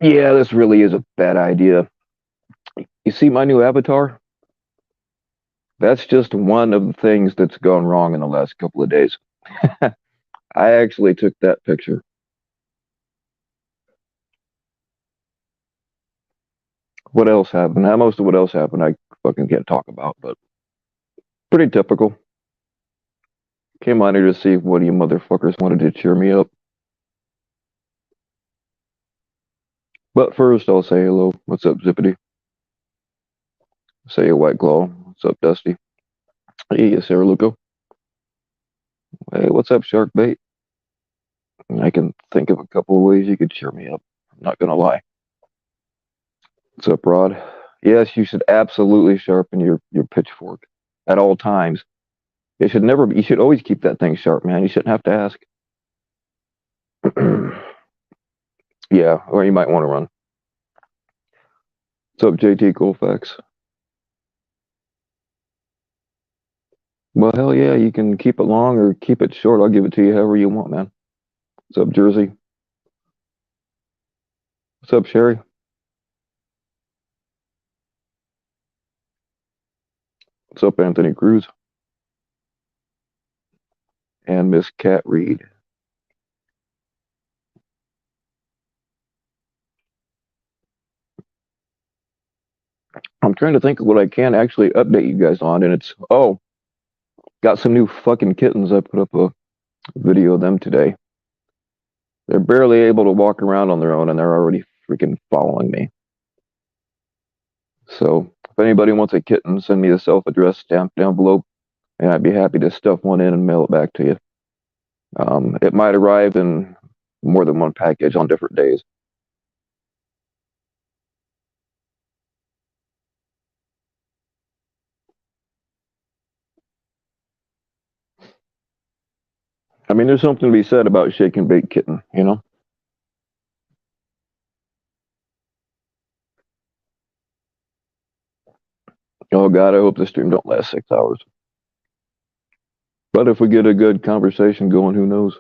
Yeah, this really is a bad idea. You see my new avatar? That's just one of the things that's gone wrong in the last couple of days. I actually took that picture. What else happened? Most of what else happened, I fucking can't talk about, but pretty typical. Came on here to see if one of you motherfuckers wanted to cheer me up. But first, I'll say hello. What's up, Zippity? Say a White Claw. What's up, Dusty? Hey, Sarah Luco. Hey, what's up, Shark Bait? I can think of a couple of ways you could cheer me up. I'm not gonna lie. What's up, Rod? Yes, you should absolutely sharpen your pitchfork at all times. It should never be, you should always keep that thing sharp, man. You shouldn't have to ask. Yeah, or you might want to run. What's up, JT Colfax? Well, hell yeah, you can keep it long or keep it short. I'll give it to you however you want, man. What's up, Jersey? What's up, Sherry? What's up, Anthony Cruz? And Miss Cat Reed. I'm trying to think of what I can actually update you guys on, and it's, oh, got some new fucking kittens. I put up a video of them today. They're barely able to walk around on their own, and they're already freaking following me. So if anybody wants a kitten, send me a self-addressed stamped envelope, and I'd be happy to stuff one in and mail it back to you. It might arrive in more than one package on different days. I mean, there's something to be said about shake and bake kitten, you know? Oh God, I hope the stream don't last 6 hours. But if we get a good conversation going, who knows?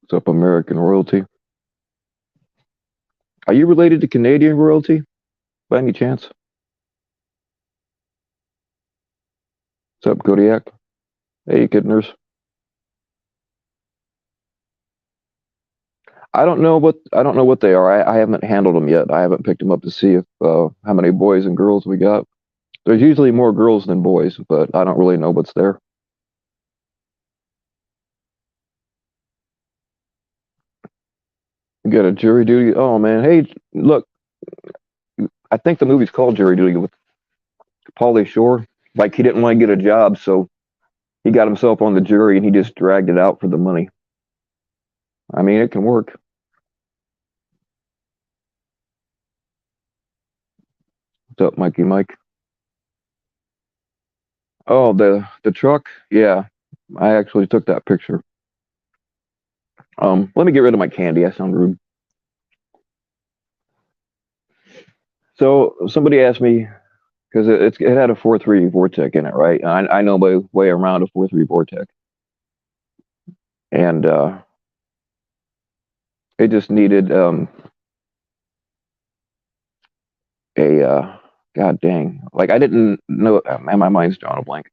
What's up, American royalty? Are you related to Canadian royalty by any chance? What's up, Kodiak? Hey, kidners. I don't know what they are. I haven't handled them yet. I haven't picked them up to see if how many boys and girls we got. There's usually more girls than boys, but I don't really know what's there. You got a jury duty. Oh man, hey, look, I think the movie's called Jury Duty with Pauly Shore. Like he didn't want to get a job, so he got himself on the jury and he just dragged it out for the money. I mean, it can work. What's up, Mikey Mike? Oh, the truck. Yeah, I actually took that picture. Let me get rid of my candy. I sound rude. So somebody asked me because it had a 4.3 Vortec in it, right? And I know my way around a 4.3 Vortec, and it just needed a god dang, like I didn't know. Man, my mind's drawn a blank.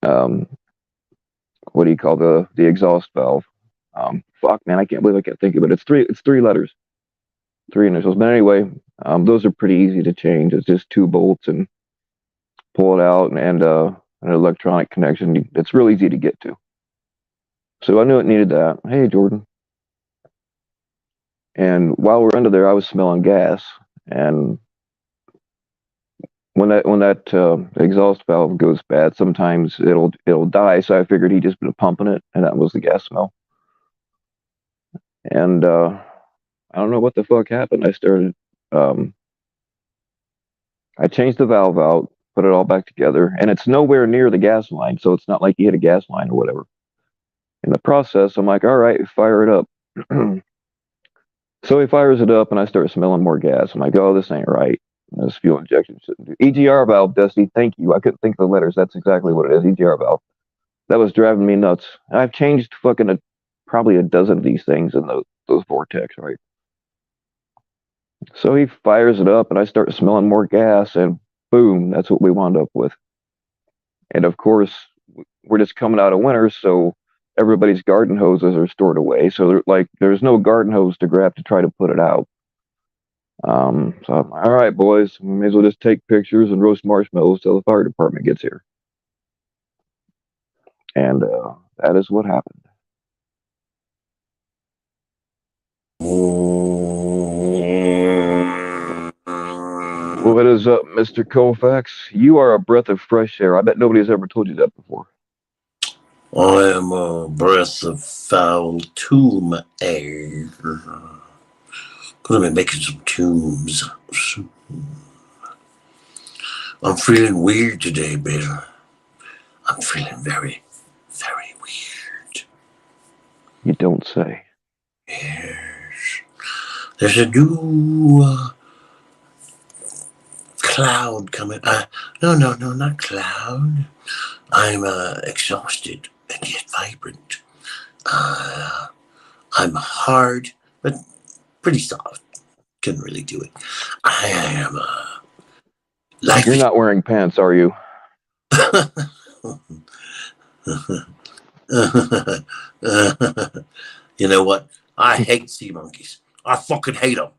Um, what do you call the exhaust valve? Fuck, man, I can't believe I can't think of it. It's three letters, three initials. But anyway, those are pretty easy to change. It's just two bolts and pull it out, and an electronic connection. It's real easy to get to. So I knew it needed that. Hey, Jordan. And while we're under there, I was smelling gas, and when that exhaust valve goes bad, sometimes it'll die. So I figured he'd just been pumping it, and that was the gas smell. And I don't know what the fuck happened. Um, I changed the valve out, put it all back together, and it's nowhere near the gas line, so it's not like you hit a gas line or whatever. In the process, I'm like, all right, fire it up. So he fires it up, and I start smelling more gas. I'm like, oh, this ain't right. This fuel injection shouldn't do. EGR valve, Dusty. Thank you. I couldn't think of the letters. That's exactly what it is. EGR valve. That was driving me nuts. I've changed probably a dozen of these things in those vortex, right? So he fires it up, and I start smelling more gas, and boom, that's what we wound up with. And of course, we're just coming out of winter, so everybody's garden hoses are stored away. So there's no garden hose to grab to try to put it out. So I'm, all right, boys, we may as well just take pictures and roast marshmallows till the fire department gets here. And that is what happened. What is up, Mr. Colfax? You are a breath of fresh air. I bet nobody's ever told you that before. I am a breath of foul tomb air. Gonna be making some tombs. I'm feeling weird today, Bill. I'm feeling very, very weird. You don't say. Yes. There's a new cloud coming. No, not cloud. I'm exhausted and yet vibrant. I'm hard, but pretty soft. Couldn't really do it. I am life. You're not wearing pants, are you? You know what? I hate sea monkeys. I fucking hate them.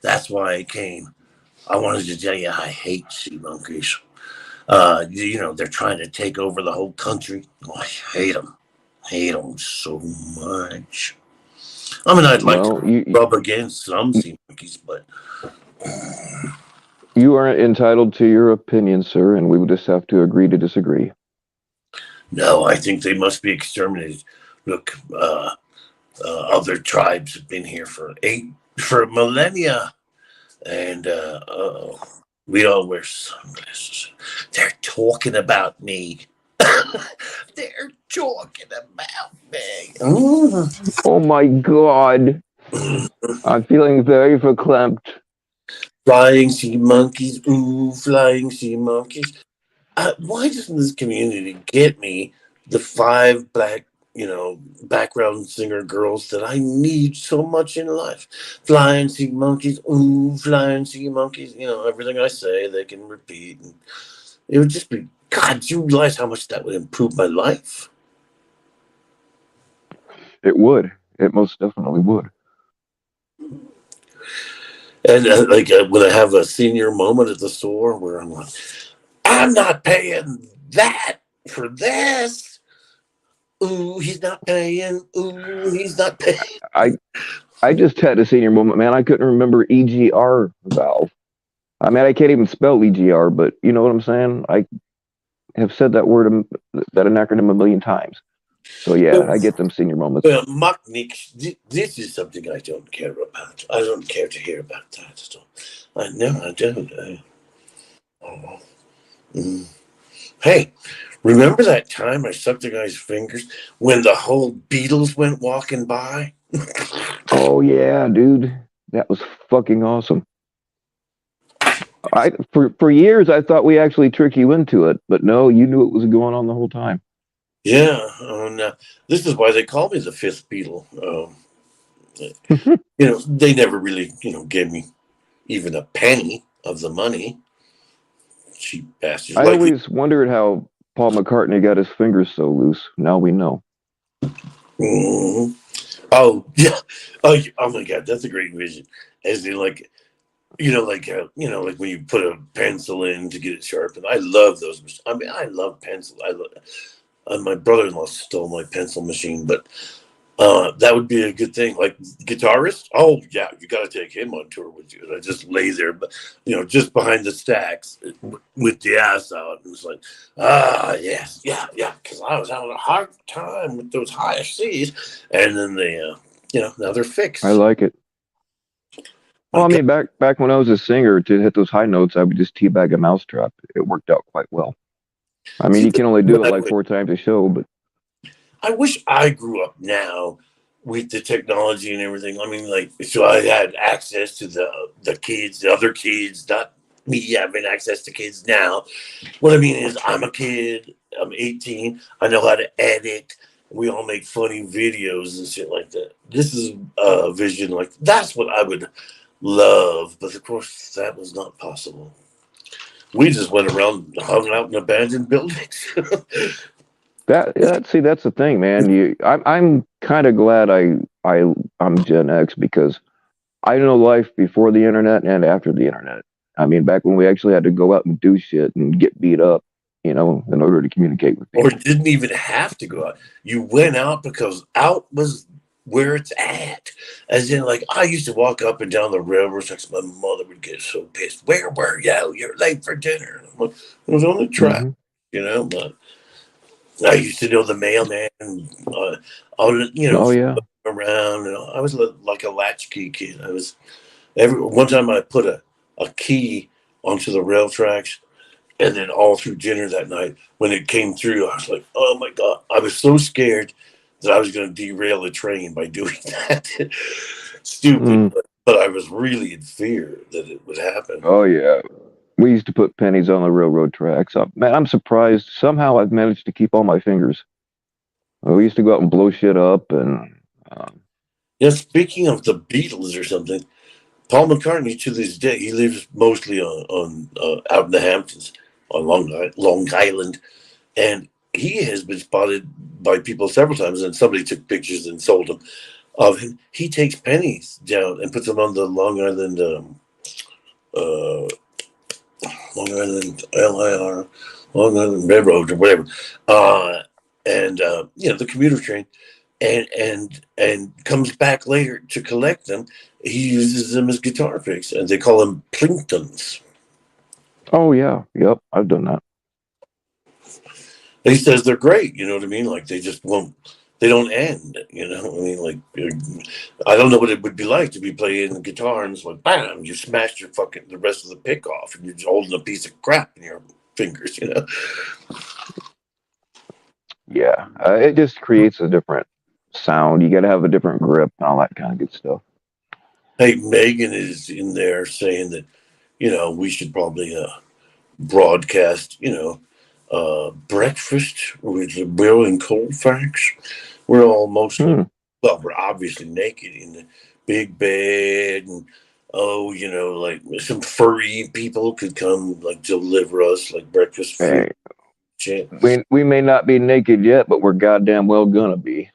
That's why I came. I wanted to tell you I hate sea monkeys. They're trying to take over the whole country. Oh, I hate them. Hate them so much. I mean, I'd like to rub against some sea monkeys, but you aren't entitled to your opinion, sir, and we would just have to agree to disagree. No, I think they must be exterminated. Look, other tribes have been here for millennia, and we all wear sunglasses. They're talking about me. They're talking about me. Oh my God. I'm feeling very verklempt. Flying sea monkeys. Ooh, flying sea monkeys. Why doesn't this community get me the 5 black, background singer girls that I need so much in life? Flying sea monkeys. Ooh, flying sea monkeys. Everything I say, they can repeat. And it would just be, God, do you realize how much that would improve my life? It would. It most definitely would. And when I have a senior moment at the store where I'm like, I'm not paying that for this. Ooh, he's not paying. Ooh, he's not paying. I just had a senior moment, man. I couldn't remember EGR valve. I mean, I can't even spell EGR, but you know what I'm saying? I have said that acronym a million times. So yeah, I get them senior moments. Well, Nick, this is something I don't care about. I don't care to hear about that at all. No, I don't. Hey, remember that time I sucked a guy's fingers when the whole Beatles went walking by? Oh yeah, dude, that was fucking awesome. For years I thought we actually tricked you into it, but no, you knew it was going on the whole time. Yeah, this is why they call me the fifth Beatle. They never really, gave me even a penny of the money. Cheap bastards. I always wondered how Paul McCartney got his fingers so loose. Now we know. Mm-hmm. Oh yeah. Oh my God, that's a great vision. As in, like when you put a pencil in to get it sharpened. I love those. I mean, I love pencil. My brother-in-law stole my pencil machine, but that would be a good thing. Like guitarist, oh yeah, you got to take him on tour with you. And I just lay there, but just behind the stacks with the ass out. It was like, yes, yeah, because I was having a hard time with those high C's, and then they, now they're fixed. I like it. Well, I mean, back when I was a singer, to hit those high notes, I would just teabag a mousetrap. It worked out quite well. I mean, you can only do it like 4 times a show, but I wish I grew up now with the technology and everything. I mean, so I had access to the kids, the other kids, not me having access to kids now. What I mean is, I'm a kid. I'm 18. I know how to edit. We all make funny videos and shit like that. This is a vision like that's what I would love, but of course that was not possible. We just went around, hung out in abandoned buildings. See, that's the thing, man. I'm kind of glad I'm Gen X because I know life before the internet and after the internet. I mean, back when we actually had to go out and do shit and get beat up, in order to communicate with Or people. didn't even have to go out. You went out because out was where it's at. As in, like, I used to walk up and down the railroad tracks. My mother would get so pissed. Where were you? You're late for dinner. I'm like, I was on the track, Hmm. but I used to know the mailman. I would, Oh yeah. around. I was like a latchkey kid. I was one time I put a key onto the rail tracks, and then all through dinner that night, when it came through, I was like, oh my God. I was so scared that I was going to derail a train by doing that. Stupid. Mm. But I was really in fear that it would happen. Oh yeah. We used to put pennies on the railroad tracks. Man, I'm surprised. Somehow I've managed to keep all my fingers. We used to go out and blow shit up, and um, Yeah, speaking of the Beatles or something, Paul McCartney to this day, he lives mostly on out in the Hamptons on Long Island. And he has been spotted by people several times, and somebody took pictures and sold them of him. He takes pennies down and puts them on the uh, Long Island LIR, Long Island Railroad or whatever, and the commuter train, and comes back later to collect them. He uses them as guitar picks, and they call them Plinktons. oh yeah, yep, I've done that. He says they're great. You know what I mean? Like they just won't. They don't end. You know. I mean, like I don't know what it would be like to be playing the guitar and it's like bam, you smashed your fucking the rest of the pick off, and you're just holding a piece of crap in your fingers. You know. Yeah, it just creates a different sound. You got to have a different grip and all that kind of good stuff. Hey, Megan is in there saying that we should probably broadcast breakfast with Bill and Colfax. We're all mostly, Hmm. well, we're obviously naked in the big bed, and like some furry people could come like deliver us like breakfast food. Hey, Shit. we may not be naked yet, but we're goddamn well gonna be.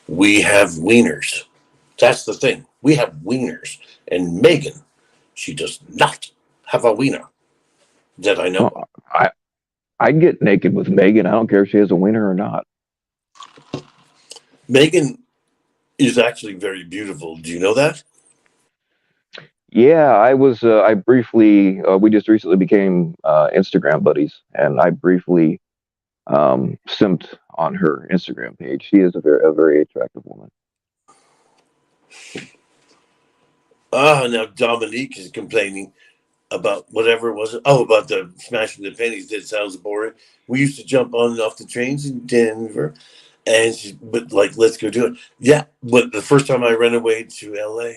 We have wieners. That's the thing. We have wieners, and Megan, she does not have a wiener that I know of. Well, I'd get naked with Megan. I don't care if she has a wiener or not. Megan is actually very beautiful. Do you know that? Yeah, I was. I briefly. We just recently became Instagram buddies, and I briefly simped on her Instagram page. She is a very attractive woman. Now Dominique is complaining about whatever it was. Oh, about the smashing the pennies. That sounds boring. We used to jump on and off the trains in Denver, but like, let's go do it. Yeah, but the first time I ran away to LA,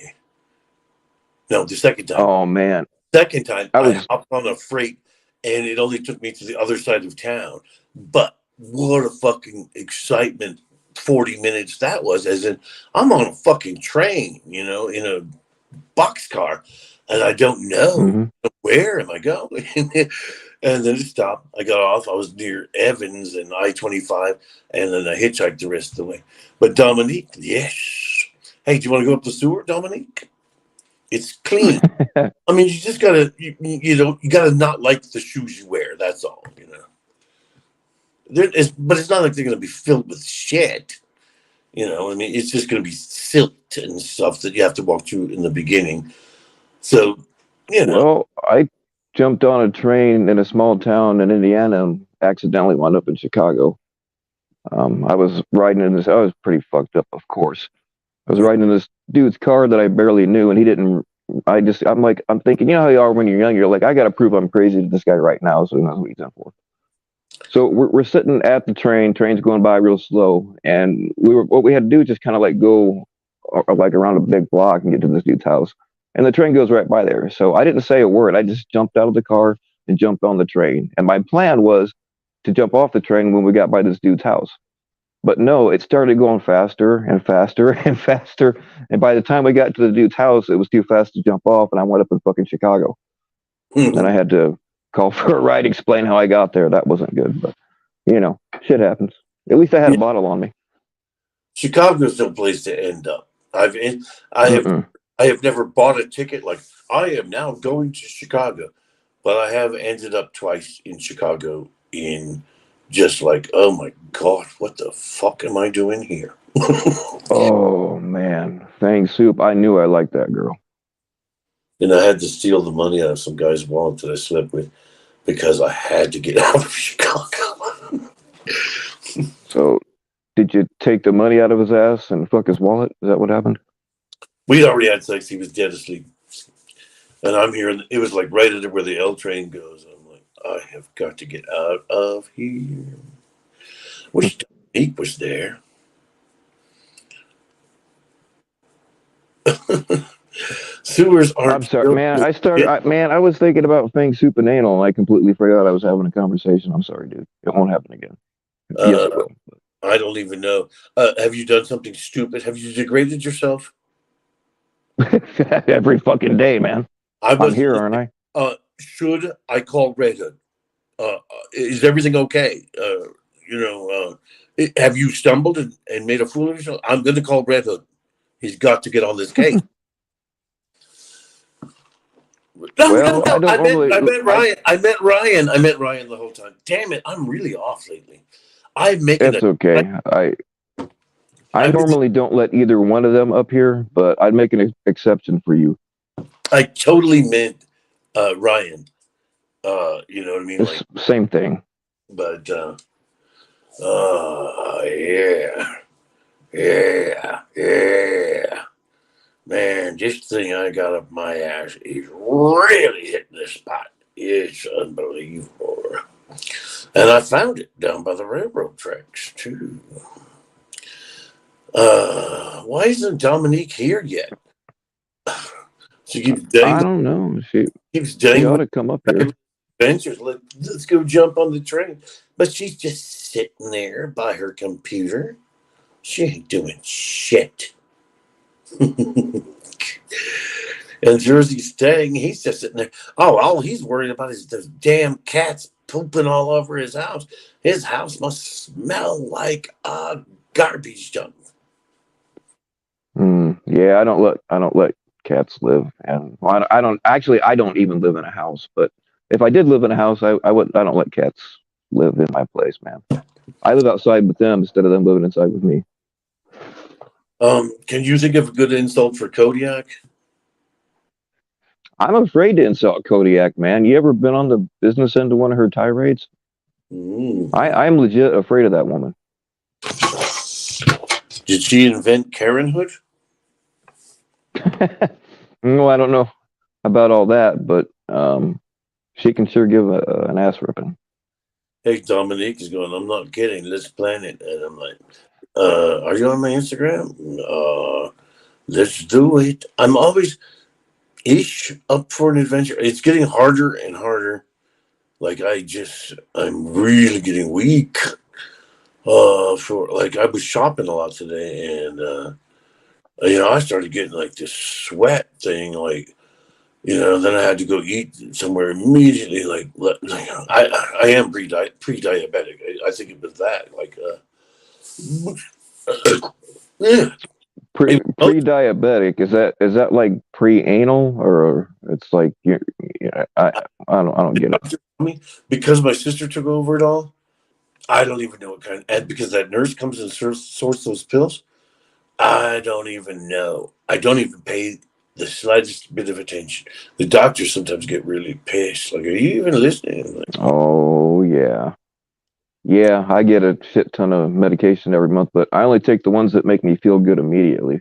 no, the second time. Oh man, Second time, I I was. hopped on a freight, and it only took me to the other side of town. But what a fucking excitement! 40 minutes that was, as in I'm on a fucking train, in a boxcar, and I don't know Mhm. where am I going. And then it stopped. I got off. I was near Evans and I-25, and then I hitchhiked the rest of the way. But Dominique, yes. Hey, do you want to go up the sewer, Dominique? It's clean. I mean, you just gotta, you gotta not like the shoes you wear. That's all, but it's not like they're gonna be filled with shit. I mean, it's just gonna be silt and stuff that you have to walk through in the beginning. So, you know, Well, I jumped on a train in a small town in Indiana and accidentally wound up in Chicago. I was riding in this. I was pretty fucked up, of course. I was riding in this dude's car that I barely knew, and he didn't. I'm like, I'm thinking, you know how you are when you're young. You're like, I got to prove I'm crazy to this guy right now, so he knows what he's in for. So we're sitting at the train. Train's going by real slow, and what we had to do is just kind of like go like around a big block and get to this dude's house. And the train goes right by there. So I didn't say a word. I just jumped out of the car, and jumped on the train. And my plan was to jump off the train when we got by this dude's house. But no, it started going faster and faster and faster. And by the time we got to the dude's house, it was too fast to jump off, and I went up in fucking Chicago. And I had to call for a ride, explain how I got there. That wasn't good, but shit happens. At least I had a bottle on me. Chicago's no place to end up. I have never bought a ticket like I am now going to Chicago, but I have ended up twice in Chicago in just like, oh my God, what the fuck am I doing here? Oh man, Fang Soup. I knew I liked that girl. And I had to steal the money out of some guy's wallet that I slept with because I had to get out of Chicago. So, did you take the money out of his ass and fuck his wallet? Is that what happened? We'd already had sex. He was dead asleep. And I'm here, and it was like right at where the L train goes. I'm like, I have got to get out of here. Wish Dominique was there. Sewers aren't. I'm sorry, man. I was thinking about Fang Soup and anal, and I completely forgot I was having a conversation. I'm sorry, dude. It won't happen again. Yes, it will. I don't even know. Have you done something stupid? Have you degraded yourself? Every fucking day, man. I'm here, aren't I? Should I call Red Hood? Is everything okay? Have you stumbled and made a fool of yourself? I'm going to call Red Hood. He's got to get on this case. No. I met Ryan. I met Ryan the whole time. Damn it, I'm really off lately. It's okay. I normally don't let either one of them up here, but I'd make an exception for you. I totally meant Ryan. You know what I mean? Like, same thing. But yeah. Man, this thing I got up my ass is really hitting the spot. It's unbelievable. And I found it down by the railroad tracks, too. Why isn't Dominique here yet? She keeps dangling. I don't know. She ought to come up here. Adventures. Let's go jump on the train. But she's just sitting there by her computer. She ain't doing shit. And Jersey Stang, he's just sitting there. Oh, all he's worried about is those damn cats pooping all over his house. His house must smell like a garbage dump. Yeah, I don't let cats live, and I don't even live in a house. But if I did live in a house, I don't let cats live in my place, man. I live outside with them instead of them living inside with me. Can you think of a good insult for Kodiak? I'm afraid to insult Kodiak, man. You ever been on the business end of one of her tirades? I'm legit afraid of that woman. Did she invent Karenhood? No, I don't know about all that, but she can sure give an ass ripping. Hey, Dominique is going, I'm not kidding. Let's plan it. And I'm like, are you on my Instagram? Let's do it. I'm always up for an adventure. It's getting harder and harder. Like I'm really getting weak. I was shopping a lot today, and I started getting like this sweat thing, then I had to go eat somewhere immediately. I am pre-diabetic. I think it was that. Yeah. Pre-diabetic, is that like pre-anal, or it's like I don't get it. Because my sister took over it all, I don't even know what kind. And because that nurse comes and sorts those pills, I don't even know. I don't even pay the slightest bit of attention. The doctors sometimes get really pissed. Like, are you even listening? Oh yeah. Yeah, I get a shit ton of medication every month, but I only take the ones that make me feel good immediately.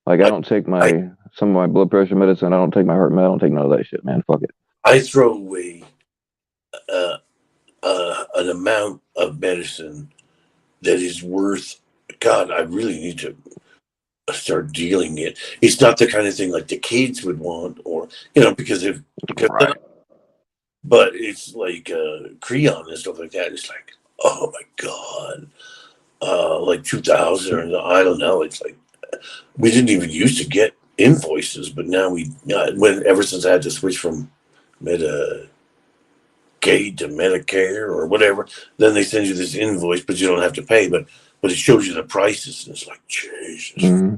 Like I don't take some of my blood pressure medicine. I don't take my heart med. I don't take none of that shit, man. Fuck it. I throw away an amount of medicine that is worth. God, I really need to start dealing it. It's not the kind of thing like the kids would want, or because but it's like Creon and stuff like that. It's like, oh my god, like 2000 or I don't know. It's like we didn't even used to get invoices, but now we when ever since I had to switch from Medicaid to Medicare or whatever, then they send you this invoice, but you don't have to pay, but it shows you the prices, and it's like Jesus. Mm-hmm.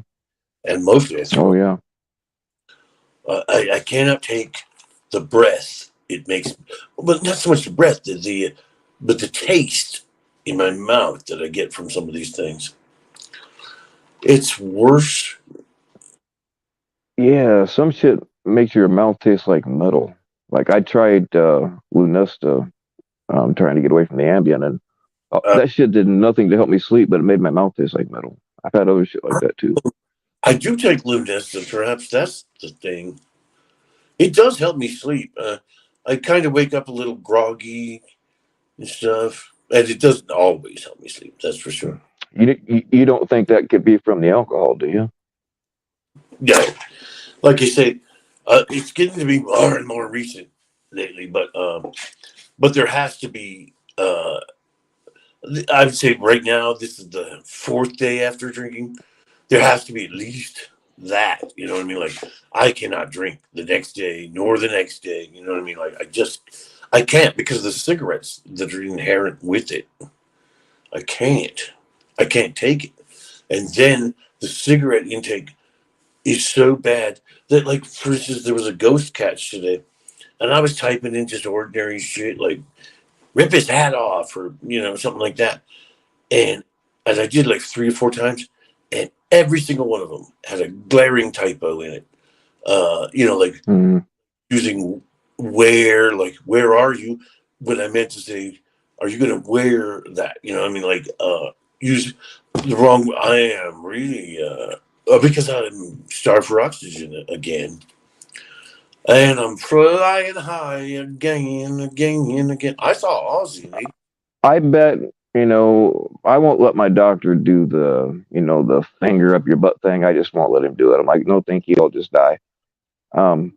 And mostly I Oh throw. yeah. I cannot take the breath. It makes, but not so much the breath, but the taste in my mouth that I get from some of these things. It's worse. Yeah, some shit makes your mouth taste like metal. Like I tried Lunesta, trying to get away from the Ambien, and Uh, that shit did nothing to help me sleep, but it made my mouth taste like metal. I've had other shit like that too. I do take Lumnest, and perhaps that's the thing. It does help me sleep. I kind of wake up a little groggy and stuff, and it doesn't always help me sleep. That's for sure. You don't think that could be from the alcohol, do you? Yeah, like you say, it's getting to be more and more recent lately, but there has to be. I would say right now, this is the fourth day after drinking. There has to be at least that. You know what I mean? Like I cannot drink the next day nor the next day. You know what I mean? Like I can't because of the cigarettes that are inherent with it. I can't. I can't take it. And then the cigarette intake is so bad that, like, for instance, there was a ghost catch today, and I was typing in just ordinary shit like "rip his hat off" or something like that, and I did like 3 or 4 times, and every single one of them had a glaring typo in it. Like Mm. using "where," like "where are you," when I meant to say, "Are you going to wear that?" I mean, like use the wrong. I am really because I'm starved for oxygen again. And I'm flying high again, again, again. I saw Ozzy. I bet, I won't let my doctor do the finger up your butt thing. I just won't let him do it. I'm like, no, thank you. I'll just die. Um,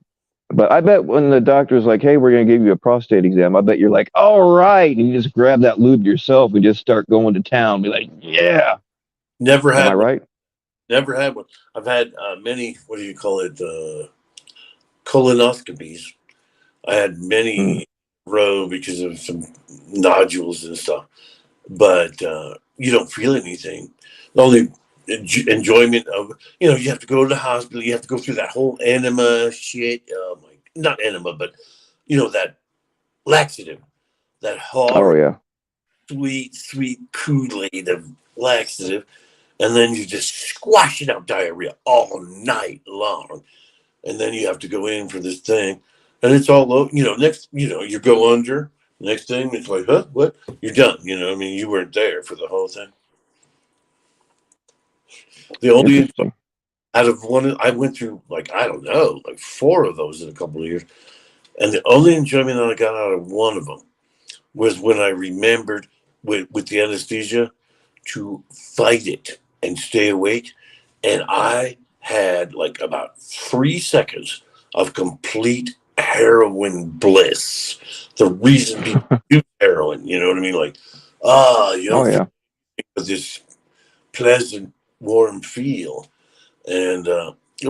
but I bet when the doctor's like, hey, we're going to give you a prostate exam, I bet you're like, all right. And you just grab that lube yourself and just start going to town. Be like, yeah. Never Am I had one. right? Never had one. I've had many. What do you call it? Colonoscopies. I had Mm. many row because of some nodules and stuff. But you don't feel anything. The only enjoyment of you have to go to the hospital. You have to go through that whole enema shit. Oh my, not enema, but that laxative, that Oh, horrible yeah. sweet, sweet Kool-Aid of laxative, and then you just squashing out diarrhea all night long, and then you have to go in for this thing, and it's all over. Next, you go under. Next thing, it's like, huh, what? You're done. I mean, you weren't there for the whole thing. The only Interesting. out of one, I went through like I don't know, like four of those in a couple of years, and the only enjoyment that I got out of one of them was when I remembered with the anesthesia to fight it and stay awake. And I had like about 3 seconds of complete heroin bliss. The reason people do heroin, you know what I mean? Like, you Oh, don't feel yeah. this pleasant, warm feel. And,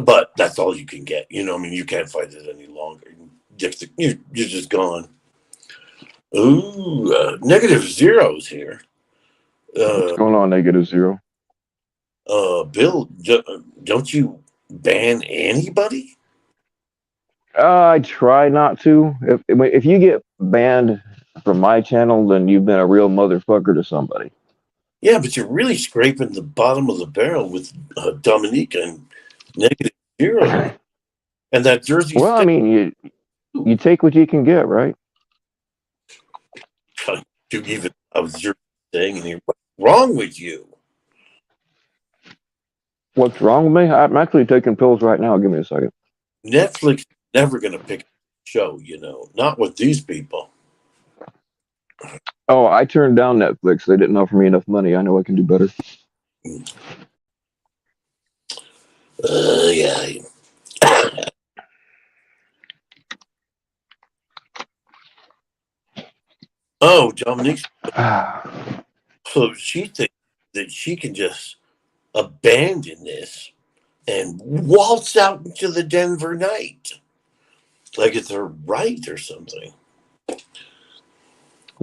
but that's all you can get. I mean, you can't fight it any longer. You're just gone. Ooh, negative zeros here. What's Uh, going on, negative zero? Bill, don't you ban anybody? I try not to. If you get banned from my channel, then you've been a real motherfucker to somebody. Yeah, but you're really scraping the bottom of the barrel with Dominica and negative zero and that Jersey Well, I State. mean, you take what you can get, right? To even I was just saying in here, what's wrong with you? What's wrong with me? I'm actually taking pills right now. Give me a second. Netflix is never going to pick a show, not with these people. Oh, I turned down Netflix. They didn't offer me enough money. I know I can do better. Yeah. Oh, Dominique. Ah, So she thinks that she can just abandon this and waltz out into the Denver night like it's her right or something.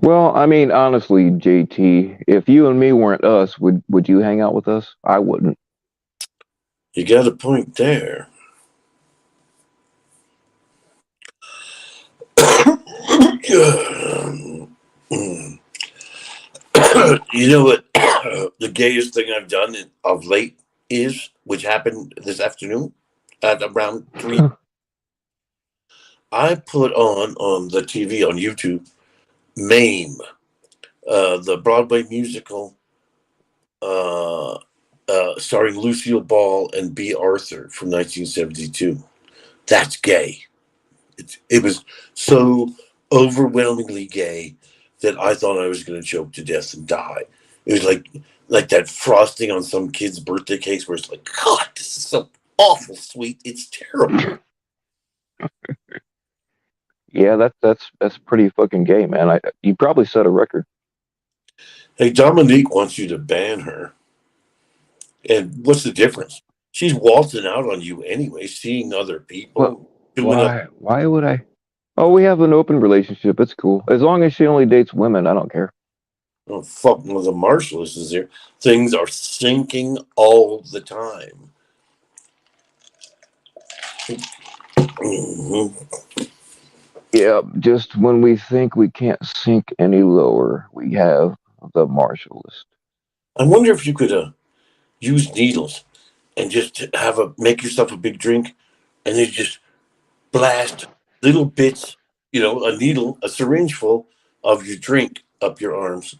well, I mean, honestly, JT, if you and me weren't us, would you hang out with us? I wouldn't. You got a point there. You know what the gayest thing I've done of late is, which happened this afternoon at around 3. I put on the TV on YouTube Mame, the Broadway musical uh, starring Lucille Ball and B. Arthur from 1972. That's gay. It was so overwhelmingly gay that I thought I was going to choke to death and die. It was like that frosting on some kid's birthday cakes where it's like, God, this is so awful sweet. It's terrible. Yeah, that's pretty fucking gay, man. You probably set a record. Hey, Dominique wants you to ban her. And what's the difference? She's waltzing out on you anyway, seeing other What? people doing up. Why would I? Oh, we have an open relationship. It's cool. As long as she only dates women, I don't care. Oh, fuck, well, the marshals is there. Things are sinking all the time. Mhm. Yeah, just when we think we can't sink any lower, we have the martial list. I wonder if you could use needles and just make yourself a big drink, and then just blast little bits, a needle, a syringe full of your drink up your arms.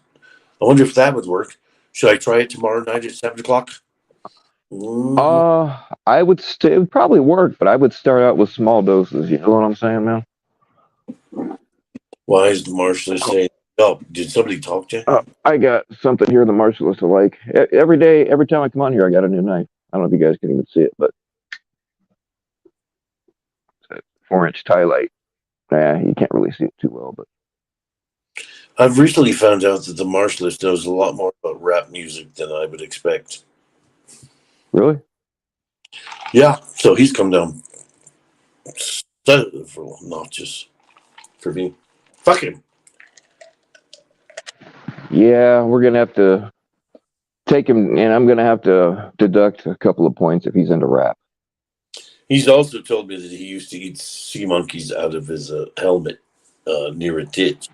I wonder if that would work. Should I try it tomorrow night at 7 o'clock? Mm-hmm. I would it would probably work, but I would start out with small doses. You know what I'm saying, man? Why is the marshal saying, "Oh, did somebody talk to you?" I got something here the martial list I like. Every day, every time I come on here, I got a new knife. I don't know if you guys can even see it, but it's a 4-inch tie light. Yeah, you can't really see it too well, but I've recently found out that the marshallist knows a lot more about rap music than I would expect. really? Yeah, so he's come down several notches for me. Fuck him. Yeah, we're gonna have to take him, and I'm gonna have to deduct a couple of points if he's into rap. He's also told me that he used to eat sea monkeys out of his helmet near a ditch.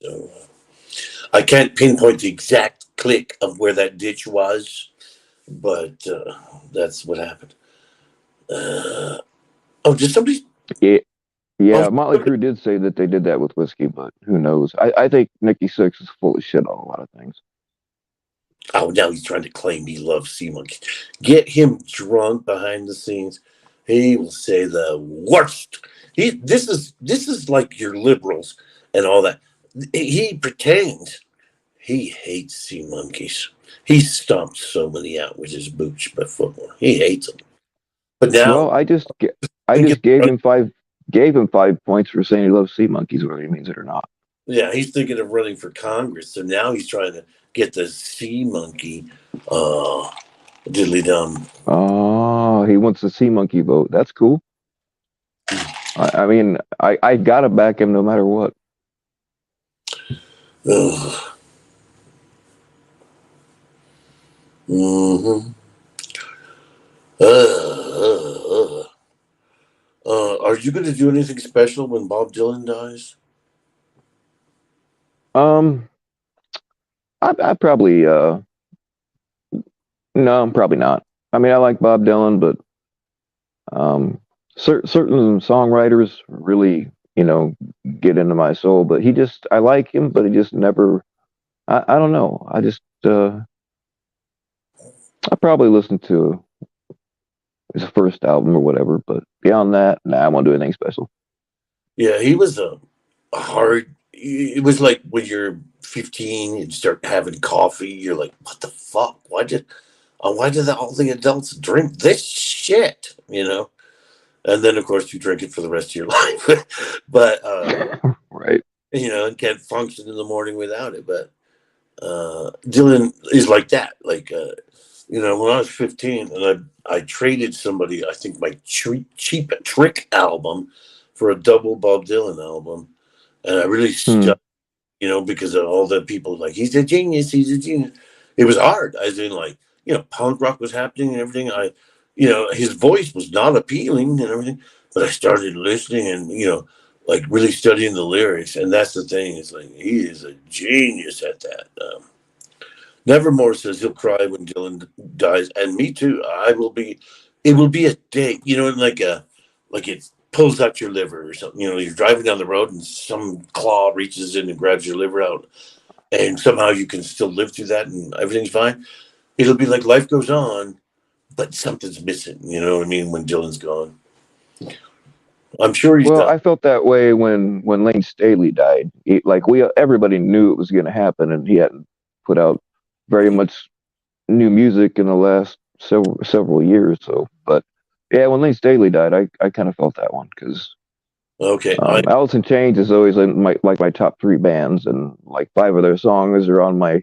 So, I can't pinpoint the exact click of where that ditch was, but that's what happened. Uh, oh, did somebody? Yeah, Oh, yeah. Motley Crue did say that they did that with whiskey, but who knows? I think Nikki Sixx is full of shit on a lot of things. oh, now he's trying to claim he loves sea monkeys. Get him drunk behind the scenes. He will say the worst. This is like your liberals and all that. He pretends he hates sea monkeys. He stomped so many out with his boots before. He hates them. But now Well, I he gets just gave him 5 points for saying he loves sea monkeys, whether he means it or not. yeah, he's thinking of running for Congress. So now he's trying to get the sea monkey uh diddly dum. Oh, he wants the sea monkey vote. That's cool. I mean, I gotta back him no matter what. Mm-hmm. Uh, are you going to do anything special when Bob Dylan dies? Um, I probably no, probably not. I mean, I like Bob Dylan, but certain songwriters really, get into my soul. But I like him, but he just never. I don't know. I probably listen to his first album or whatever. But beyond that, nah, I won't do anything special. Yeah, he was a hard. It was like when you're 15 and start having coffee, you're like, "What the fuck? Why did all the adults drink this shit?" And then of course you drink it for the rest of your life. But Right. and can't function in the morning without it. But Dylan is like that. Like, when I was 15 and I traded somebody, I think my cheap Trick album for a double Bob Dylan album. And I really Hmm. stuck, because of all the people like, he's a genius, he's a genius. It was hard. I was in like, punk rock was happening and everything. His voice was not appealing and everything, but I started listening and, like really studying the lyrics. And that's the thing. It's like, he is a genius at that. Nevermore says he'll cry when Dylan dies, and me too. I will be. It will be a day, like it pulls out your liver or something. You're driving down the road and some claw reaches in and grabs your liver out, and somehow you can still live through that and everything's fine. It'll be like life goes on, but something's missing. You know what I mean? When Dylan's gone, I'm sure he's Well, done. I felt that way when Lane Staley died. Like everybody knew it was going to happen, and he hadn't put out very much new music in the last several years. So, but yeah, when Lane Staley died, I kind of felt that one because Okay, Alice in Chains is always in my top three bands, and like five of their songs are on my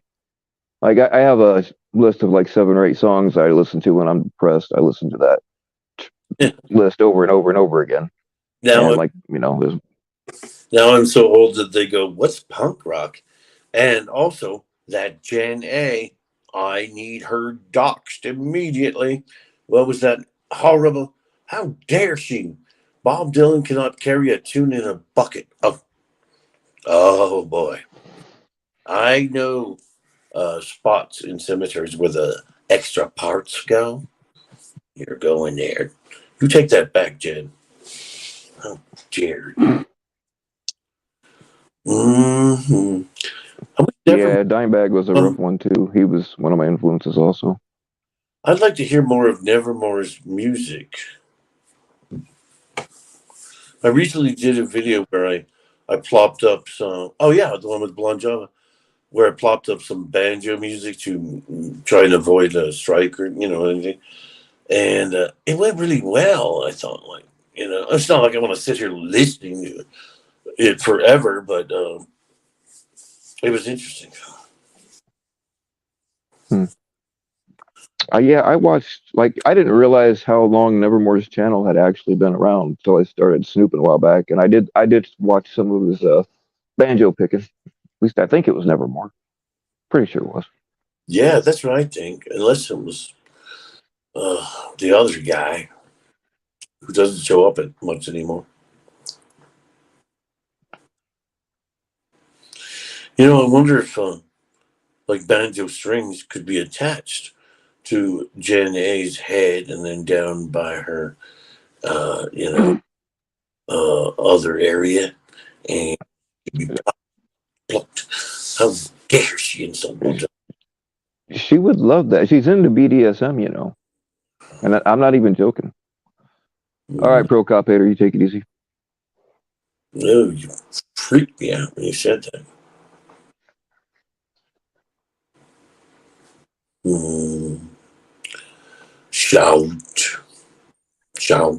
like I have a list of like 7 or 8 songs I listen to when I'm depressed. I listen to that list over and over and over again, now and like there's Now I'm so old that they go, "What's punk rock?" And also that Gen A, I need her doxxed immediately. What was that horrible? How dare she? Bob Dylan cannot carry a tune in a bucket. Oh boy, I know spots in cemeteries where the extra parts go. You're going there. You take that back, Jen. How dare you? Mm-hmm. I would never. yeah, Dimebag was a rough one too. He was one of my influences also. I'd like to hear more of Nevermore's music. I recently did a video where I plopped up some. Oh yeah, the one with Blonde Java, where I plopped up some banjo music to try and avoid a strike or anything, and it went really well. I thought, like, it's not like I want to sit here listening to it forever, but it was interesting. Hmm. Yeah, I watched like I didn't realize how long Nevermore's channel had actually been around until I started snooping a while back, and I did watch some of his banjo picking. At least I think it was Nevermore. Pretty sure it was. Yeah, that's what I think. Unless it was the other guy who doesn't show up at much anymore. I wonder if like banjo strings could be attached to Jen A's head and then down by her, uh, you know, other area, and be plucked. How dare she insult me? She would love that. She's into BDSM, and I'm not even joking. All right, Pro Cop Hater, you take it easy. No, you freaked me out when you said that. Mm, shout, shout.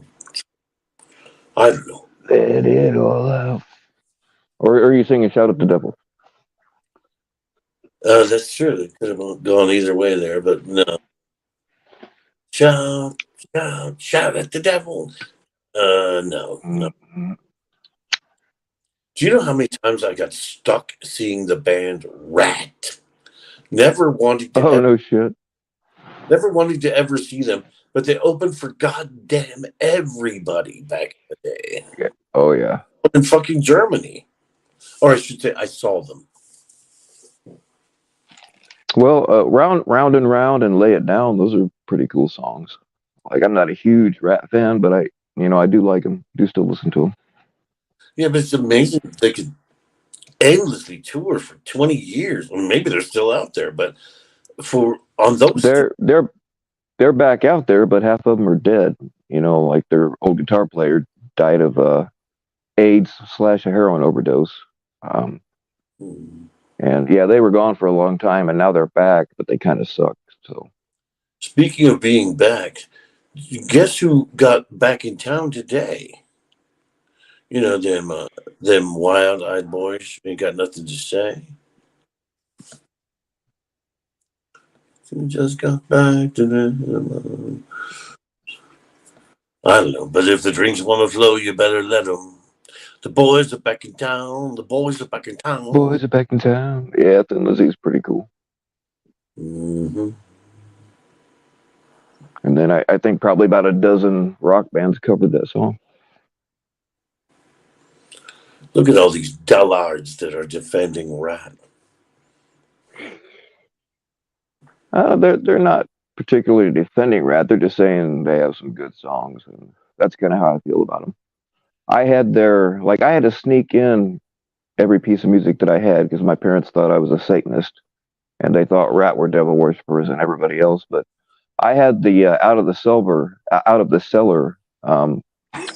I don't know. Let it all out. Or are you singing "Shout at the Devil"? That's true. It could have gone either way there, but no. Shout, shout, shout at the devil. No, no. Mm-hmm. Do you know how many times I got stuck seeing the band Rat? Never wanting to Oh ever, no shit. never wanting to ever see them, but they opened for goddamn everybody back in the day. Yeah. Oh yeah. In fucking Germany, or I should say, I saw them. Well, round and round and lay it down. Those are pretty cool songs. Like I'm not a huge Rat fan, but I do like them. Do still listen to them. Yeah, but it's amazing they could endlessly tour for 20 years. Well, maybe they're still out there, but for on those, They're back out there, but half of them are dead. Like their old guitar player died of AIDS / a heroin overdose. Um, and yeah, they were gone for a long time, and now they're back, but they kind of suck. So speaking of being back, guess who got back in town today? You know them wild-eyed boys ain't got nothing to say. We just got back to the. I don't know, but if the drinks want to flow, you better let them. The boys are back in town. The boys are back in town. Boys are back in town. Yeah, Thin Lizzy's pretty cool. Mm-hmm. And then I think probably about a dozen rock bands covered that song. Look at all these dullards that are defending Rat. They're not particularly defending Rat. They're just saying they have some good songs, and that's kind of how I feel about them. I had to sneak in every piece of music that I had because my parents thought I was a Satanist, and they thought Rat were devil worshippers and everybody else. But I had the out of the cellar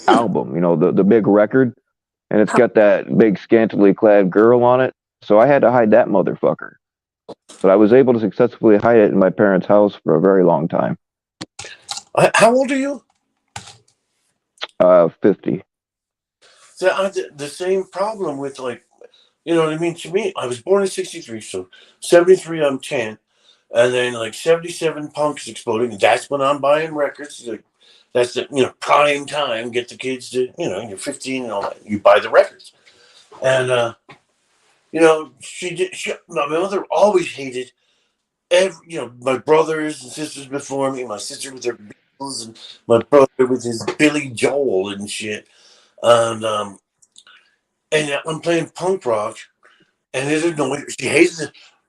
album, the big record, and it's got that big scantily clad girl on it. So I had to hide that motherfucker. But I was able to successfully hide it in my parents' house for a very long time. How old are you? 50. So I had the same problem with you know what I mean? To me, I was born in 63, so 73, I'm 10. And then 77, Punk's exploding. That's when I'm buying records. That's the, prime time. Get the kids to, you're 15 and all that. You buy the records. And, my mother always hated my brothers and sisters before me, my sister with her Beatles, and my brother with his Billy Joel and shit. And I'm playing punk rock, and it annoyed her.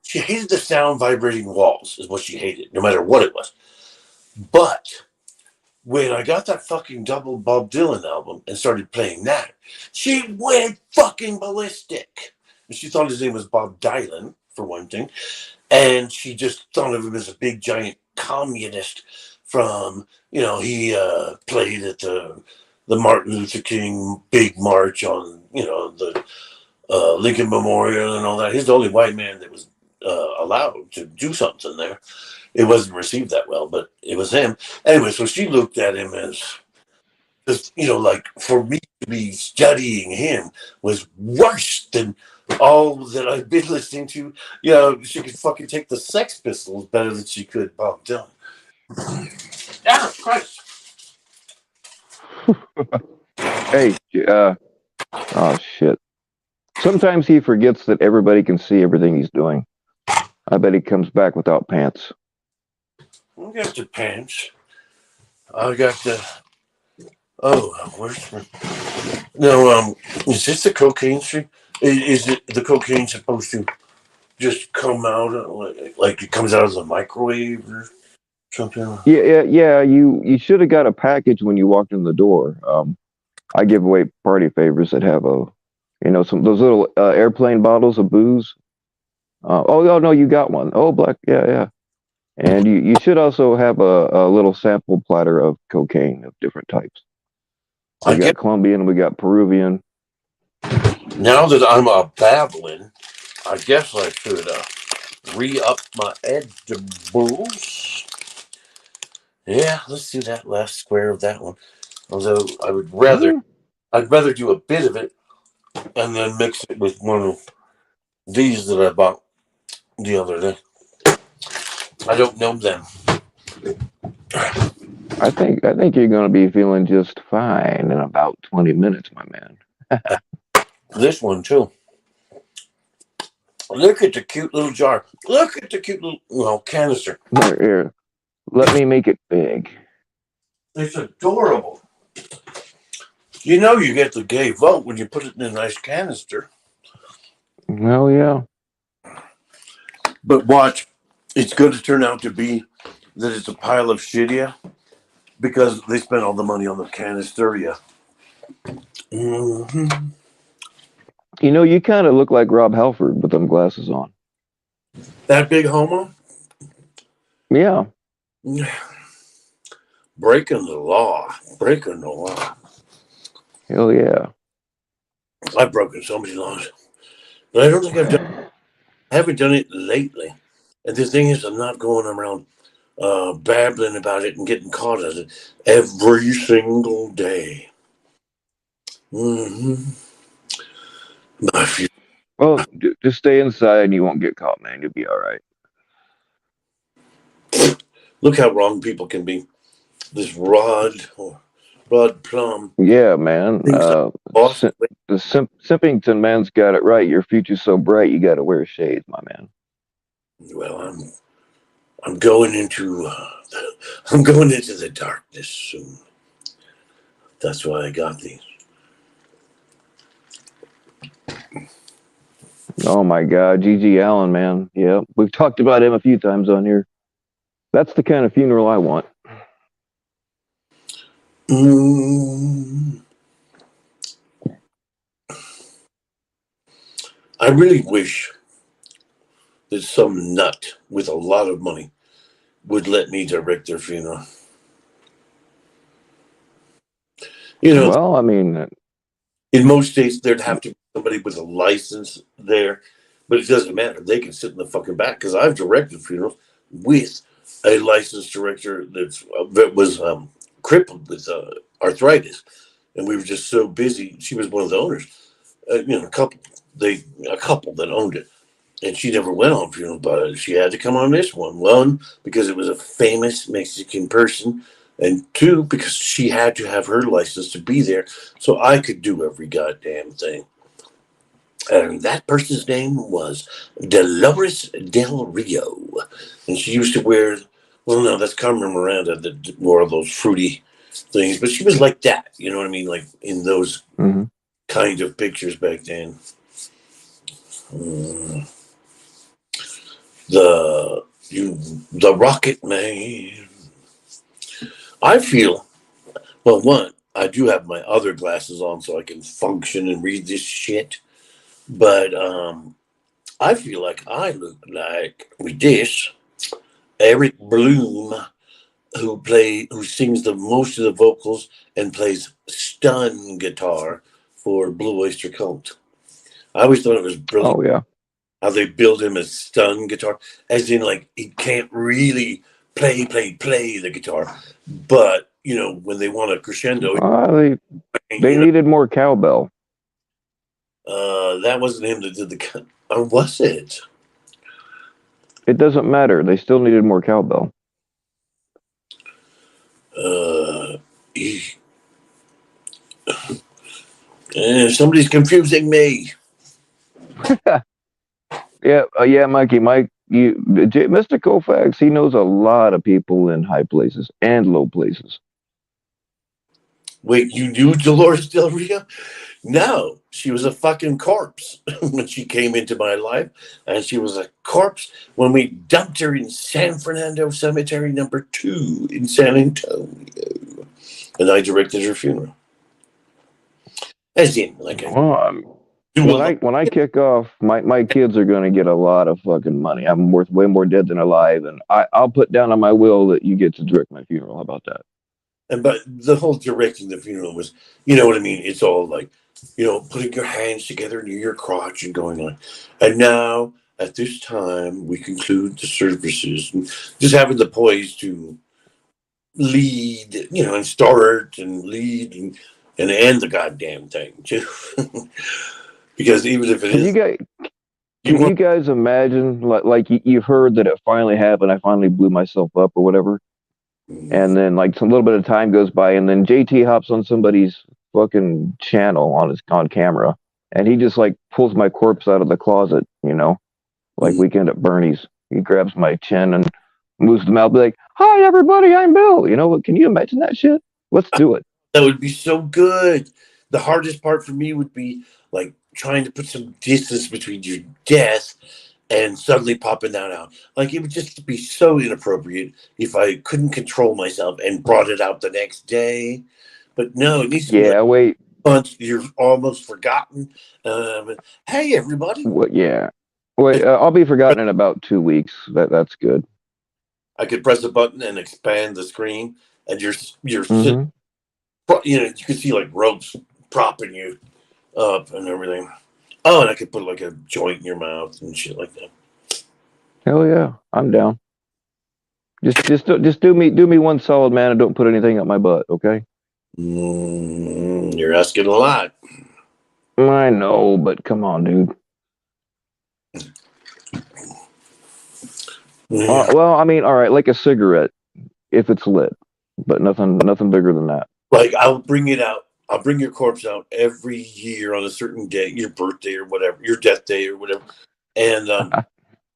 She hated the sound vibrating walls, is what she hated, no matter what it was. But when I got that fucking double Bob Dylan album and started playing that, she went fucking ballistic. And she thought his name was Bob Dylan, for one thing. And she just thought of him as a big giant communist from, he played at the Martin Luther King big march on, the Lincoln Memorial and all that. He's the only white man that was allowed to do something there. It wasn't received that well, but it was him. Anyway, so she looked at him as just, for me to be studying him was worse than all that I've been listening to. She could fucking take the Sex Pistols better than she could Bob Dylan. Ah, Christ. Hey, oh shit. Sometimes he forgets that everybody can see everything he's doing. I bet he comes back without pants. I got the pants. I got the. Oh, where's my. No, is this the cocaine stream? Is it the cocaine supposed to just come out like it comes out of the microwave or something? Yeah. You should have got a package when you walked in the door. I give away party favors that have some those little airplane bottles of booze. Oh no, you got one. Oh, black, yeah. And you should also have a little sample platter of cocaine of different types. We got Colombian, we got Peruvian. Now that I'm a babbling, I guess I should re-up my edibles. Yeah, let's do that last square of that one. Although I'd rather do a bit of it and then mix it with one of these that I bought the other day. I don't know them. I think you're gonna be feeling just fine in about 20 minutes, my man. This one too. Look at the cute little jar. Look at the cute little canister. Here, let me make it big. It's adorable. You get the gay vote when you put it in a nice canister. Well, yeah. But watch, it's going to turn out to be that it's a pile of shit, yeah, because they spent all the money on the canister, yeah. Mm-hmm. You kind of look like Rob Halford with them glasses on. That big homo? Yeah. Breaking the law. Breaking the law. Hell yeah. I've broken so many laws. But I don't think I haven't done it lately. And the thing is, I'm not going around babbling about it and getting caught at it every single day. Mm-hmm. My fu- Well, just stay inside and you won't get caught, man. You'll be all right. Look how wrong people can be. This Rod Plum Yeah, man. thinks I'm boss. The Simpington man's got it right. Your future's so bright, you got to wear shades, my man. Well, I'm going into I'm going into the darkness soon. That's why I got these. Oh my God, G.G. Allen, man. Yeah, we've talked about him a few times on here. That's the kind of funeral I want. Mm, I really wish that some nut with a lot of money would let me direct their funeral. You know, Well, I mean, in most states there'd have to be somebody with a license there, but it doesn't matter. They can sit in the fucking back because I've directed funerals with a licensed director that was crippled with arthritis, and we were just so busy. She was one of the owners. A couple that owned it, and she never went on funeral, but she had to come on this one because it was a famous Mexican person, and two because she had to have her license to be there, so I could do every goddamn thing. And that person's name was Dolores Del Rio, and she used to wear, well, no, that's Carmen Miranda that wore those fruity things, but she was like that, you know what I mean, like in those mhm. kind of pictures back then. Mm. the the Rocket Man. I feel, well, one, I do have my other glasses on so I can function and read this shit, but I feel like I look like with this Eric Bloom, who sings the most of the vocals and plays stun guitar for Blue Oyster Cult. I always thought it was brilliant Oh yeah. how they build him as stun guitar, as in like he can't really play the guitar, but you know when they want a crescendo, They they you know, needed more cowbell. that wasn't him that did the, or was it? It doesn't matter. They still needed more cowbell. Uh, he, somebody's confusing me. Yeah, yeah, Mikey, Mr. Koufax, he knows a lot of people in high places and low places. Wait, you knew Dolores Del Rio? No, she was a fucking corpse when she came into my life, and she was a corpse when we dumped her in San Fernando Cemetery number 2 in San Antonio, and I directed her funeral. As in, like I Well, do a lot. when I kick off, my kids are going to get a lot of fucking money. I'm worth way more dead than alive, and I'll put down on my will that you get to direct my funeral. How about that? And but the whole directing the funeral was, you know what I mean? It's all like, putting your hands together near your crotch and going on. And now, at this time, we conclude the services, and just having the poise to lead, and start and lead and end the goddamn thing too. Because even if it Can you is, guys you can want, you guys imagine like you've heard that it finally happened? I finally blew myself up or whatever, and then like some little bit of time goes by, and then JT hops on somebody's fucking channel on camera, and he just like pulls my corpse out of the closet, like Weekend at Bernie's. He grabs my chin and moves the mouth, be like, "Hi, everybody, I'm Bill." You know what? Can you imagine that shit? Let's do it. that would be so good. The hardest part for me would be like trying to put some distance between your death and suddenly popping that out. Like it would just be so inappropriate if I couldn't control myself and brought it out the next day. But no, it needs to be like Yeah, wait, once you're almost forgotten. Um, hey, everybody! what? Yeah, wait. I'll be forgotten in about 2 weeks. That's good. I could press a button and expand the screen, and you're sitting. Hmm. You can see like ropes propping you up and everything. Oh, and I could put like a joint in your mouth and shit like that. Hell yeah, I'm down. Just do me one solid, man, and don't put anything up my butt, okay? You're asking a lot. I know, but come on, dude. Yeah. Well, I mean, all right, like a cigarette if it's lit, but nothing bigger than that. Like I'll bring it out. I'll bring your corpse out every year on a certain day, your birthday or whatever, your death day or whatever, and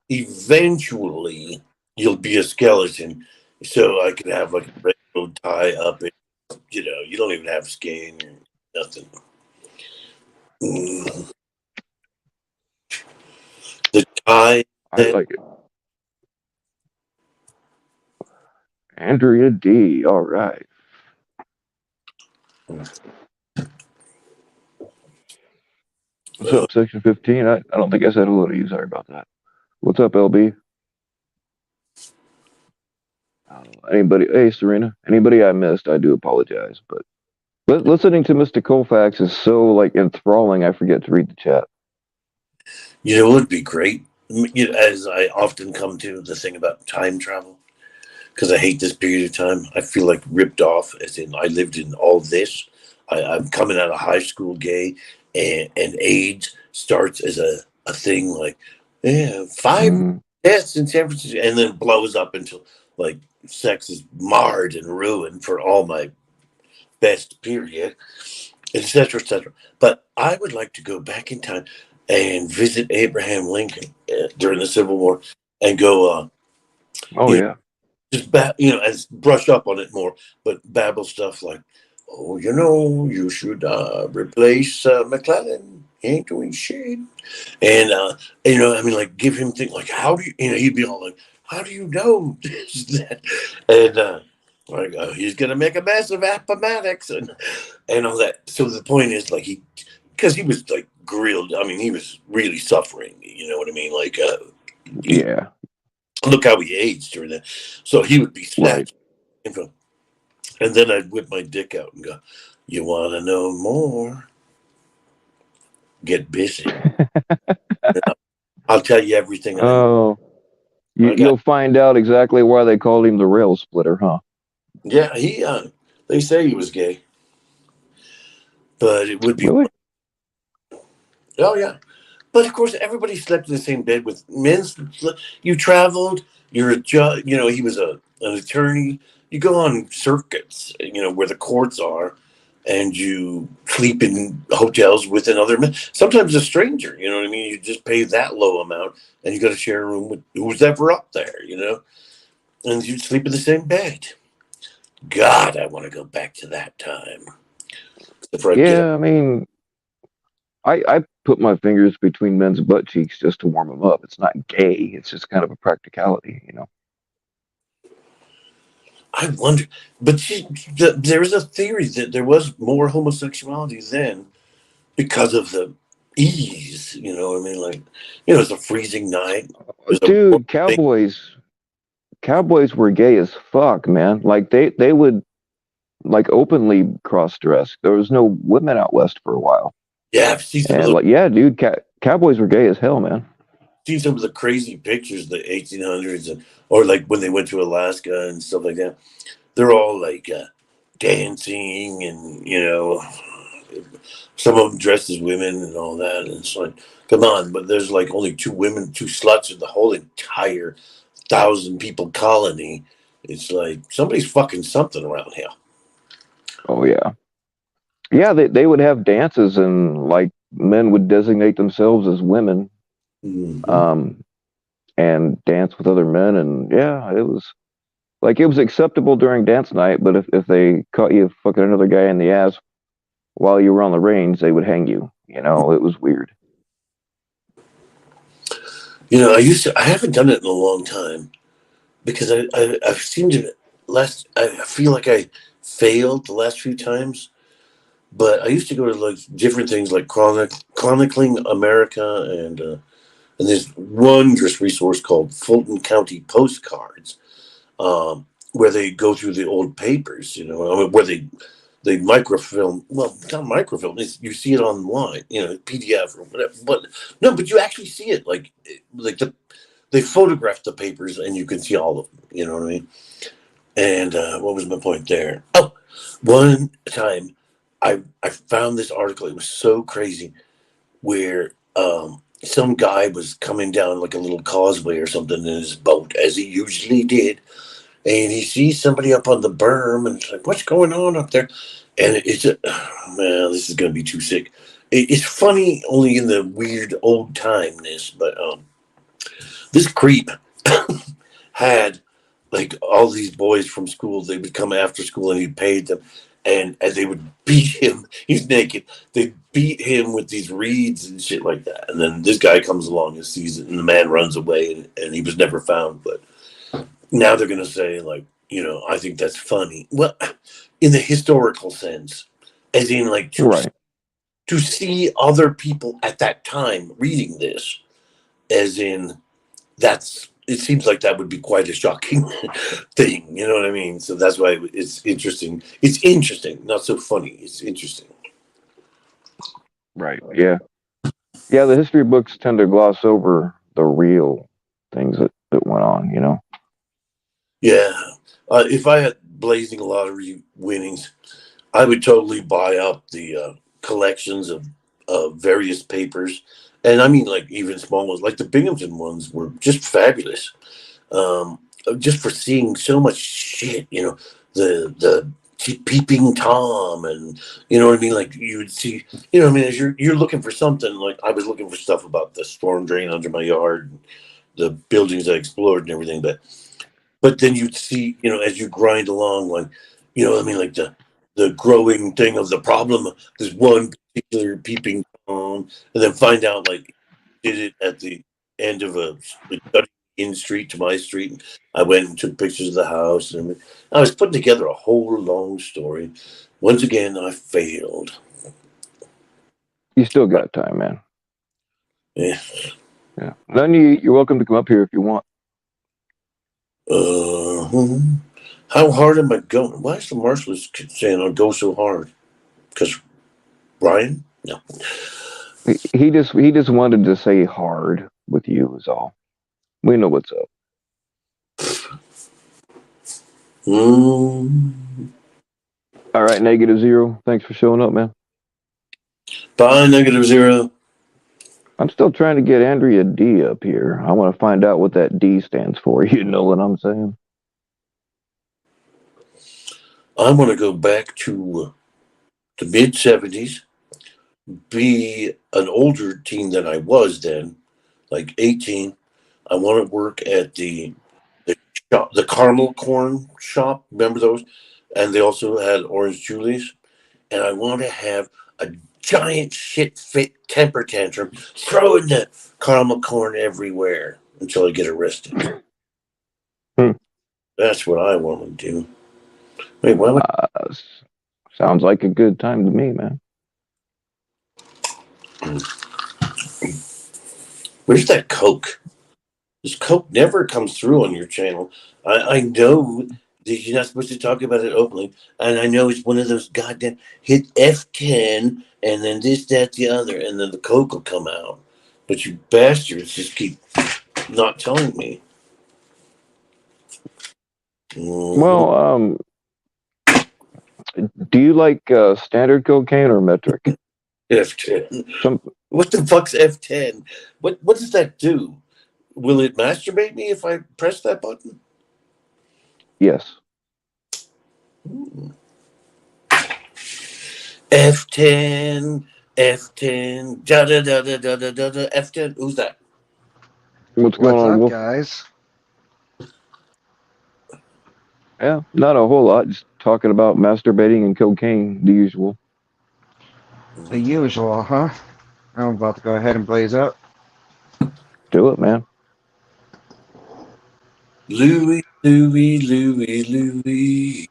eventually you'll be a skeleton. So I can have like a rainbow tie up. And, you don't even have skin or nothing. Mm. The tie I that like it. Andrea D. All right. What's uh, up, Section 15? I don't think I said hello to you. Sorry about that. What's up, LB? Anybody? Hey, Serena. Anybody I missed, I do apologize. But listening to Mr. Colfax is so like enthralling. I forget to read the chat. it would be great. As I often come to the thing about time travel, because I hate this period of time. I feel like ripped off, as in I lived in all this. I'm coming out of high school gay, and AIDS starts as a thing like, yeah, 5 deaths in San Francisco, and then blows up until like sex is marred and ruined for all my best period, etc., etc. But I would like to go back in time and visit Abraham Lincoln during the Civil War and go, Oh you yeah. just and brush up on it more, but babble stuff like, "Oh, you should replace McClellan. He ain't doing shit." And I mean, like, give him things like, "How do you?" He'd be all like, "How do you know this, that?" And like, he's gonna make a mess of Appomattox and all that. So the point is, like, because he was like grilled. I mean, he was really suffering. You know what I mean? Like, Yeah. look how he aged during that. So he would be Right. snatched info. And then I'd whip my dick out and go, "You want to know more? Get busy. I'll tell you everything I know." Oh, I got, you'll find out exactly why they called him the rail splitter, huh? yeah, they say he was gay, but it would be, Really? oh, yeah. But of course, everybody slept in the same bed with men. You traveled, you're a judge, he was an attorney. You go on circuits, where the courts are, and you sleep in hotels with another man. Sometimes a stranger, you know what I mean? You just pay that low amount and you got to share a room with who's ever up there. And you sleep in the same bed. God, I want to go back to that time. Before I get up. Yeah. I mean, I put my fingers between men's butt cheeks just to warm them up. It's not gay. It's just kind of a practicality. I wonder, but there is a theory that there was more homosexuality then because of the ease. You know what I mean? Like, it's a freezing night. There's a Dude, thing. cowboys were gay as fuck, man. Like they would like openly cross dress. There was no women out west for a while. Yeah, I've seen some of And the like, yeah, dude, cowboys were gay as hell, man. crazy pictures, the 1800s, or like when they went to Alaska and stuff like that. They're all like dancing, and some of them dressed as women and all that. And it's like, come on, but there's like only two women, two sluts in the whole entire 1,000 people colony. It's like somebody's fucking something around here. Oh yeah. Yeah, they would have dances and like men would designate themselves as women, Mm-hmm. um, and dance with other men and yeah, it was acceptable during dance night, but if they caught you fucking another guy in the ass while you were on the range, they would hang you. It was weird. I haven't done it in a long time because I've seemed to I feel like I failed the last few times. But I used to go to like different things like chronicling America, and there's wondrous resource called Fulton County Postcards, where they go through the old papers, where they microfilm. Well, it's not microfilm. You see it online, PDF or whatever. But no, but you actually see it, like they photograph the papers and you can see all of them. You know what I mean? And what was my point there? Oh. One time, I found this article. It was so crazy where some guy was coming down like a little causeway or something in his boat, as he usually did, and he sees somebody up on the berm, and it's like, "What's going on up there?" And it's a, oh, man, this is gonna be too sick. It's funny only in the weird old timeness, but this creep had like all these boys from school. They would come after school, and he paid them, and they would beat him. He's naked. They beat him with these reeds and shit like that. And then this guy comes along and sees it, and the man runs away, and he was never found. But now they're gonna say like, I think that's funny. Well, in the historical sense, as in like Right. to see other people at that time reading this, as in that's it seems like that would be quite a shocking thing. You know what I mean? So that's why it's interesting. It's interesting, not so funny. It's interesting. Right. Yeah. Yeah. The history books tend to gloss over the real things that went on. Yeah. If I had blazing lottery winnings, I would totally buy up the collections of various papers. And I mean, like, even small ones, like the Binghamton ones were just fabulous. Um, just for seeing so much shit, the peeping Tom, and you know what I mean. Like you would see, what I mean, as you're looking for something. Like I was looking for stuff about the storm drain under my yard, and the buildings I explored and everything. But then you'd see, as you grind along, like, what I mean, like the growing thing of the problem. There's one particular peeping Tom, and then find out like did it at the end of a like, in street to my street. I went and took pictures of the house, and I was putting together a whole long story. Once again, I failed. You still got time, man. Yeah. Yeah. Then you're welcome to come up here if you want. Uh, how hard am I going? Why is the marshalist saying I go so hard? Because Brian? No. He just wanted to say hard with you is all. We know what's up. Mm. All right, -0. Thanks for showing up, man. Bye, -0. I'm still trying to get Andrea D up here. I want to find out what that D stands for. You know what I'm saying? I want to go back to the mid 70s, be an older teen than I was then, like 18. I want to work at the shop, the caramel corn shop. Remember those? And they also had orange Julies. And I want to have a giant shit fit temper tantrum, throwing the caramel corn everywhere until I get arrested. Hmm. That's what I want to do. Wait, what? Sounds like a good time to me, man. Where's that Coke? This Coke never comes through on your channel. I know that you're not supposed to talk about it openly, and I know it's one of those goddamn hit F10 and then this, that, the other, and then the Coke will come out. But you bastards just keep not telling me. Mhm. Well, do you like standard cocaine or metric? F10. Some What the fuck's F10? What does that do? Will it masturbate me if I press that button? yes. F10, F10, da da da da da da da da, F10. Who's that? What's going What's on, up, Wolf? guys? Yeah, not a whole lot. Just talking about masturbating and cocaine, the usual. The usual, huh? I'm about to go ahead and blaze up. Do it, man. Louie, Louie, Louie, Louie.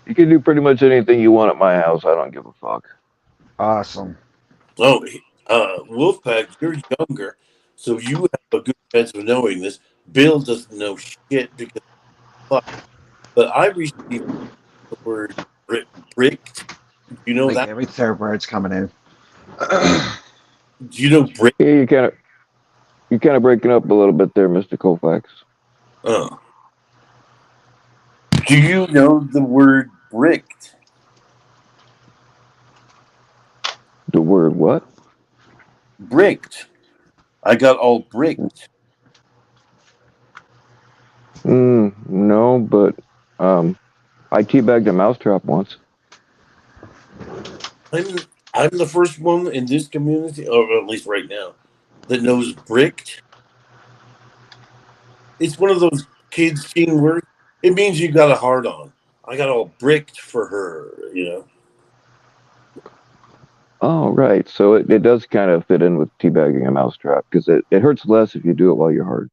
You can do pretty much anything you want at my house. I don't give a fuck. Awesome. Oh, Wolfpack, you're younger, so you have a good chance of knowing this. Bill doesn't know shit because fuck. But I received the word bricked. Do you know Like that? every third bird's coming in. Do you know brick? Yeah, you're kind of breaking up a little bit there, Mister Colfax. Uh, Do you know the word bricked? The word what? Bricked. I got all bricked. No, but I teabagged a mousetrap once. I'm I'm the first one in this community, or at least right now, that knows bricked. It's one of those kids' teen words. It means you got a hard on. I got all bricked for her. Oh, right. So it does kind of fit in with teabagging a mousetrap because it hurts less if you do it while you're hard.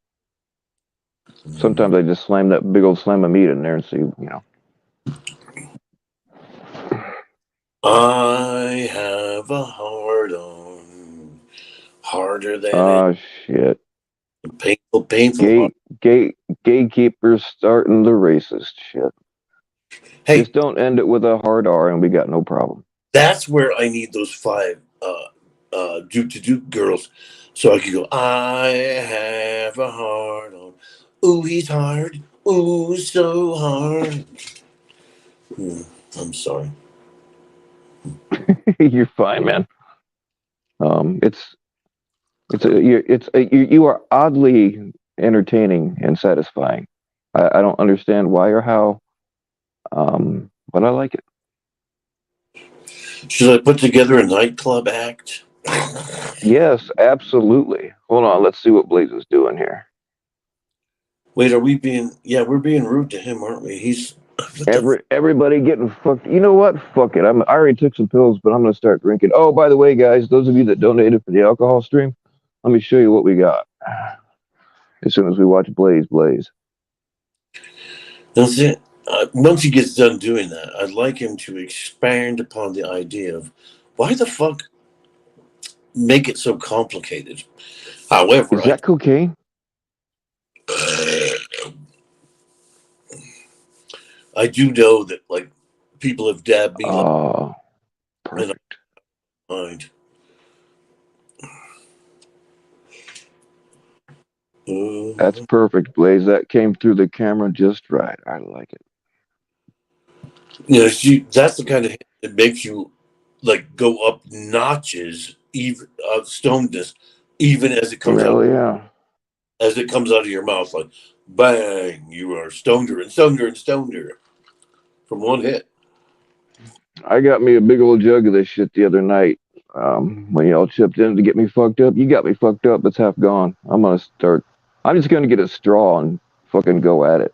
Sometimes I just slam that big old slam of meat in there and see. I have a hard on, harder than it. Oh shit. Painful, painful hard. Gatekeepers starting the racist shit. Hey, Just don't end it with a hard R and we got no problem. that's where I need those five Duke to Duke girls, so I could go. I have a hard on. Ooh, he's hard. Ooh, so hard. Hmm, I'm sorry. You're fine, man. You are oddly entertaining and satisfying. I don't understand why or how, but I like it. Should I put together a nightclub act? Yes, absolutely. Hold on, let's see what Blaze is doing here. Wait, are we being? Yeah, we're being rude to him, aren't we? He's. What the? Everybody getting fucked. You know what? Fuck it. I already took some pills, but I'm gonna start drinking. Oh, by the way, guys, those of you that donated for the alcohol stream, let me show you what we got. As soon as we watch Blaze. That's it. Once he gets done doing that, I'd like him to expand upon the idea of why the fuck make it so complicated. However, Is that cocaine? I do know that like people have dabbed me like Oh, in the perfect. mind. That's perfect, Blaze. That came through the camera just right. I like it. That's the kind of hit that makes you like go up notches, even stonedness, even Hell yeah. as it comes out of your mouth, like bang, you are stoneder and stoneder and stoneder from one hit. I got me a big old jug of this shit the other night. When y'all chipped in to get me fucked up, you got me fucked up. It's half gone. I'm just gonna get a straw and fucking go at it.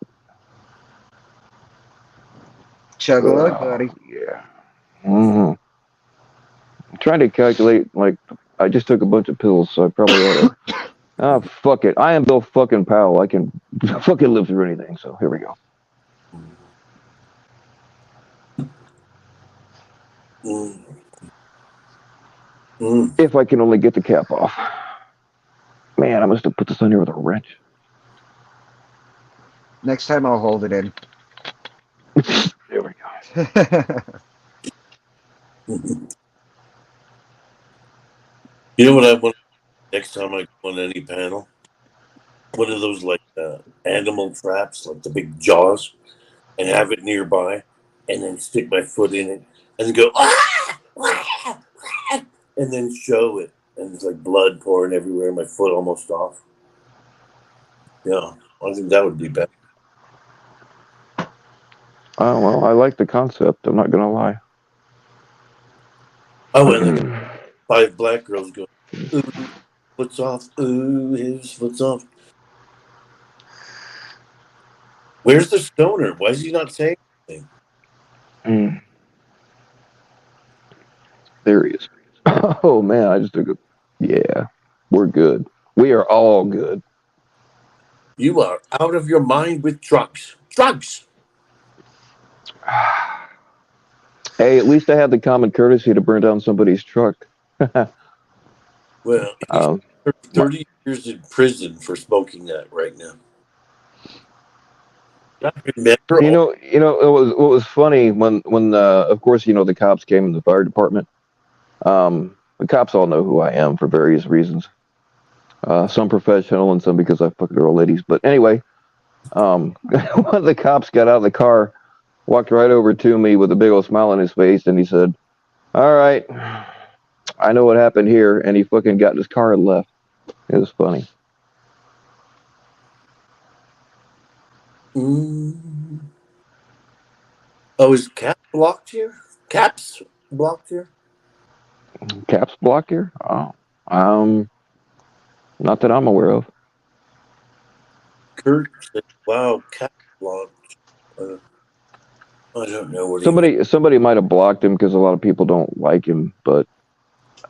Chug a look, Oh buddy. yeah. I'm trying to calculate. Like, I just took a bunch of pills, so I probably ought to. Ah, fuck it. I am Bill fucking Powell. I can fucking live through anything. So here we go. Mm. Mm. If I can only get the cap off. Man, I must have put this on here with a wrench. Next time I'll hold it in. There we go. You know what I want next time I go on any panel? One of those like animal traps, like the big jaws, and have it nearby, and then stick my foot in it, and then go ah! Ah! Ah! And then show it, and it's like blood pouring everywhere, my foot almost off. Yeah, I think that would be better. Oh well, I like the concept. I'm not gonna lie. Oh, and then 5 black girls go, ooh, foot's off, ooh, his foot's off. Where's the stoner? Why is he not saying anything? There he is. Oh man, I just took a. Yeah, we're good. We are all good. You are out of your mind with drugs. Drugs! Hey, at least I had the common courtesy to burn down somebody's truck. Well, he's um, 30 years in prison for smoking that right now. I remember all. It was funny when of course the cops came in the fire department. The cops all know who I am for various reasons. Some professional and some because I fuck girl ladies. But anyway, One of the cops got out of the car, walked right over to me with a big old smile on his face, and he said, "All right, I know what happened here," and he fucking got in his car and left. It was funny. Mm. Oh, is Cap blocked here? Caps blocked here? Caps block here? Oh, not that I'm aware of. Kurt said, "Wow, Cap blocked." Uh, I don't know what he meant. Somebody might have blocked him because a lot of people don't like him, but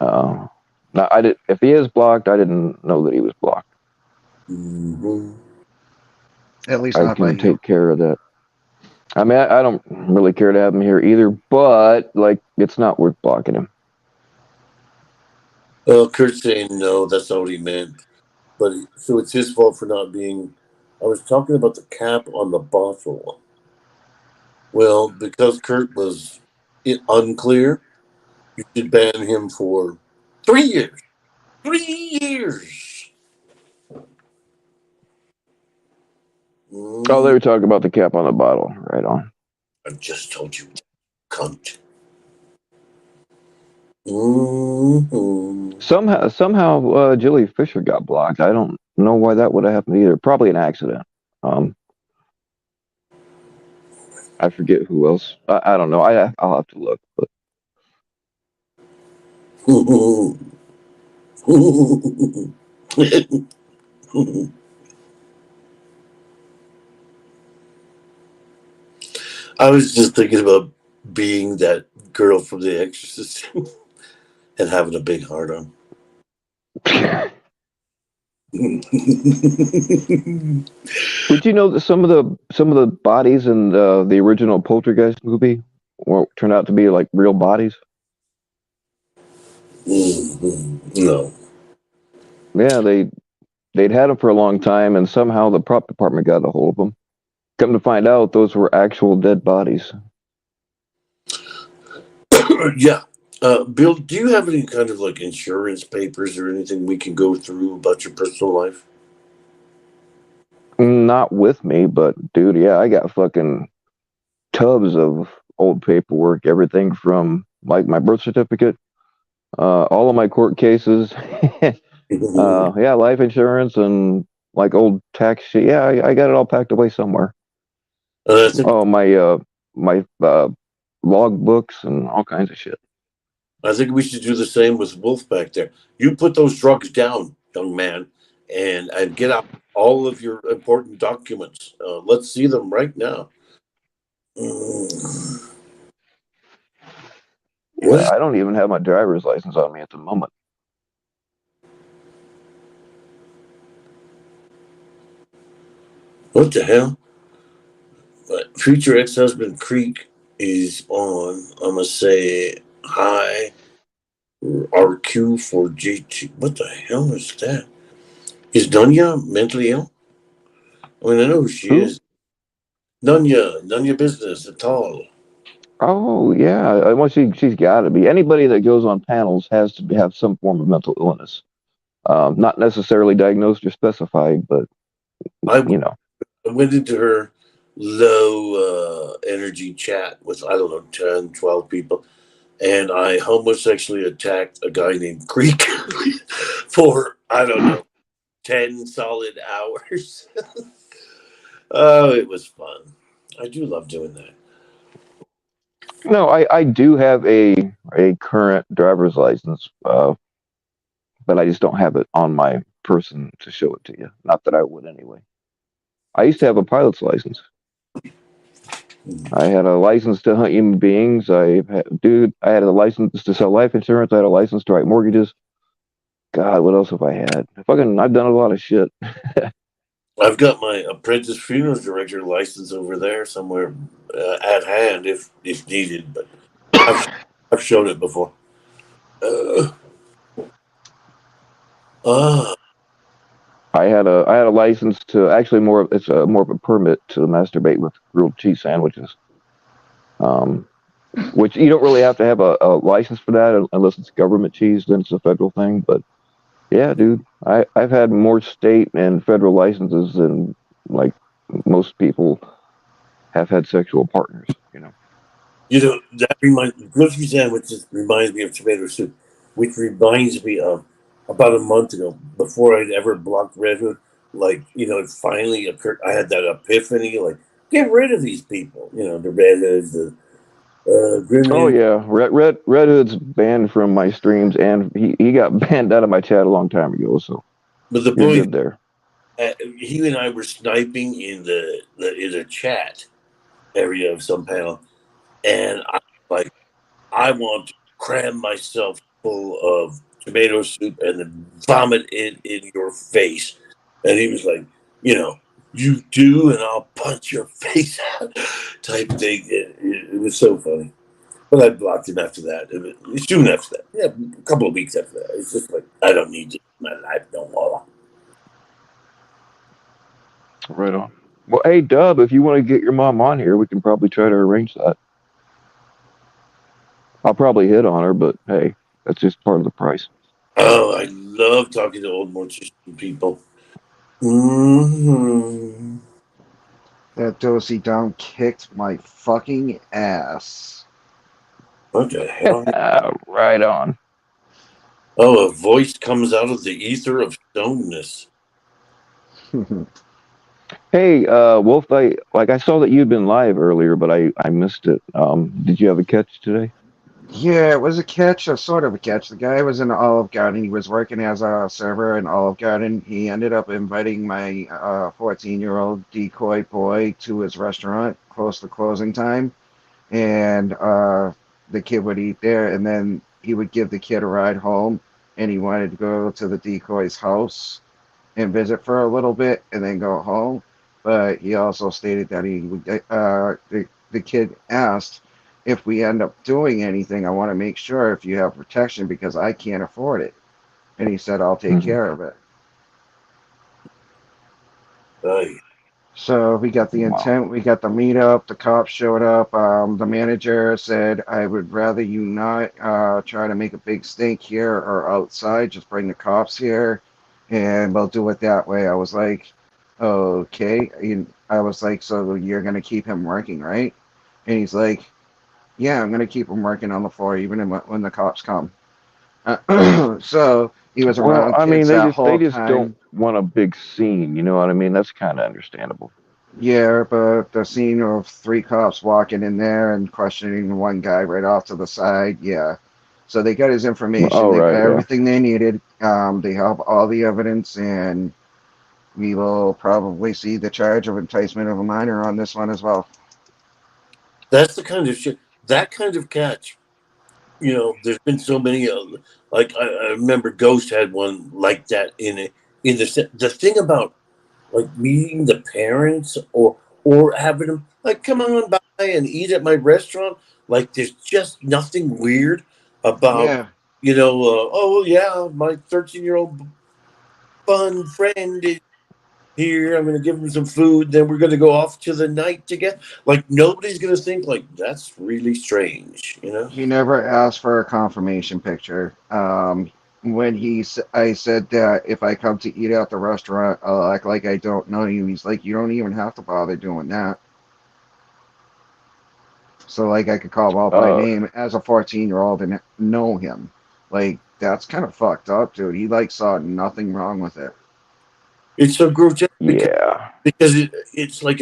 uh, no, I did. If he is blocked, I didn't know that he was blocked. Mm-hmm. At least I not by can you. take care of that. I mean, I don't really care to have him here either, but like, it's not worth blocking him. Kurt's saying no, that's not what he meant. But so it's his fault for not being. I was talking about the cap on the bottle. Well, because Kurt was unclear, you should ban him for 3 years. 3 years. Oh, they Mm, were talking about the cap on the bottle. Right on. I just told you, cunt. Mm-hmm. Somehow, Jilly Fisher got blocked. I don't know why that would have happened either. Probably an accident. Um, I forget who else. I don't know. I'll have to look. But I was just thinking about being that girl from The Exorcist and having a big heart on. would you know that some of the bodies in the original Poltergeist movie turned out to be like real bodies? No. Yeah, they'd had them for a long time, and somehow the prop department got a hold of them. Come to find out, those were actual dead bodies. Yeah. Bill, do you have any kind of like insurance papers or anything we can go through about your personal life? Not with me, but dude, yeah, I got fucking tubs of old paperwork, everything from like my birth certificate, all of my court cases, yeah, life insurance and like old tax shit. Yeah, I got it all packed away somewhere. I think Oh, my log books and all kinds of shit. I think we should do the same with Wolf back there. You put those drugs down, young man, and get out all of your important documents. Let's see them right now. Mm. What Yeah, is I don't even have my driver's license on me at the moment. what the hell? Future ex-husband Creek is on. I'm gonna say hi. RQ for JT. What the hell is that? Is Dunya mentally ill? I mean, I know who she Who? is. Dunya business at all. Oh yeah, well she's got to be. Anybody that goes on panels has to have some form of mental illness. Not necessarily diagnosed or specified, but I you know. I went into her low energy chat with, I don't know, 10, 12 people, and I homosexually attacked a guy named Creek for, I don't know, 10 solid hours. Oh, it was fun. I do love doing that. No, I do have a current driver's license, but I just don't have it on my person to show it to you. Not that I would anyway. I used to have a pilot's license. I had a license to hunt human beings. I had a license to sell life insurance. I had a license to write mortgages. God, what else have I had? I've done a lot of shit. I've got my apprentice funeral director license over there somewhere at hand if needed, but I've, I've shown it before. Uh, ah, I had a license to actually more of a permit to masturbate with grilled cheese sandwiches. Um, which you don't really have to have a license for that unless it's government cheese. Then it's a federal thing. But yeah, dude, I've had more state and federal licenses than like most people have had sexual partners. That reminds grocery sandwiches reminds me of tomato soup, which reminds me of about a month ago, before I'd ever blocked Red Hood. Like, it finally occurred. I had that epiphany. Like, get rid of these people. The Red Hoods, the Oh grooming. yeah, Red Hood's banned from my streams, and he got banned out of my chat a long time ago. So But the you're boys, good there. he and I were sniping in the chat area of some panel, and I want to cram myself full of tomato soup and then vomit it in your face. And he was like, you do, and I'll punch your face out, type thing. It was so funny. But I blocked him after that. Soon after that. Yeah, a couple of weeks after that. It's just like, I don't need this in my life no more. Right on. Well, hey Dub, if you want to get your mom on here, we can probably try to arrange that. I'll probably hit on her, but hey, that's just part of the price. Oh, I love talking to old mortician people. Mm-hmm. That Dosey Down kicked my fucking ass. What the hell? Right on. Oh, a voice comes out of the ether of stoneness. Hey, Wolf, I saw that you'd been live earlier, but I missed it. Did you have a catch today? Yeah, it was a catch, a sort of a catch. The guy was in Olive Garden. He was working as a server in Olive Garden. He ended up inviting my 14-year-old decoy boy to his restaurant close to closing time. And the kid would eat there, and then he would give the kid a ride home. And he wanted to go to the decoy's house and visit for a little bit and then go home. But he also stated that he would, the kid asked, if we end up doing anything, I want to make sure if you have protection because I can't afford it. And he said, I'll take Hmm. care of it. Ay. So we got the Wow. intent, we got the meetup, the cops showed up. The manager said, I would rather you not try to make a big stink here or outside, just bring the cops here and we'll do it that way. I was like, okay. And I was like, so you're going to keep him working, right? And he's like, yeah, I'm going to keep him working on the floor even when the cops come. So he was Well, around I mean, kids that they whole just don't time. want a big scene. You know what I mean? That's kind of understandable. Yeah, but the scene of three cops walking in there and questioning one guy right off to the side, yeah. So they got his information, Oh, they got right, yeah. everything they needed. They have all the evidence, and we will probably see the charge of enticement of a minor on this one as well. That's the kind of shit. That kind of catch. There's been so many. Like I remember Ghost had one like that in the thing about like meeting the parents or having them like come on by and eat at my restaurant. Like there's just nothing weird about Yeah, oh yeah, my 13-year-old fun friend is here. I'm going to give him some food. Then we're going to go off to the night together. Like nobody's going to think like that's really strange. he never asked for a confirmation picture. When I said that if I come to eat at the restaurant, I'll act like I don't know you. He's like, you don't even have to bother doing that. So like I could call him out by Uh, name as a 14-year-old and know him. Like that's kind of fucked up, dude. He like saw nothing wrong with it. It's so grotesque yeah. because it's like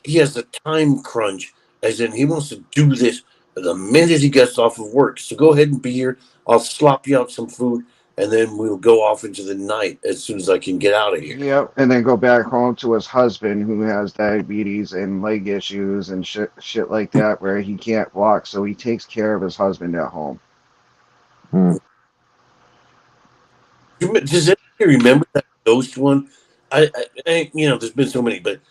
he has a time crunch, as in he wants to do this the minute he gets off of work. So go ahead and be here. I'll slop you out some food, and then we'll go off into the night as soon as I can get out of here. Yep. And then go back home to his husband who has diabetes and leg issues and shit like that where he can't walk, so he takes care of his husband at home. Hmm. Does anybody remember that ghost one? There's been so many, but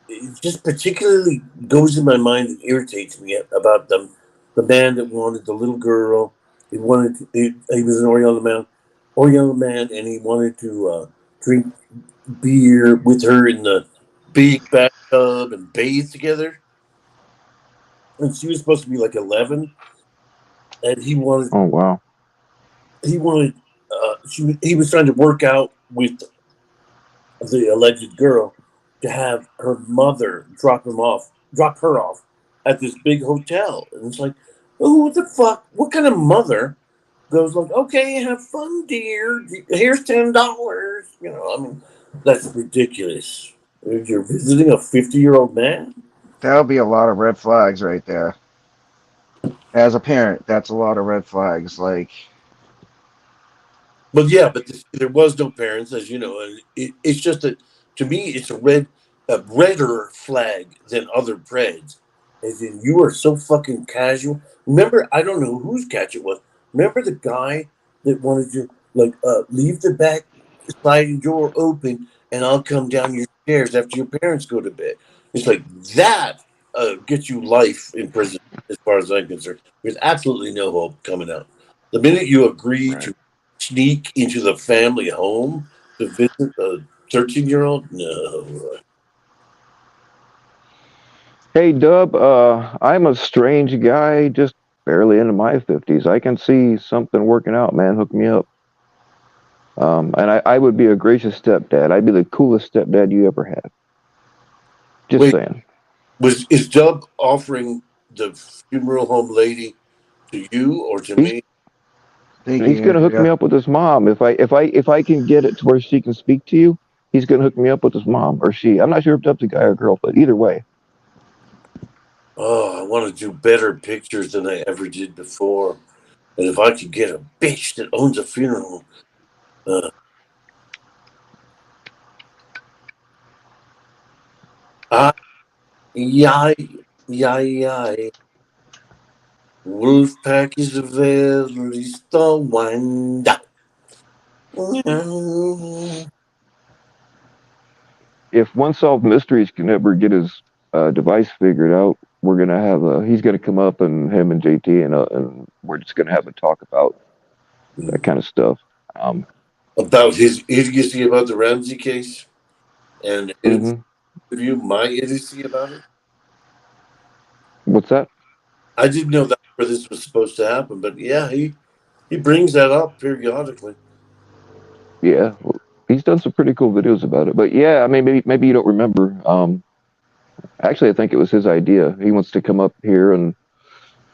it just particularly goes in my mind and irritates me about the man that wanted the little girl. He was an Oriental man, and he wanted to drink beer with her in the big bathtub and bathe together. And she was supposed to be like 11, and Oh, wow. he wanted he was trying to work out with the alleged girl, to have her mother drop her off at this big hotel. And it's like, oh, what the fuck? What kind of mother goes like, okay, have fun, dear. Here's $10. I mean, that's ridiculous. You're visiting a 50-year-old man. That'll be a lot of red flags right there. As a parent, that's a lot of red flags. Like, But yeah, but there was no parents, as you know, and it's just that to me, it's a redder flag than other Preds. As in, you are so fucking casual. Remember, I don't know whose catch it was. Remember the guy that wanted to like leave the back sliding door open, and I'll come down your stairs after your parents go to bed. It's like that gets you life in prison, as far as I'm concerned. There's absolutely no hope coming out. The minute you agree Right. to sneak into the family home to visit a 13-year-old? No. Hey, Dub, I'm a strange guy, just barely into my 50s. I can see something working out, man. Hook me up. And I would be a gracious stepdad. I'd be the coolest stepdad you ever had. Just Wait, saying. is Dub offering the funeral home lady to you or to He's me? thank you, he's gonna hook me Andrea. up with his mom. If I can get it to where she can speak to you, he's gonna hook me up with his mom or she. I'm not sure if Dub's a guy or girl, but either way. Oh, I want to do better pictures than I ever did before. And if I could get a bitch that owns a funeral home, uh, I, yai, yai, yai. Wolfpack is very strong. If One Solved Mysteries can ever get his device figured out, we're gonna have a. He's gonna come up and him and JT and we're just gonna have a talk about that kind of stuff. Um, About his idiocy about the Ramsey case and hmm interview my idiocy about it. What's that? I didn't know that's where this was supposed to happen, but yeah, he brings that up periodically. Yeah, well, he's done some pretty cool videos about it. But yeah, I mean, maybe you don't remember. Actually, I think it was his idea. He wants to come up here and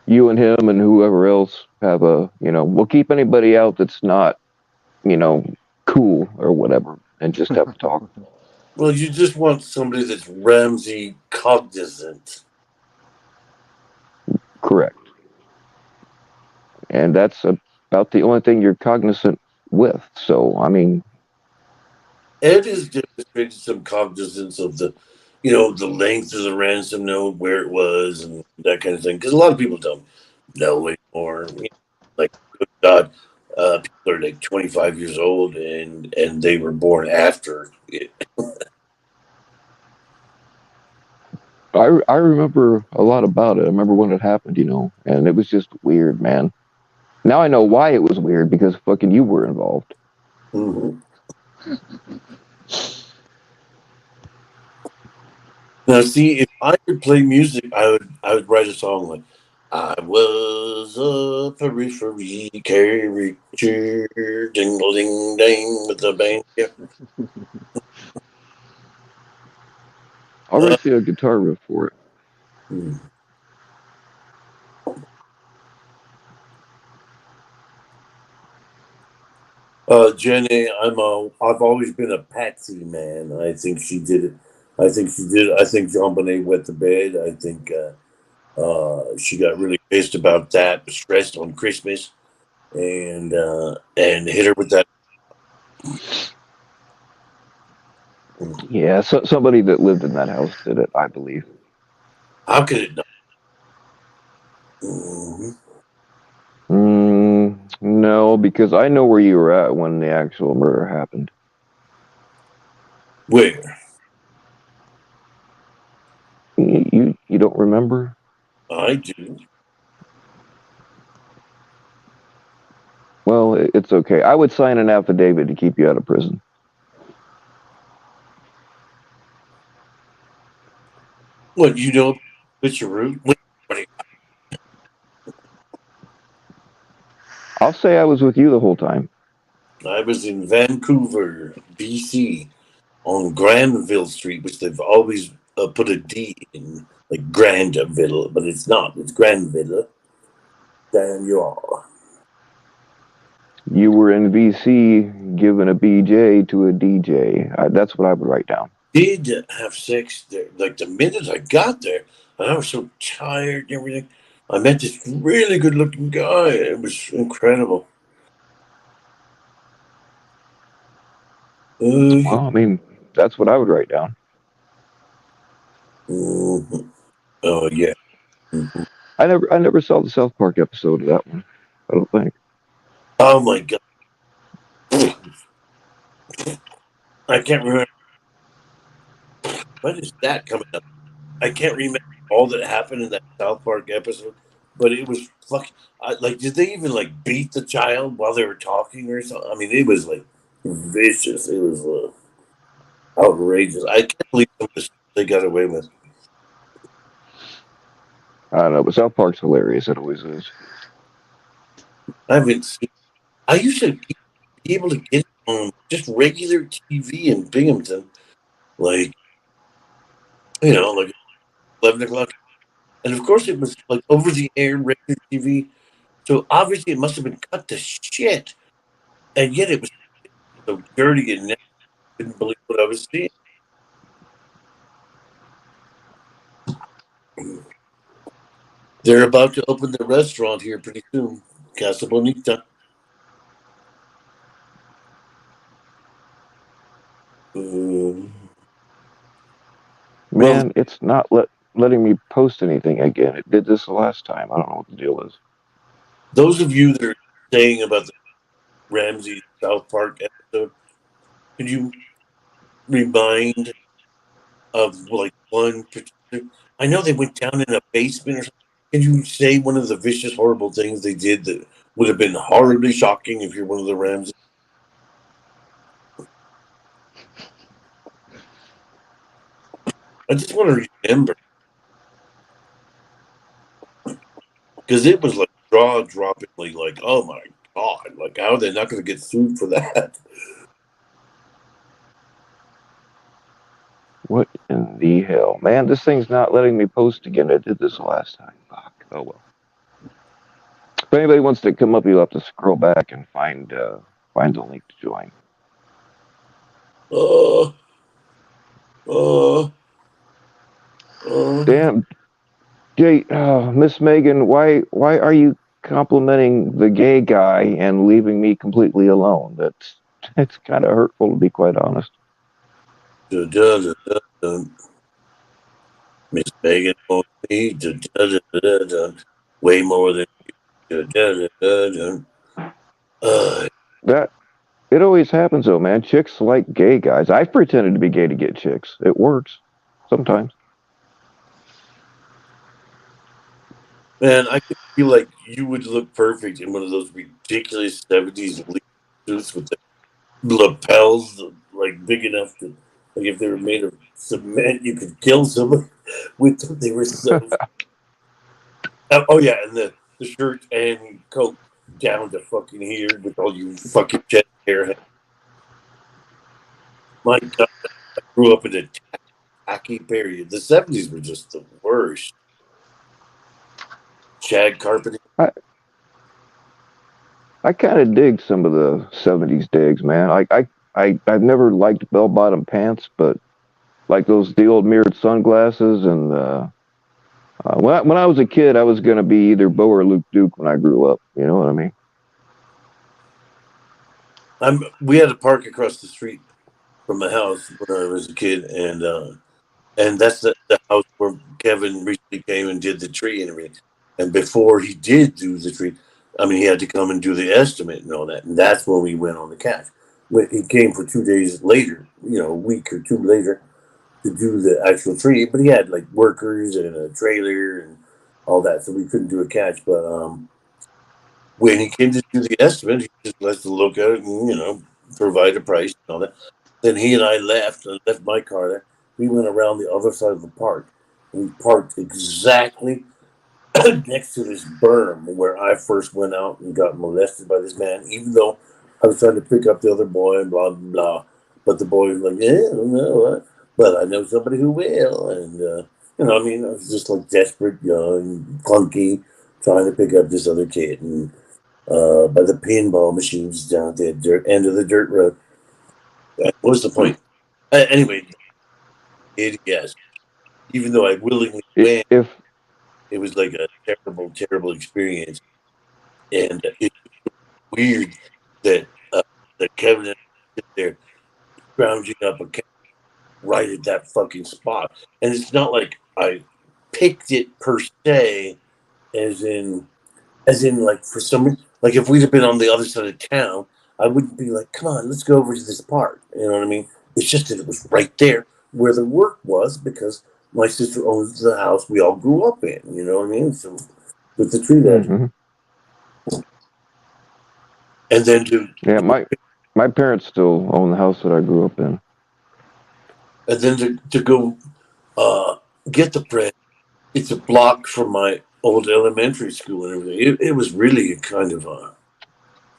you and him and whoever else have a. We'll keep anybody out that's not you know cool or whatever, and just have a talk. Well, you just want somebody that's Ramsey cognizant. Correct. And that's about the only thing you're cognizant with. So, I mean, Ed has demonstrated some cognizance of the length of the ransom note, where it was, and that kind of thing. Because a lot of people don't know anymore. Like, good God, people are like 25 years old and they were born after it. I remember a lot about it. I remember when it happened, and it was just weird, man. Now I know why it was weird because fucking you were involved. Mhm. Now, see, if I could play music, I would write a song like "I was a periphery character, dingle ding ding with the band." Yeah. I'll Uh, write you a guitar riff for it. hmm. Jenny, I've always been a Patsy man. I think she did it. I think she did. I think John Bonet wet the bed. I think she got really pissed about that, stressed on Christmas, and hit her with that. Yeah, somebody that lived in that house did it, I believe. How could it not? Mhm. No, because I know where you were at when the actual murder happened. Where? You don't remember? I do. Well, it's okay. I would sign an affidavit to keep you out of prison. What, you know, Switcheroo? I'll say I was with you the whole time. I was in Vancouver, BC, on Granville Street, which they've always put a D in, like Grandville, but it's not. It's Granville. Damn you all. You were in VC giving a BJ to a DJ. That's what I would write down. Did have sex there. Like the minute I got there, and I was so tired and everything. I met this really good looking guy. It was incredible. Well, I mean, that's what I would write down. Mhm. Oh yeah. Mhm. I never saw the South Park episode of that one. I don't think. Oh my god. I can't remember. When is that coming up? I can't remember all that happened in that South Park episode, but it was fuck. Like, did they even like beat the child while they were talking or something? I mean, it was like vicious. It was outrageous. I can't believe some of the stuff they got away with. I don't know, but South Park's hilarious. It always is. I haven't seen. I used to be able to get it on just regular TV in Binghamton, like like 11 o'clock, and of course it was like over the air regular TV. So obviously it must have been cut to shit, and yet it was so dirty and nasty, I couldn't believe what I was seeing. They're about to open the restaurant here pretty soon, Casa Bonita. Um, well, Man, it's not letting me post anything again. It did this the last time. I don't know what the deal is. those of you that are saying about the Ramsey South Park episode, could you remind of like one particular? I know they went down in a basement or something. Can you say one of the vicious, horrible things they did that would have been horribly shocking if you're one of the Ramsey? I just want to remember because it was like jaw droppingly, like, oh my god, like how are they not going to get sued for that? What in the hell? Man, this thing's not letting me post again. I did this last time. Fuck. Oh well. If anybody wants to come up, you'll have to scroll back and find the link to join. Uh, uh, uh. Damn, Jay, Miss Megan, why are you complimenting the gay guy and leaving me completely alone? It's kind of hurtful, to be quite honest. Dun, dun, dun, dun. Miss Megan wants me way more than dun, dun, dun, dun. That it always happens though, man. Chicks like gay guys. I've pretended to be gay to get chicks. It works sometimes. Man, I could feel like you would look perfect in one of those ridiculous 70s suits with the lapels like big enough to, like, if they were made of cement, you could kill someone with them. They were so. Oh yeah, and the shirt and coat down to fucking here with all you fucking chest hair. My God, I grew up in a tacky period. The 70s were just the worst. Shag carpeting. I kind of dig some of the '70s digs, man. I've never liked bell bottom pants, but like the old mirrored sunglasses and when I was a kid, I was gonna be either Bo or Luke Duke when I grew up. You know what I mean? We had a park across the street from my house when I was a kid, and that's the house where Kevin recently came and did the tree and everything. And before he did do the tree, I mean, he had to come and do the estimate and all that. And that's when we went on the catch. When he came for 2 days later, a week or two later, to do the actual tree. But he had like workers and a trailer and all that, so we couldn't do a catch. But when he came to do the estimate, he just let us look at it and provide a price and all that. Then he and I left. I left my car there. We went around the other side of the park. We parked exactly next to this berm where I first went out and got molested by this man, even though I was trying to pick up the other boy and blah, blah, blah. But the boy was like, yeah, I don't know, but I know somebody who will. And, I mean, I was just like desperate, young, clunky, trying to pick up this other kid. And by the pinball machines down at the end of the dirt road. What's the point? Anyway, yes, even though I willingly went, If it was like a terrible, terrible experience. And it's weird that that Kevin and I sit there scrounging up a cat right at that fucking spot. And it's not like I picked it per se, as in like for some reason, like if we'd have been on the other side of town, I wouldn't be like, come on, let's go over to this park. You know what I mean? It's just that it was right there where the work was because my sister owns the house we all grew up in. You know what I mean? So with the tree legend. mhm. And then to Yeah, my parents still own the house that I grew up in. and then to go uh, get the bread. It's a block from my old elementary school and everything. It was really kind of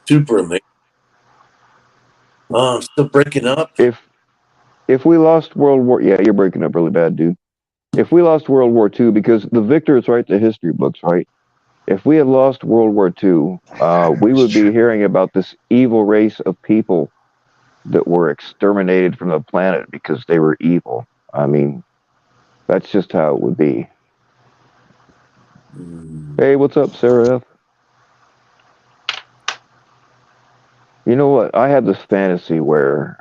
super amazing. Still breaking up. If we lost World War, yeah, you're breaking up really bad, dude. If we lost World War II, because the victors write the history books, right? If we had lost World War II, we would be hearing about this evil race of people that were exterminated from the planet because they were evil. I mean, that's just how it would be. Hey, what's up, Sarah F? You know what? I had this fantasy where,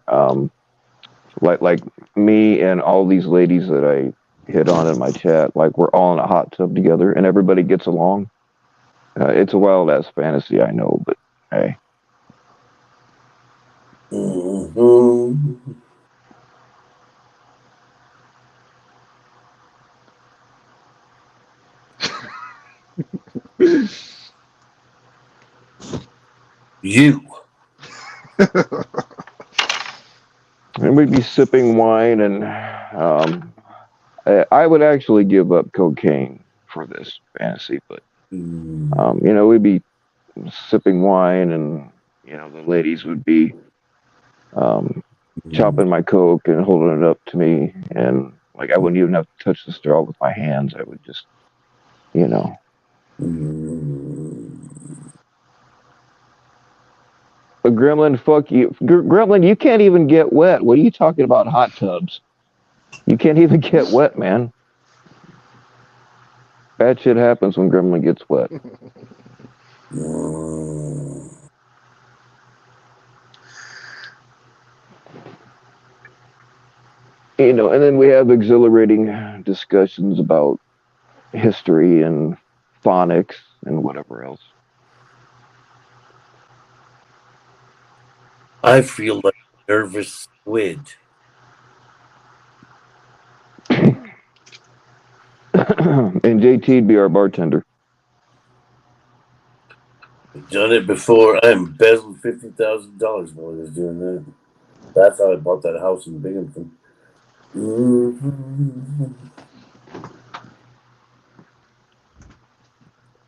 like me and all these ladies that I hit on in my chat, like we're all in a hot tub together and everybody gets along. It's a wild ass fantasy, I know, but hey. Mm-hmm. You. And we'd be sipping wine, and I would actually give up cocaine for this fantasy, but we'd be sipping wine, and the ladies would be um, chopping my coke and holding it up to me, and like I wouldn't even have to touch the straw with my hands. I would just, you know. But Gremlin, fuck you, Gremlin. You can't even get wet. What are you talking about? Hot tubs? You can't even get wet, man. Bad shit happens when Gremlin gets wet. And then we have exhilarating discussions about history and phonics and whatever else. I feel like a nervous squid. And JT'd be our bartender. I've done it before. I embezzled $50,000 while I was doing that. That's how I bought that house in Binghamton.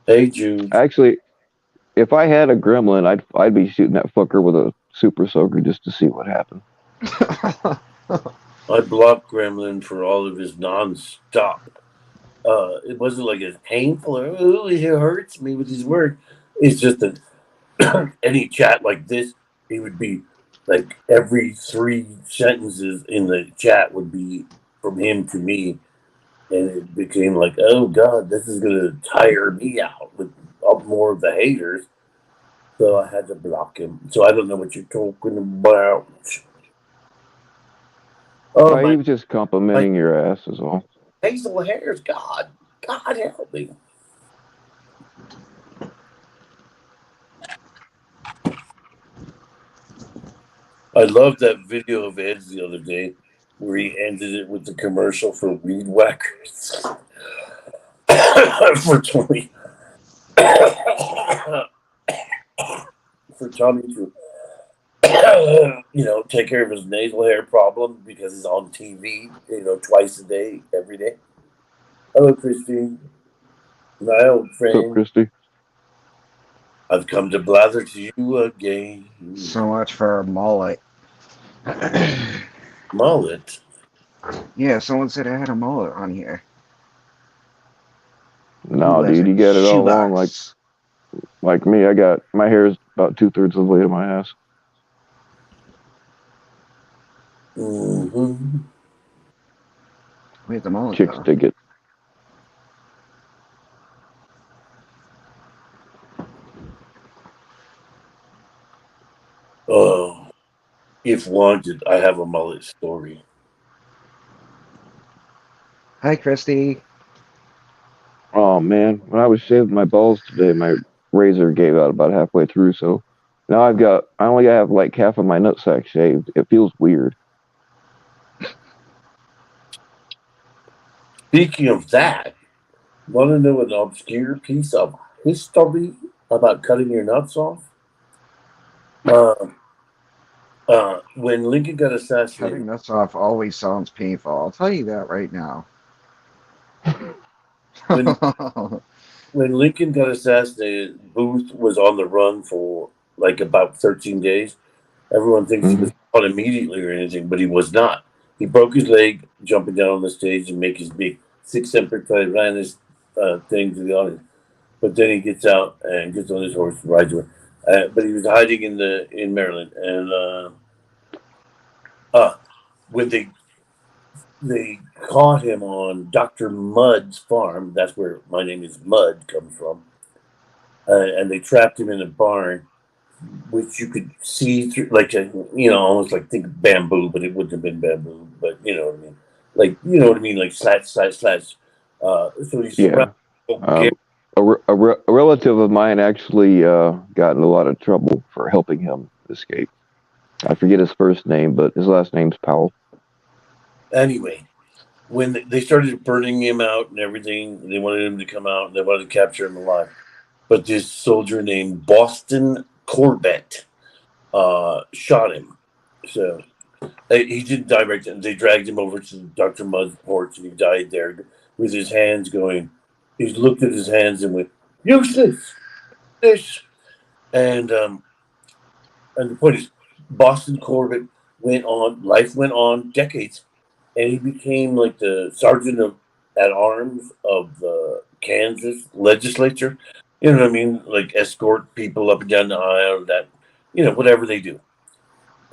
Hey, Jude. Actually, if I had a gremlin, I'd be shooting that fucker with a super soaker just to see what happened. I blocked Gremlin for all of his non-stop. It wasn't like it's painful or oh, it hurts me with his word. It's just that any chat like this, he would be like every 3 sentences in the chat would be from him to me, and it became like, oh god, this is gonna tire me out with up more of the haters. So I had to block him. So I don't know what you're talking about. Oh He my, was just my complimenting your ass, is all. hazel hairs, God help me. I loved that video of Ed's the other day where he ended it with the commercial for weed whackers for Tommy for Tommy to take care of his nasal hair problem because he's on TV twice a day every day. Hello, Christine, my old What's up, friend. Christy? I've come to blather to you again. So much for a mullet. Mullet. Yeah, someone said I had a mullet on here. No, Who has dude, a you got it all along. shoebox? Like me, I got my hair is about 2/3 of the way to my ass. Mm-hmm. Where'd the mullet Chicks go? dig it. Oh, if wanted, I have a mullet story. Hi, Christy. Oh man, when I was shaving my balls today, my razor gave out about halfway through. So now I only have like half of my nutsack shaved. It feels weird. Speaking of that, want to know an obscure piece of history about cutting your nuts off? Uh, when Lincoln got assassinated, Cutting nuts off always sounds painful. I'll tell you that right now. when when Lincoln got assassinated, Booth was on the run for like about 13 days. Everyone thinks he Hmm. was caught immediately or anything, but he was not. He broke his leg jumping down on the stage and make his big six semper tyrannis thing to the audience. But then he gets out and gets on his horse and rides away. But he was hiding in Maryland, and when they caught him on Dr. Mudd's farm. That's where my name is Mudd comes from. And they trapped him in a barn, which you could see through, like almost like think of bamboo, but it wouldn't have been bamboo. But you know what I mean, like like slats, slats, slats. So he's surrounded. Yeah. Um, a relative of mine actually got in a lot of trouble for helping him escape. I forget his first name, but his last name's Powell. Anyway, when they started burning him out and everything, they wanted him to come out and they wanted to capture him alive. But this soldier named Boston Corbett shot him. So he didn't die right then. They dragged him over to Dr. Mudd's porch and he died there with his hands going. He looked at his hands and went, useless, this. And the point is, Boston Corbett life went on decades, and he became like the sergeant at arms of the Kansas legislature. You know what I mean? Like escort people up and down the aisle, that, whatever they do.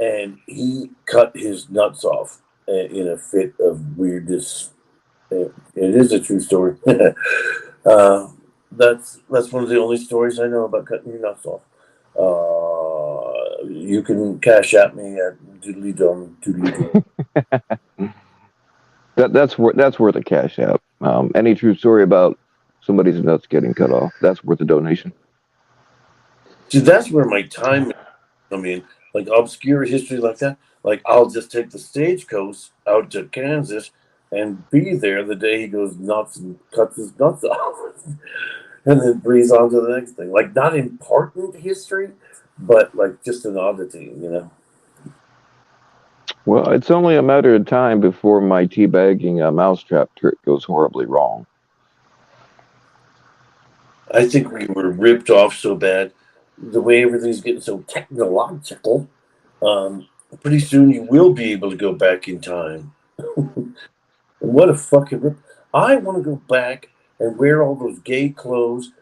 And he cut his nuts off in a fit of weirdness. It is a true story. uh, that's one of the only stories I know about cutting your nuts off. You can cash at me at doodly dum doodly doo. That's worth a cash app. Any true story about somebody's nuts getting cut off, that's worth a donation. See, that's where my time. I mean, like obscure history like that. Like I'll just take the stagecoach out to Kansas and be there the day he goes nuts and cuts his nuts off, and then breeze on to the next thing. Like not important history, but like just an oddity. Well, it's only a matter of time before my teabagging mousetrap trick goes horribly wrong. I think we were ripped off so bad. The way everything's getting so technological, pretty soon you will be able to go back in time. What a fucking rip! I want to go back and wear all those gay clothes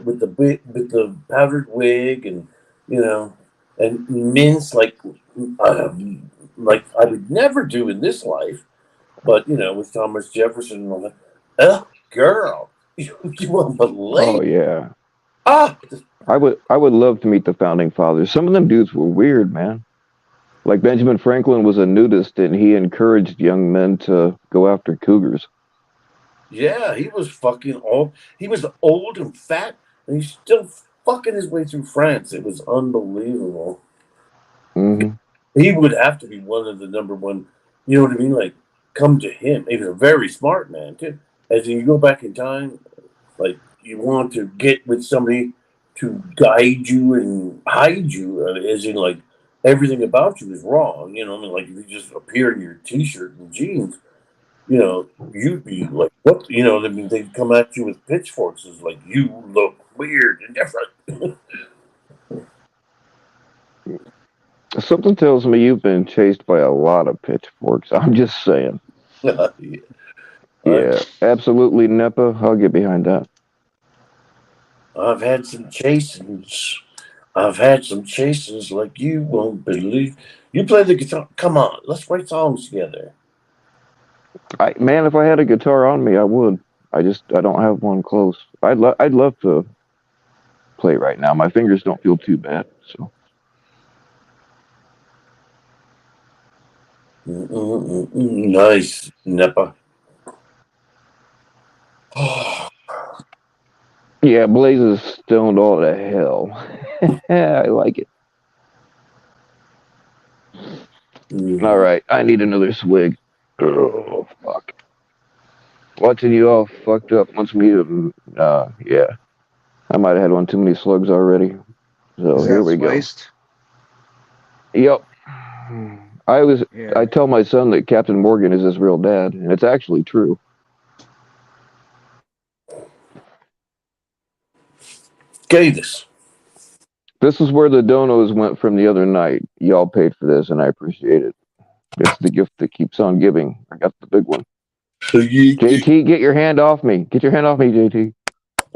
with the powdered wig and you know and mince uh, like I would never do in this life. But with Thomas Jefferson and all that. Oh, girl, you won't Oh believe. yeah, Ah, I would love to meet the founding fathers. Some of them dudes were weird, man. Like Benjamin Franklin was a nudist, and he encouraged young men to go after cougars. yeah, he was fucking old. He was old and fat, and he's still fucking his way through France. It was unbelievable. Hmm. He would have to be one of the number one. You know what I mean? Like, come to him. He was a very smart man too. As in, you go back in time, like you want to get with somebody to guide you and hide you, as in like everything about you is wrong. I mean, like if you just appear in your t-shirt and jeans, you'd be like, what? I mean, they'd come at you with pitchforks. It's like, you look weird and different. Something tells me you've been chased by a lot of pitchforks. I'm just saying. Yeah. Yeah, absolutely, Nepa. I'll get behind that. I've had some chasings. I've had some chasings like you won't believe. You play the guitar. Come on, let's write songs together. Man, if I had a guitar on me, I would. I don't have one close. I'd love to play right now. My fingers don't feel too bad. So Nice, Nepa. yeah, Blaze is stoned all to hell. I like it. All right, I need another swig. Oh fuck! Watching you all fucked up wants me to. Yeah, I might have had one too many slugs already. So Is here that we go. spiced? Yep. I was. I Yeah. tell my son that Captain Morgan is his real dad, and it's actually true. Gavis. This is where the donos went from the other night. Y'all paid for this, and I appreciate it. It's the gift that keeps on giving. I got the big one. JT, get your hand off me. Get your hand off me, JT.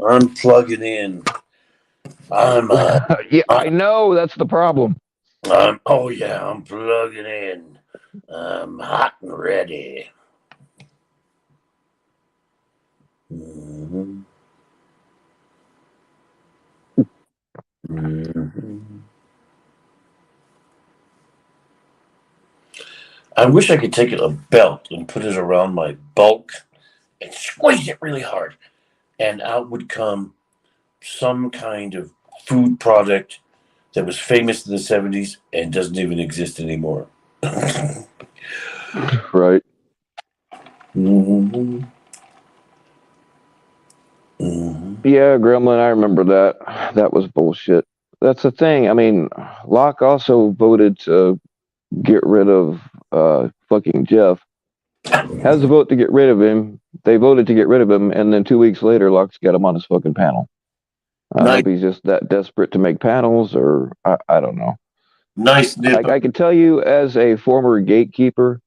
I'm plugging in. I'm Yeah, I know. That's the problem. oh yeah, I'm plugging in. I'm hot and ready. Mhm. Mhm. I wish I could take a belt and put it around my bulk and squeeze it really hard, and out would come some kind of food product that was famous in the 70s and doesn't even exist anymore. Right. Mhm. Mhm. Yeah, Gremlin, I remember that. That was bullshit. That's the thing. I mean, Locke also voted to get rid of fucking Jeff. Has a vote to get rid of him. They voted to get rid of him, and then 2 weeks later, Locke's got him on his fucking panel. I don't know Nice, if he's just that desperate to make panels, or I don't know. nice I, nipper. I can tell you, as a former gatekeeper,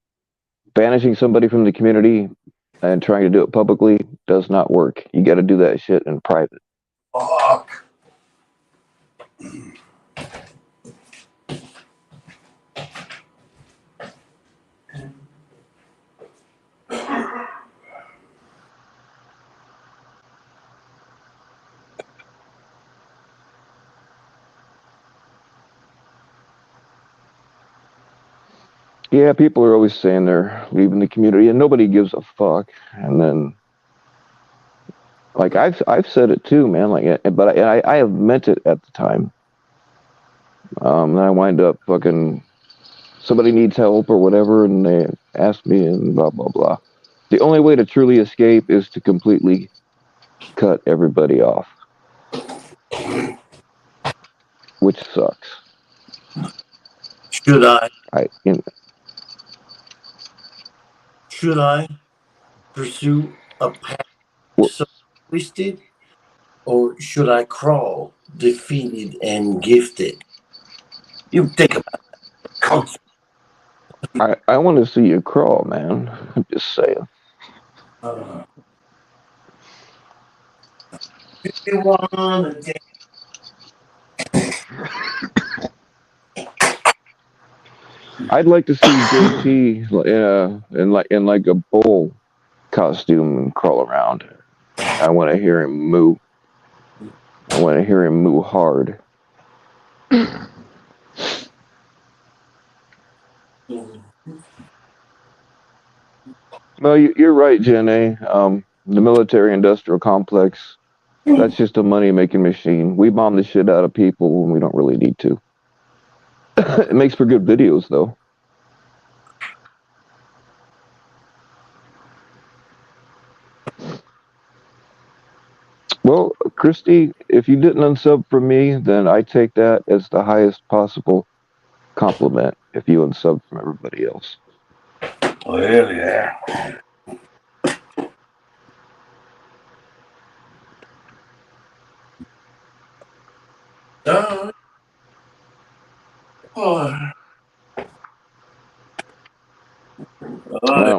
banishing somebody from the community and trying to do it publicly does not work. You got to do that shit in private. Fuck. Yeah, people are always saying they're leaving the community, and nobody gives a fuck. And then, like I've said it too, man. Like, but I have meant it at the time. And I wind up fucking somebody needs help or whatever, and they ask me, and blah blah blah. The only way to truly escape is to completely cut everybody off, which sucks. Should I? I you know, Should I pursue a path well, so twisted, or should I crawl, defeated and gifted? You think about it. I want to see you crawl, man. I'm just saying. Uh, you wanna dance? I'd like to see JT in like a bull costume and crawl around. I want to hear him moo. I want to hear him moo hard. No, you're right, Jen A. The military-industrial complex, that's just a money-making machine. We bomb the shit out of people when we don't really need to. It makes for good videos, though. Well, Christy, if you didn't unsub from me, then I take that as the highest possible compliment if you unsub from everybody else. Well, yeah. Oh.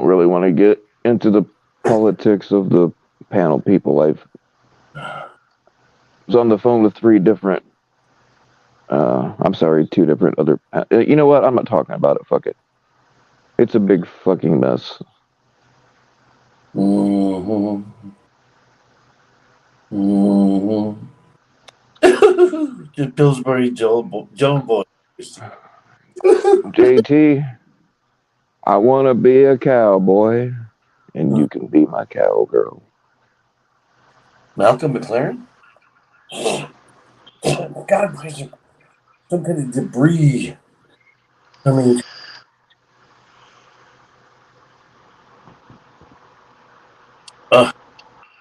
don't really want to get into the politics of the panel people. I was on the phone with two different other. You know what? I'm not talking about it. Fuck it. It's a big fucking mess. Mm-hmm. The Pillsbury Joe boy. JT, I want to be a cowboy, and you can be my cowgirl. Malcolm McLaren? God, why is there some kind of debris? I mean,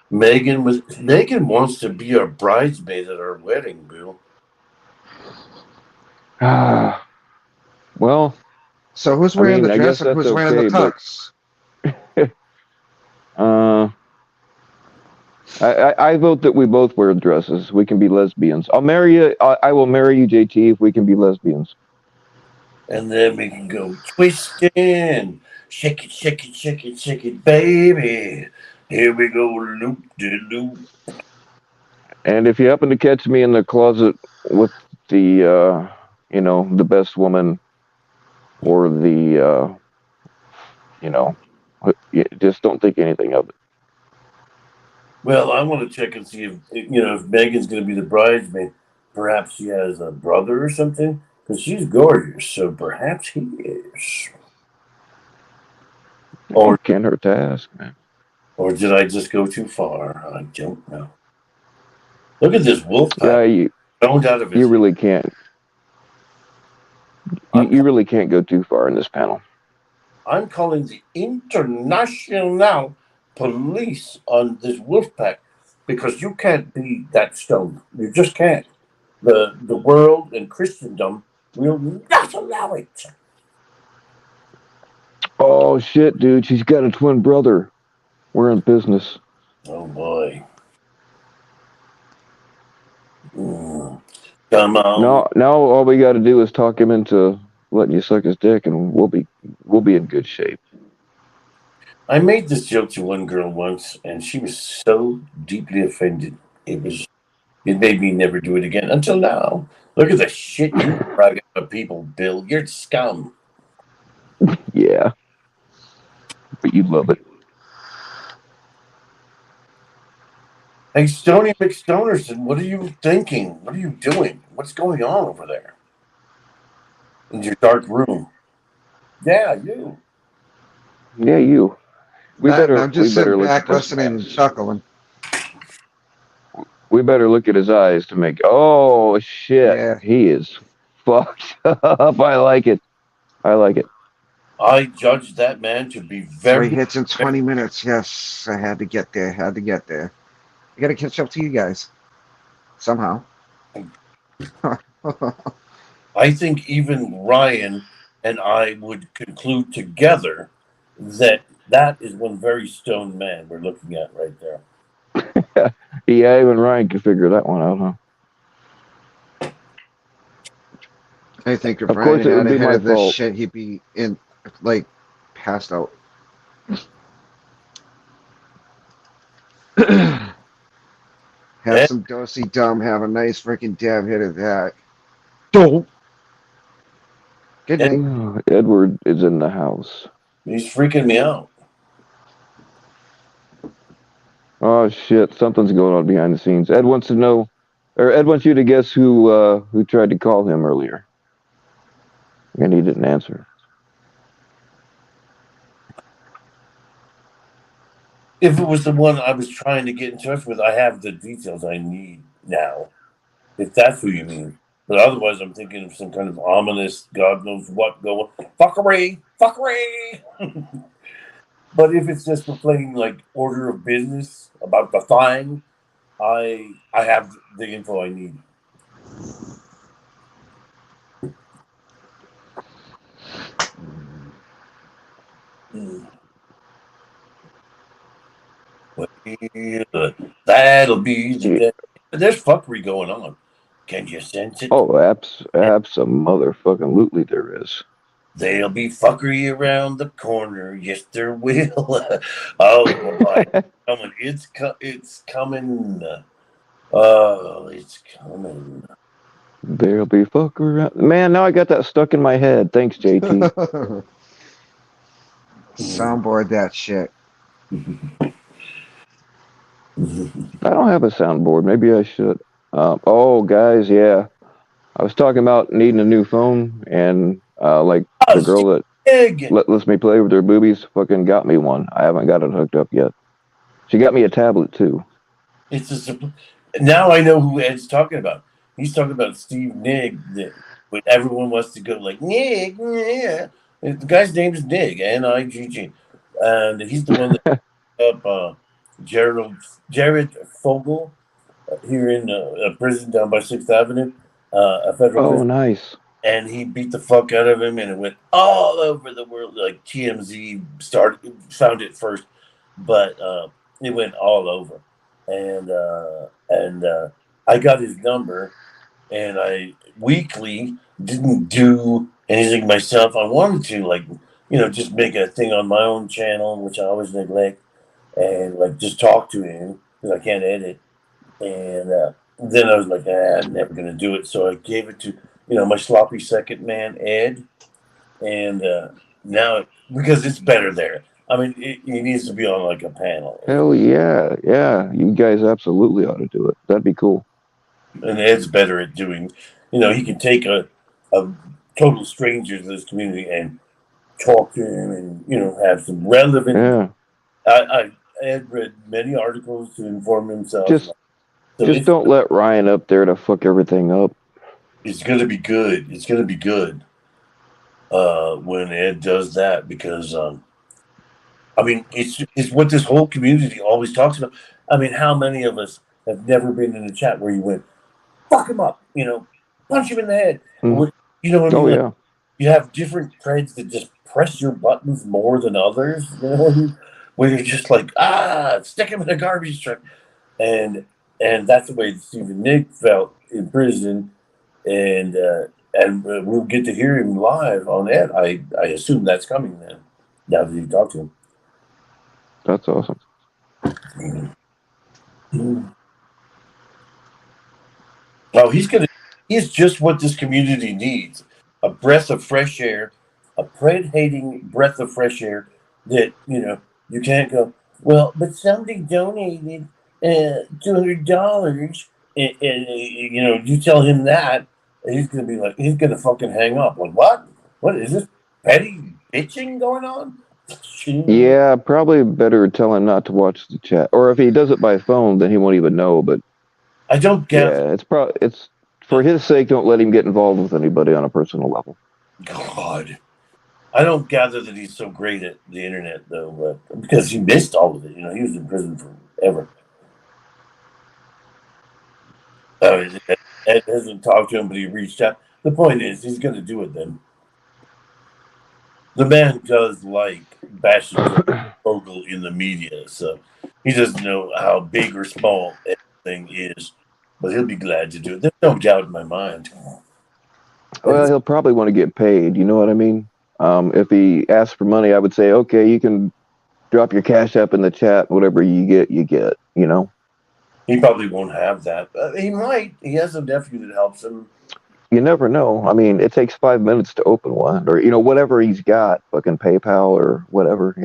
Megan wants to be our bridesmaid at our wedding, Bill. Well, So who's wearing the I dress guess and that's who's wearing the okay, but tux? I vote that we both wear dresses. We can be lesbians. I'll marry you. I will marry you, JT, if we can be lesbians. And then we can go twisting, shake it, shake it, shake it, shake it, baby. Here we go, loop de loop. And if you happen to catch me in the closet with the best woman or just don't think anything of it. Well, I want to check and see if Megan's going to be the bridesmaid. Perhaps she has a brother or something, because she's gorgeous. So perhaps he is. Or Can't hurt to ask, man. or did I just go too far? I don't know. Look at this wolf pack. Yeah, you Stoned out of his. really can't. You really can't go too far in this panel. I'm calling the international police on this wolf pack because you can't be that stoned. You just can't. The world and Christendom will not allow it. Oh shit, dude! She's got a twin brother. We're in business. Oh boy. Come on. Now all we got to do is talk him into letting you suck his dick, and we'll be in good shape. I made this joke to one girl once, and she was so deeply offended. It made me never do it again until now. Look at the shit you brag about people, Bill. You're scum. Yeah, but you love it. Hey, Stony McStonerson, what are you thinking? What are you doing? What's going on over there? In your dark room. Yeah, you. Yeah, you. I'm just sitting Look back at this listening and man. chuckling. We better look at his eyes to make. Oh shit, Yeah. he is fucked up. I like it. I like it. I judge that man to be 3 very. hits in 20 minutes. Yes, I had to get there. Had to get there. I got to catch up to you guys somehow. I think even Ryan and I would conclude together that is one very stoned man we're looking at right there. Yeah, even Ryan can figure that one out, huh? I think if Of Ryan course, it had would a be hit my of this fault. shit, he'd be in, like, passed out. Have some dosey dumb, have a nice freaking dab hit of that. Dope. Good night. Edward is in the house. He's freaking me out. Oh shit, something's going on behind the scenes. Ed wants to know, or Ed wants you to guess who tried to call him earlier, and he didn't answer. If it was the one I was trying to get in touch with, I have the details I need now. If that's who you mean. But otherwise, I'm thinking of some kind of ominous, God knows what going, fuckery. But if it's just for plain like order of business about the thing, I have the info I need. Well, that'll be the Yeah. day. There's fuckery going on. Can you sense it? Oh, abs motherfucking lootly there is. There'll be fuckery around the corner. Yes, there will. Oh boy, coming! It's coming. Oh, it's coming. There'll be fuck around. Man, now I got that stuck in my head. Thanks, JT. Soundboard that shit. I don't have a soundboard. Maybe I should. Oh, guys, yeah. I was talking about needing a new phone, and like Oh, the girl that Stig! lets me play with her boobies fucking got me one. I haven't got it hooked up yet. She got me a tablet too. Now I know who Ed's talking about. He's talking about Steve Nig. When everyone wants to go like Nig, yeah. The guy's name is Nig, Nigg, and he's the one that up Jared Fogle here in a prison down by Sixth Avenue, a federal Oh, prison, nice. and he beat the fuck out of him, and it went all over the world. Like TMZ found it first, but it went all over, and I got his number, and I weekly didn't do anything myself. I wanted to just make a thing on my own channel, which I always neglect, and like just talk to him because I can't edit. And then I was like, I'm never gonna do it. So I gave it to my sloppy second man Ed, and now because it's better there. I mean, it needs to be on like a panel, Hell yeah, yeah. You guys absolutely ought to do it. That'd be cool. and Ed's better at doing. He can take a total stranger to this community and talk to him, and have some relevant. Yeah. I Ed read many articles to inform himself. Just So just don't let Ryan up there to fuck everything up. it's gonna be good. It's gonna be good when Ed does that because I mean it's what this whole community always talks about. I mean, how many of us have never been in a chat where you went fuck him up, punch him in the head, Mm. you know what I Oh mean? Like, yeah. you have different threads that just press your buttons more than others. You know what I mean? Where you're just like stick him in a garbage truck, and that's the way Stephen Nick felt in prison, and we'll get to hear him live on that. I assume that's coming then. Now that you talk to That's awesome. him. Oh, he's just what this community needs. A breath of fresh air, a pred-hating breath of fresh air that, you can't go, well, but somebody donated $200, and you tell him that, and he's going to be like, he's going to fucking hang up. Like, what? What is this petty bitching going on? Yeah, probably better tell him not to watch the chat. Or if he does it by phone, then he won't even know. But I don't get yeah, it's for his sake. Don't let him get involved with anybody on a personal level. God. I don't gather that he's so great at the internet, though, but because he missed all of it. He was in prison forever. Ed hasn't talked to him, but he reached out. The point is, he's going to do it then. The man does like bashing Vogel in the media, so he doesn't know how big or small everything is, but he'll be glad to do it. There's no doubt in my mind. Well, he'll probably want to get paid. You know what I mean? If he asks for money, I would say, okay, you can drop your cash app in the chat. Whatever you get, you get. You know. He probably won't have that. He might. He has a nephew that helps him. You never know. I mean, it takes 5 minutes to open one, or whatever he's got, fucking PayPal or whatever.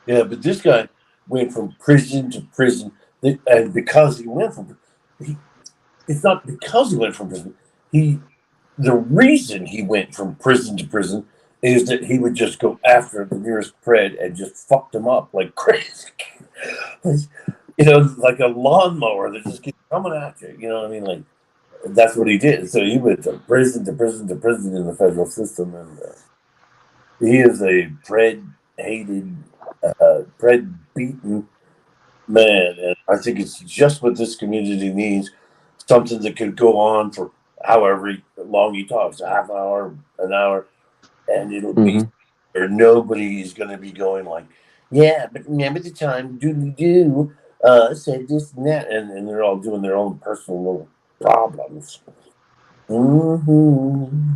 Yeah, but this guy went from prison to prison, and because he went from, it's not because he went from prison. The reason he went from prison to prison is that he would just go after the nearest pred and just fucked him up like crazy. Like a lawnmower that just keeps coming at you. You know what I mean? Like that's what he did. So he went from prison to prison to prison in the federal system, and he is a pred hated, pred beaten man. And I think it's just what this community needs. Something that could go on for however long he talks, a half hour, an hour, and it'll be where nobody is going to be going like, yeah, but remember the time doodly doo said this and that, and they're all doing their own personal little problems. Mm-hmm.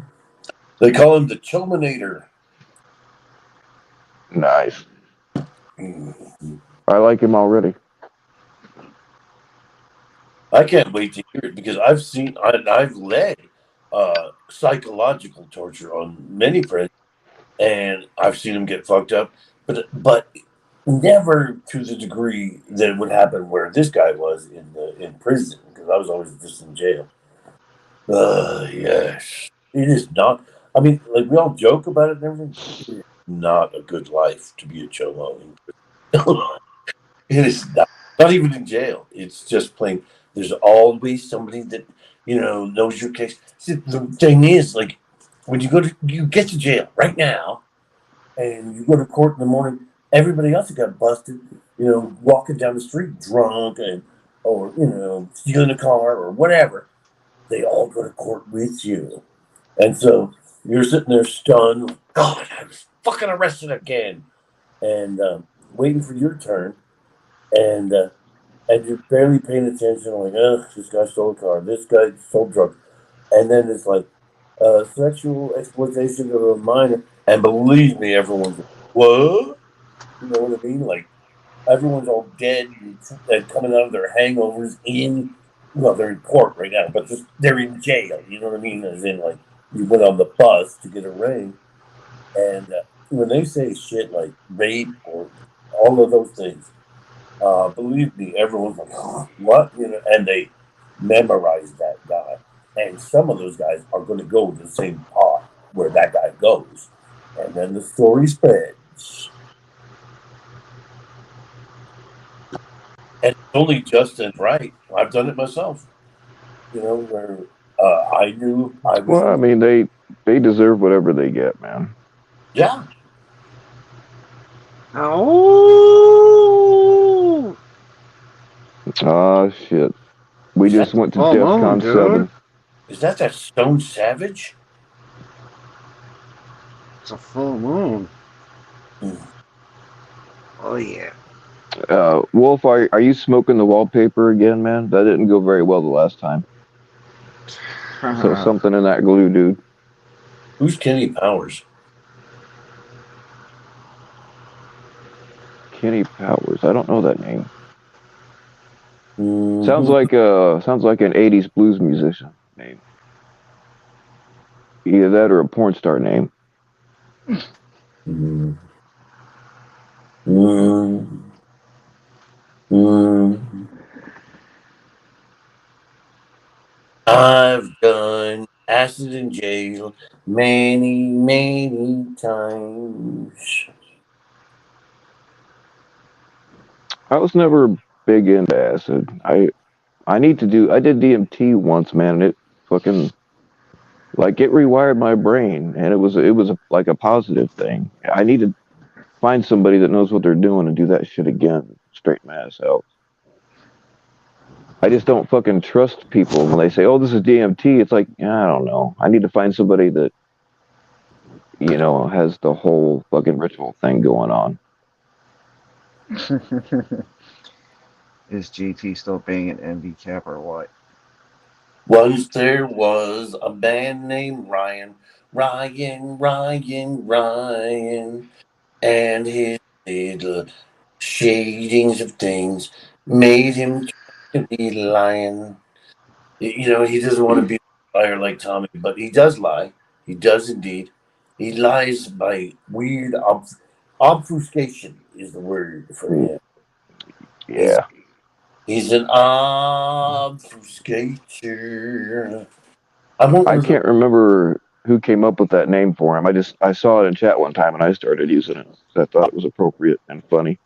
They call him the Chominator. Nice. Mhm. I like him already. I can't wait to hear it because I've led psychological torture on many friends, and I've seen them get fucked up, but never to the degree that it would happen where this guy was in prison because I was always just in jail. Yes, it is not. I mean, like we all joke about it and everything. It is not a good life to be a cholo. It is not even in jail. It's just plain. There's always somebody that knows your case. See, the thing is, like, when you get to jail right now, and you go to court in the morning, everybody else that got busted, walking down the street drunk and or stealing a car or whatever, they all go to court with you, and so you're sitting there stunned. God, I was fucking arrested again, and waiting for your turn, and. And you're barely paying attention, like, oh, this guy stole a car, this guy sold drugs. And then it's like sexual exploitation of a minor. And believe me, everyone's like, what? You know what I mean? Like, everyone's all dead and coming out of their hangovers well, they're in court right now, but they're in jail. You know what I mean? As in, like, you went on the bus to get arraigned. And when they say shit like rape or all of those things, believe me, everyone's like, what? And they memorize that guy. And some of those guys are going to go to the same pot where that guy goes. And then the story spreads. And it's only just and right. I've done it myself, where I knew I was Well, I in. mean, they deserve whatever they get, man. Yeah. Oh, Oh shit. We Is just that went to full DEF moon, CON dude. 7. that Stone Savage? It's a full moon. Mm. Oh yeah. Wolf, are you smoking the wallpaper again, man? That didn't go very well the last time. So something in that glue, dude. Who's Kenny Powers? Kenny Powers. I don't know that name. Mm-hmm. Sounds like an '80s blues musician name. Either that or a porn star name. Mm-hmm. Mm-hmm. I've done acid in jail many, many times. I was never big into acid. I did DMT once, man, and it fucking like it rewired my brain, and like a positive thing. I need to find somebody that knows what they're doing and do that shit again. Straighten my ass out. I just don't fucking trust people when they say, "Oh, this is DMT." It's like, I don't know. I need to find somebody that has the whole fucking ritual thing going on. Is GT still being an MV cap or what? Once there was a man named Ryan, Ryan, Ryan, Ryan, and his little shadings of things made him to be lying. He doesn't want to be a liar like Tommy, but he does lie. He does indeed. He lies by weird obfuscation is the word for him. He's Yeah, he's an obfuscator. I want one I of those. can't remember who came up with that name for him. I saw it in chat one time and I started using it. So I thought it was appropriate and funny.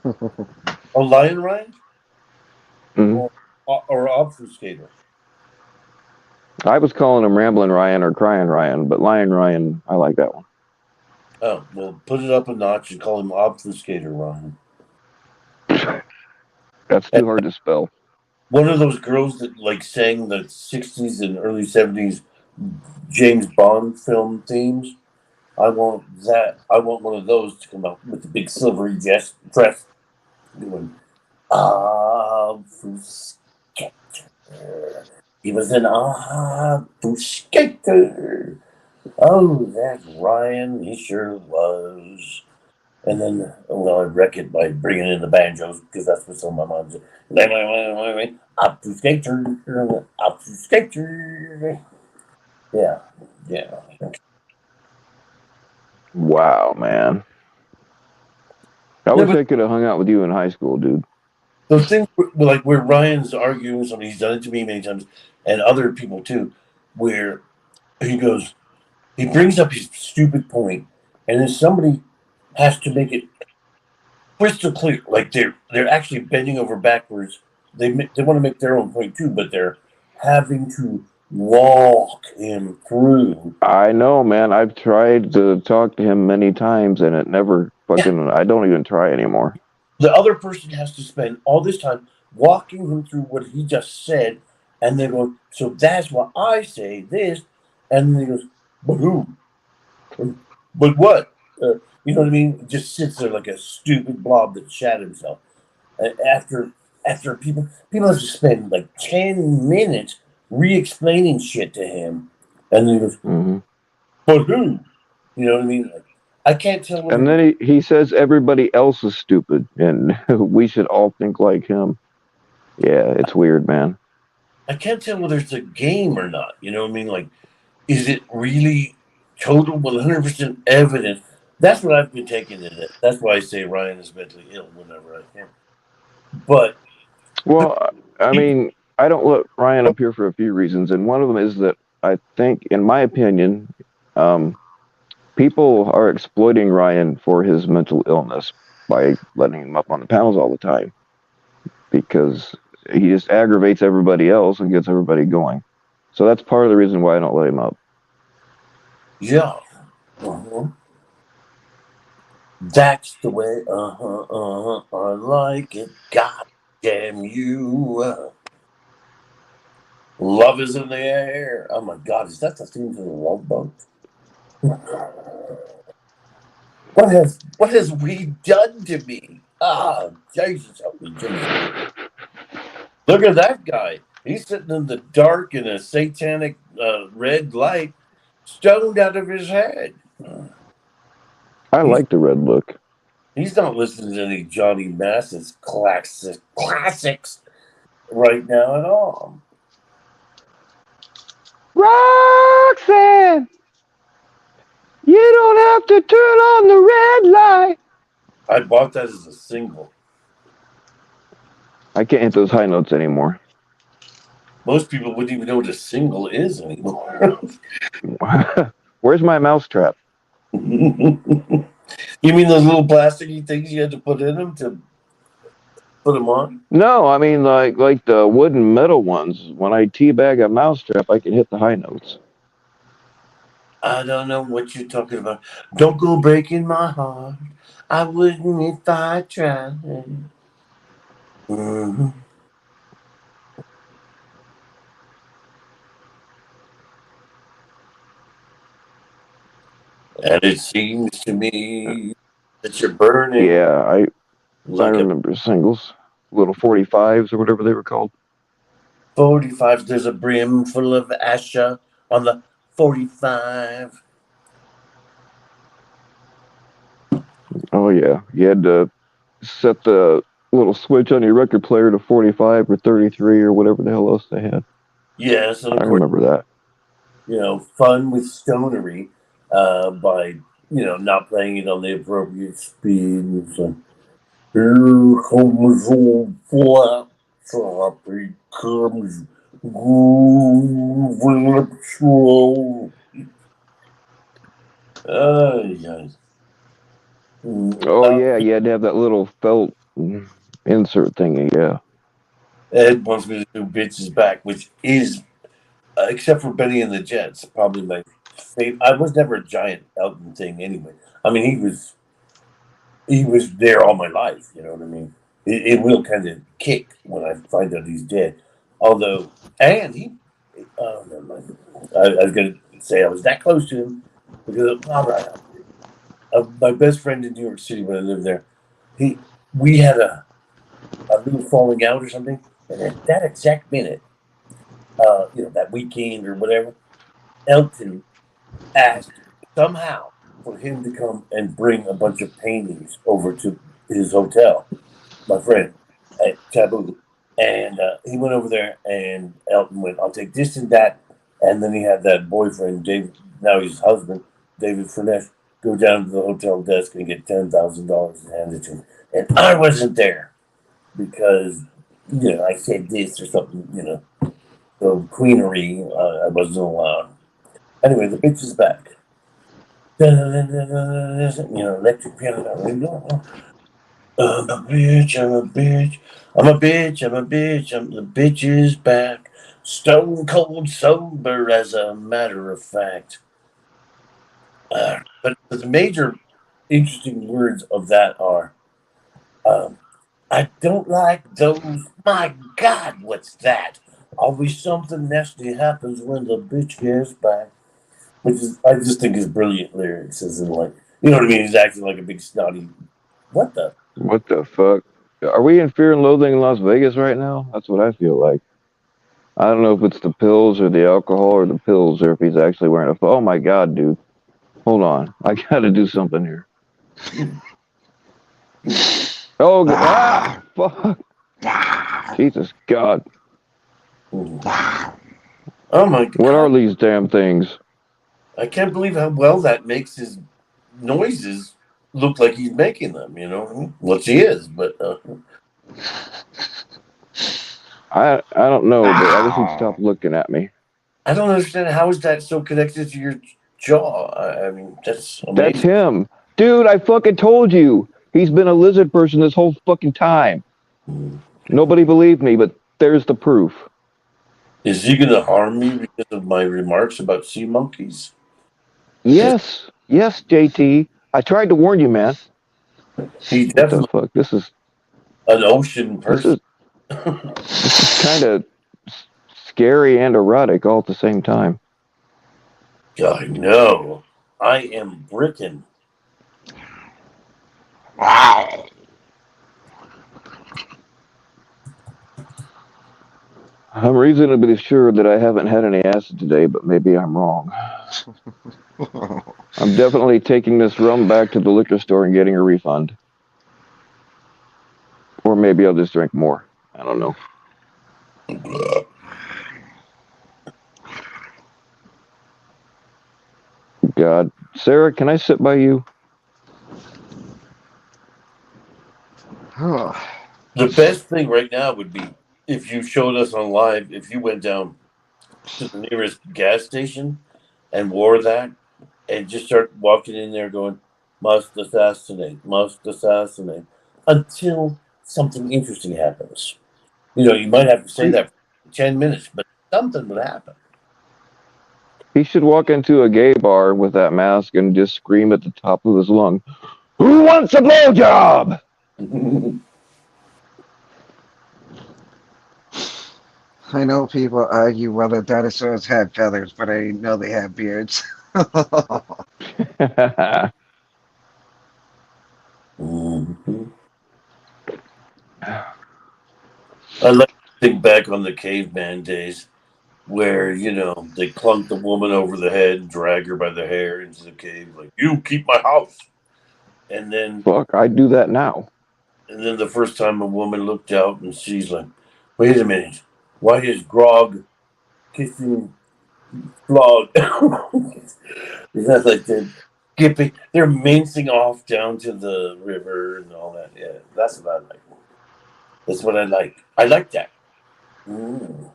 A lion Ryan Hmm. or obfuscator. I was calling him Ramblin' Ryan or Crying Ryan, but Lion Ryan, I like that one. Oh well, put it up a notch and call him obfuscator Ryan. That's too hard to spell. One of those girls that like sang the '60s and early '70s James Bond film themes. I want that. I want one of those to come out with the big silvery dress doing obfuscator. He was an obfuscator. Oh, that's Ryan. He sure was. And then, well, I wreck it by bringing in the banjos because that's what some of my moms do. Obfuscator, obfuscator. Yeah, yeah. Wow, man. I Yeah, wish but I could have hung out with you in high school, dude. those things, like where Ryan's arguing with somebody, he's done it to me many times, and other people too, where he goes, he brings up his stupid point, and then somebody has to make it crystal clear, like they're actually bending over backwards. They want to make their own point too, but they're having to walk him through. I know, man. I've tried to talk to him many times, and it never Yeah, fucking. I don't even try anymore. the other person has to spend all this time walking him through what he just said, and they're going. So that's why I say this, and then he goes, "But who? But what?" You know what I mean? Just sits there like a stupid blob that shat himself. After people have to spend like 10 minutes re-explaining shit to him, and then he goes, Hmm. "But who?" You know what I mean? Like, I can't tell And whether then he says everybody else is stupid, and we should all think like him. Yeah, it's weird, man. I can't tell whether it's a game or not. You know what I mean? Like, is it really total 100% evidence? That's what I've been taking it as. That's why I say Ryan is mentally ill whenever I can. But the Well, I people, mean, I don't let Ryan up here for a few reasons, and one of them is that I think, in my opinion, um, people are exploiting Ryan for his mental illness by letting him up on the panels all the time because he just aggravates everybody else and gets everybody going. So that's part of the reason why I don't let him up. yeah, uh-huh. That's the way, I like it. God damn you. Love is in the air. Oh my God, is that the theme to the Love Boat? What has we done to me? Ah, Jesus, help me, Jesus. Look at that guy. He's sitting in the dark in a satanic red light, stoned out of his head. I He's like the red look. he's not listening to any Johnny Mathis classics right now at all. Roxanne, you don't have to turn on the red light. I bought that as a single. I can't hit those high notes anymore. Most people wouldn't even know what a single is anymore. Where's my mousetrap? You mean those little plasticky things you had to put in them to put them on? No, I mean like the wooden metal ones. When I teabag a mousetrap, I can hit the high notes. I don't know what you're talking about. Don't go breaking my heart. I wouldn't if I tried. Mhm. And it seems to me that you're burning Yeah, I like a remember singles, little 45s or whatever they were called. 45. There's a brim full of Asha on the 45. Oh yeah, you had to set the little switch on your record player to 45 or 33 or whatever the hell else they had. Yes, and of I course, remember that. fun with stonery by, not playing it on the appropriate speed. It's like, here comes old flat top, he comes grooving up slow. Yes. Oh yeah, you had to have that little felt insert thingy. Yeah. Ed wants me to do Bitches Back, which is, except for Benny and the Jets, probably my favorite. I was never a giant Elton thing anyway. I mean, he was there all my life. You know what I mean? It will kind of kick when I find out he's dead. Although, and he, oh, never mind. I was going to say I was that close to him because my best friend in New York City when I lived there, he we had a little falling out or something, and at that exact minute, that weekend or whatever, Elton asked somehow for him to come and bring a bunch of paintings over to his hotel. My friend at Taboo, and he went over there, and Elton went, "I'll take this and that," and then he had that boyfriend, David, now he's husband, David Furness, go down to the hotel desk and get $10,000 and hand it to him, and I wasn't there because I said this or something, so queenery, I wasn't allowed. Anyway, the bitch is back. Electric piano. I'm a bitch, I'm a bitch, I'm a bitch, I'm a bitch, the bitch is back. Stone cold sober, as a matter of fact. But the major interesting words of that are, um, I don't like those. My God, what's that? Always something nasty happens when the bitch gets back. Which is, I just think is brilliant lyrics, as in like, you know what I mean? He's acting like a big snotty. What the? What the fuck? Are we in Fear and Loathing in Las Vegas right now? That's what I feel like. I don't know if it's the pills or the alcohol or the pills or if he's actually wearing a. Oh my god, dude. Hold on. I gotta do something here. Oh, fuck. Jesus God. Oh my What are God! these damn things? I can't believe how well that makes his noises look like he's making them. Which he is, but I don't know, but I wish he'd stop looking at me. I don't understand how is that so connected to your jaw. I mean, that's That's amazing. him. Dude, I fucking told you. He's been a lizard person this whole fucking time. Nobody believed me, but there's the proof. Is he going to harm me because of my remarks about sea monkeys? Yes. Yes, JT. I tried to warn you, man. He's What the definitely fuck? an ocean This person. is this is kind of scary and erotic all at the same time. I know. I am bricking. I'm reasonably sure that I haven't had any acid today, but maybe I'm wrong. I'm definitely taking this rum back to the liquor store and getting a refund. Or maybe I'll just drink more. I don't know. God. Sarah, can I sit by you? The best thing right now would be if you showed us on live, if you went down to the nearest gas station and wore that and just start walking in there going, must assassinate, until something interesting happens. You might have to say that for 10 minutes, but something would happen. He should walk into a gay bar with that mask and just scream at the top of his lung, "Who wants a blowjob?" I know people argue whether dinosaurs had feathers, but I know they had beards. Mhm. I like to think back on the caveman days where, they clunked the woman over the head and drag her by the hair into the cave, like, you keep my house. And then Fuck, I'd do that now. and then the first time a woman looked out and she's like, wait a minute, why is Grog kissing Flog? That's like they're mincing off down to the river and all that. Yeah, that's what I like. That's what I like. I like that. Mm.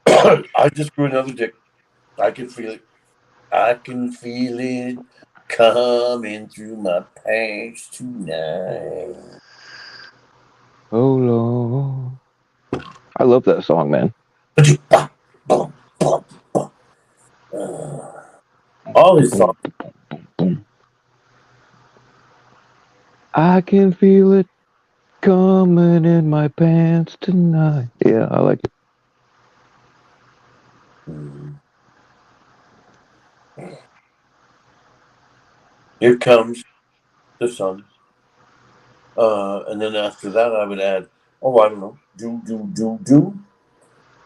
I just grew another dick. I can feel it. I can feel it coming through my pants tonight. Oh Lord. I love that song, man. All his songs. Boom, boom. I can feel it coming in my pants tonight. Yeah, I like it. Here comes the sun. And then after that, I would add, oh, I don't know, do.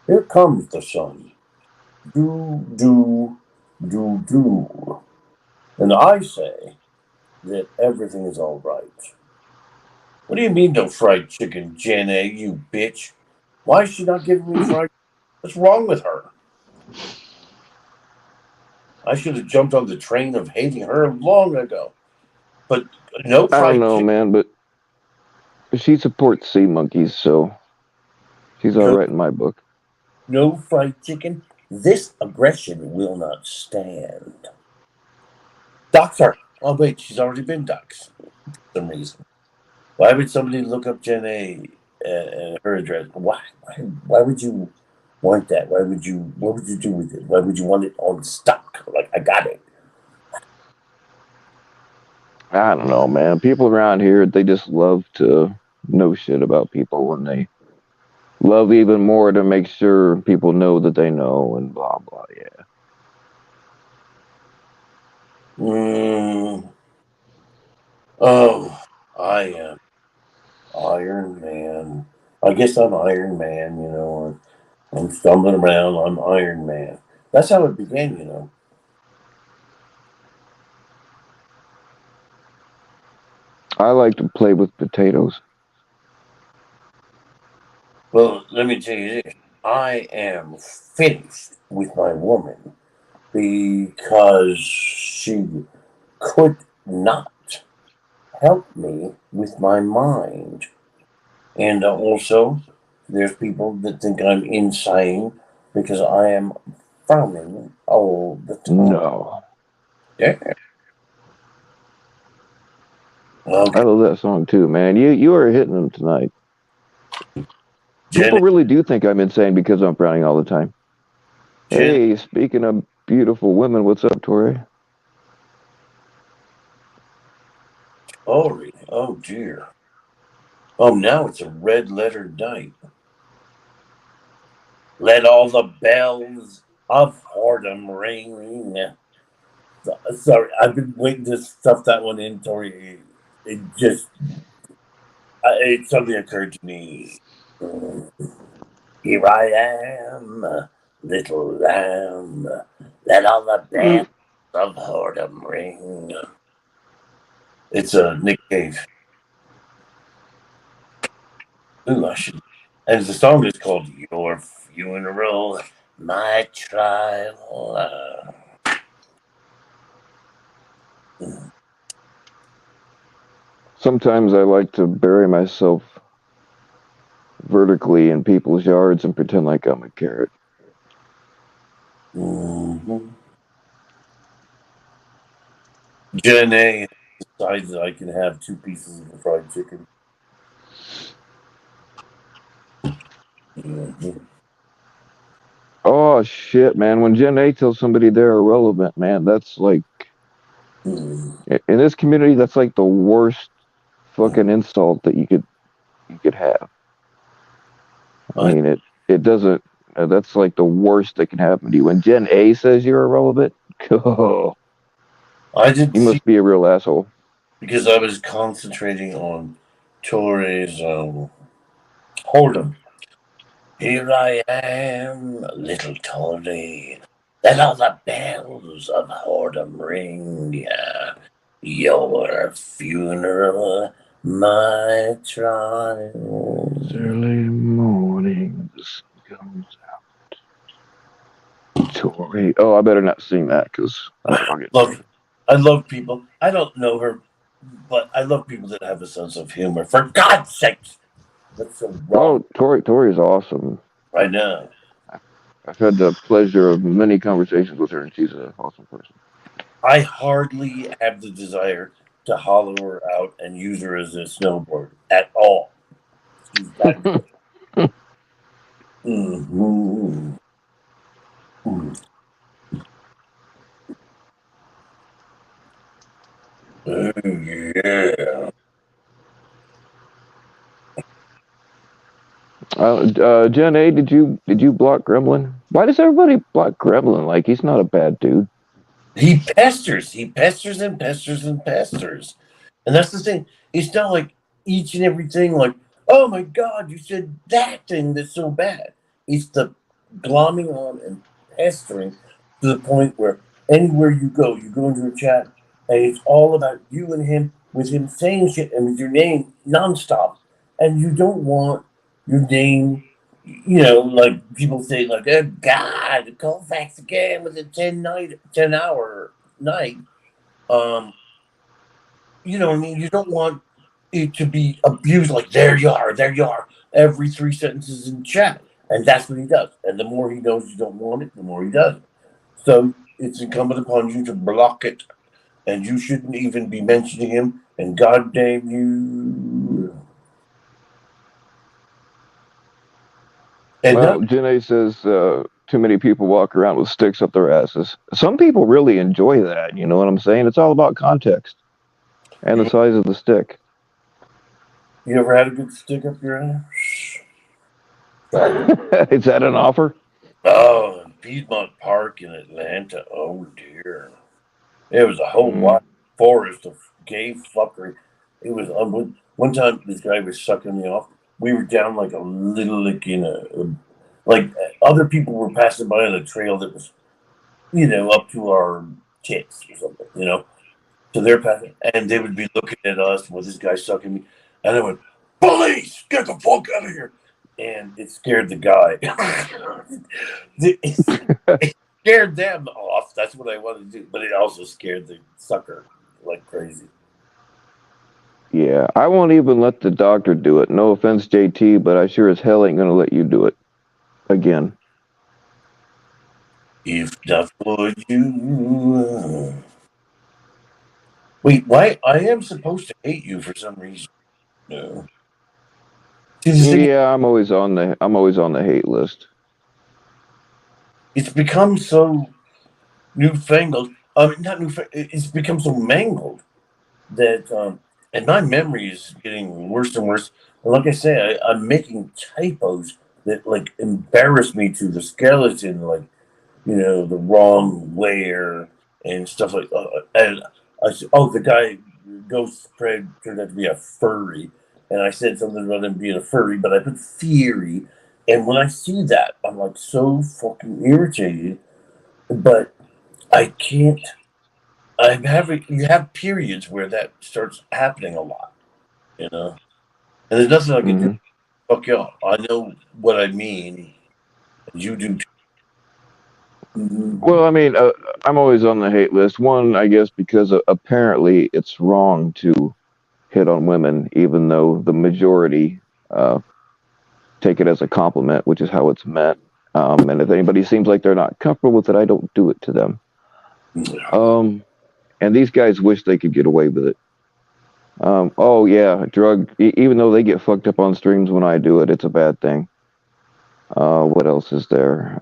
Here comes the sun. do, do. And I say that everything is all right. What do you mean, no fried chicken, Jen A, you bitch? Why is she not giving me fried? What's wrong with her? I should have jumped on the train of hating her long ago. But no I don't fried know, chicken. man, but she supports sea monkeys, so she's all No, right in my book. no fried chicken. This aggression will not stand. Dox her. Oh wait, she's already been doxed for some reason. Why would somebody look up Jen A and her address? Why would you want that? Why would you? What would you do with it? Why would you want it on stock? Like I got it. I don't know, man. People around here, they just love to know shit about people, and they love even more to make sure people know that they know and blah blah. Yeah. Mm, oh, I am Iron Man. I guess I'm Iron Man. I'm stumbling around. I'm Iron Man. That's how it began. I like to play with potatoes. Well, let me tell you this. I am finished with my woman because she could not help me with my mind. And also, there's people that think I'm insane because I am frowning all the time. No. Yeah. I Okay. love that song too, man. You are hitting them tonight. Jenny, People really do think I'm insane because I'm frowning all the time. Jenny, Hey, speaking of beautiful women, what's up, Tori? Tori. Oh, dear. Oh, now it's a red letter night. Let all the bells of whoredom ring. Sorry, I've been waiting to stuff that one in, Tori. It suddenly occurred to me. Here I am, little lamb. Let all the bells of whoredom ring. It's a Nick Cave. Ooh, I should. And the song is called "Your Funeral, My Trial." Sometimes I like to bury myself vertically in people's yards and pretend like I'm a carrot. Mm-hmm. Jen A decides that I can have 2 pieces of fried chicken. Mm-hmm. Oh shit, man! When Gen A tells somebody they're irrelevant, man, that's like Mm-hmm. in this community, that's like the worst fucking insult that you could have. I I, mean, it doesn't. That's like the worst that can happen to you. When Gen A says you're irrelevant, oh, I didn't you see must be a real asshole. because I was concentrating on Torre's whoredom. Here I am, little Tony. Let all the bells of whoredom ring. Your funeral, my It's trial. early morning, the sun comes out. Tori. Oh, I better not sing that because I'll get in Love, trouble. I love people. I don't know her, but I love people that have a sense of humor. For God's sakes, what's so wrong Oh, Tori is awesome. right now? I've had the pleasure of many conversations with her, and she's an awesome person. I hardly have the desire to hollow her out and use her as a snowboard at all. She's that good. Mm-hmm. Yeah. Jen A, did you block Gremlin? Why does everybody block Gremlin? Like he's not a bad dude. He pesters. He pesters and pesters and pesters. And that's the thing. It's not like each and everything like, oh my God, you said that thing that's so bad. It's the glomming on and pestering to the point where anywhere you go into a chat, and it's all about you and him, with him saying shit and with your name nonstop, and you don't want your name. Like people say, like, "Oh God, Colfax again with a 10 hour night." Um, you know what I mean? You don't want it to be abused like there you are, every 3 sentences in chat. And that's what he does. And the more he knows you don't want it, the more he does it. So it's incumbent upon you to block it. And you shouldn't even be mentioning him. And God damn you. And Well, not, Janae says too many people walk around with sticks up their asses. Some people really enjoy that. You know what I'm saying? It's all about context and the size of the stick. you ever had a good stick up your ass? Is that an offer? Oh, in Piedmont Park in Atlanta. Oh dear. It was a whole Mm. wide forest of gay fuckery. It was one time this guy was sucking me off. We were down like a little like like other people were passing by on a trail that was up to our tits or something. So they're passing and they would be looking at us with this guy sucking me, and I went, "Police, get the fuck out of here!" And it scared the guy. It scared them off. That's what I wanted to do, but it also scared the sucker like crazy. Yeah, I won't even let the doctor do it. No offense, JT, but I sure as hell ain't gonna let you do it again. If not for you. Wait, why? I am supposed to hate you for some reason. No. See, the thing, Yeah, I'm always on the hate list. it's become so newfangled. I mean, not newfangled. It's become so mangled that, and my memory is getting worse and worse. And like I say, I'm making typos that like embarrass me to the skeleton, like the wrong layer and stuff like. And I said, "Oh, the guy ghost spread turned out to be a furry," and I said something about him being a furry, but I put theory. And when I see that, I'm like so fucking irritated. But I can't. I'm having. You have periods where that starts happening a lot, and there's nothing I can do. Hmm. Fuck y'all. I know what I mean. And you do too. Well, I mean, I'm always on the hate list. One, I guess, because apparently it's wrong to hit on women, even though the majority uh, take it as a compliment, which is how it's meant. And if anybody seems like they're not comfortable with it, I don't do it to them. Um, and these guys wish they could get away with it. Oh yeah, even though they get fucked up on streams when I do it, it's a bad thing. What else is there?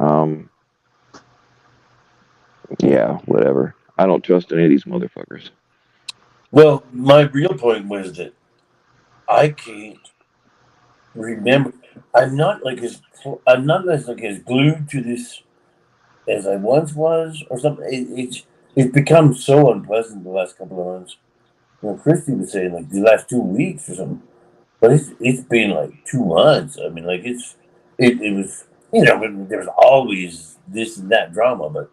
Yeah, whatever. I don't trust any of these motherfuckers. Well, my real point was that I can't remember. I'm not as like as glued to this as I once was, or something. It's become so unpleasant the last couple of months. Christy was saying like the last 2 weeks or something, but it's been like 2 months. I mean, like it was there was always this and that drama, but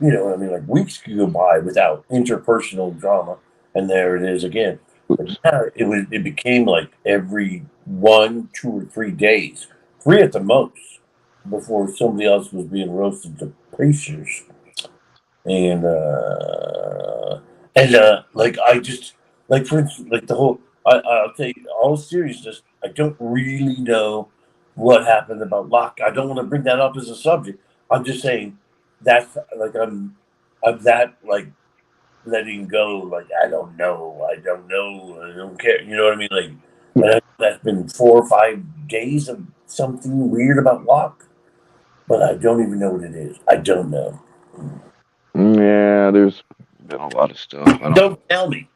I mean, like weeks could go by without interpersonal drama, and there it is again. But Oops. now it became like every 1, 2, or 3 days, 3 at the most, before somebody else was being roasted to pieces. And like I just like for instance, like the whole I'll tell you all seriousness, I don't really know what happened about Locke. I don't want to bring that up as a subject. I'm just saying that's like I'm that like letting go, like I don't know, I don't know, I don't care. You know what I mean? Like, and that's been 4 or 5 days of something weird about Locke, but I don't even know what it is. I don't know. Yeah, there's been a lot of stuff. Don't tell me.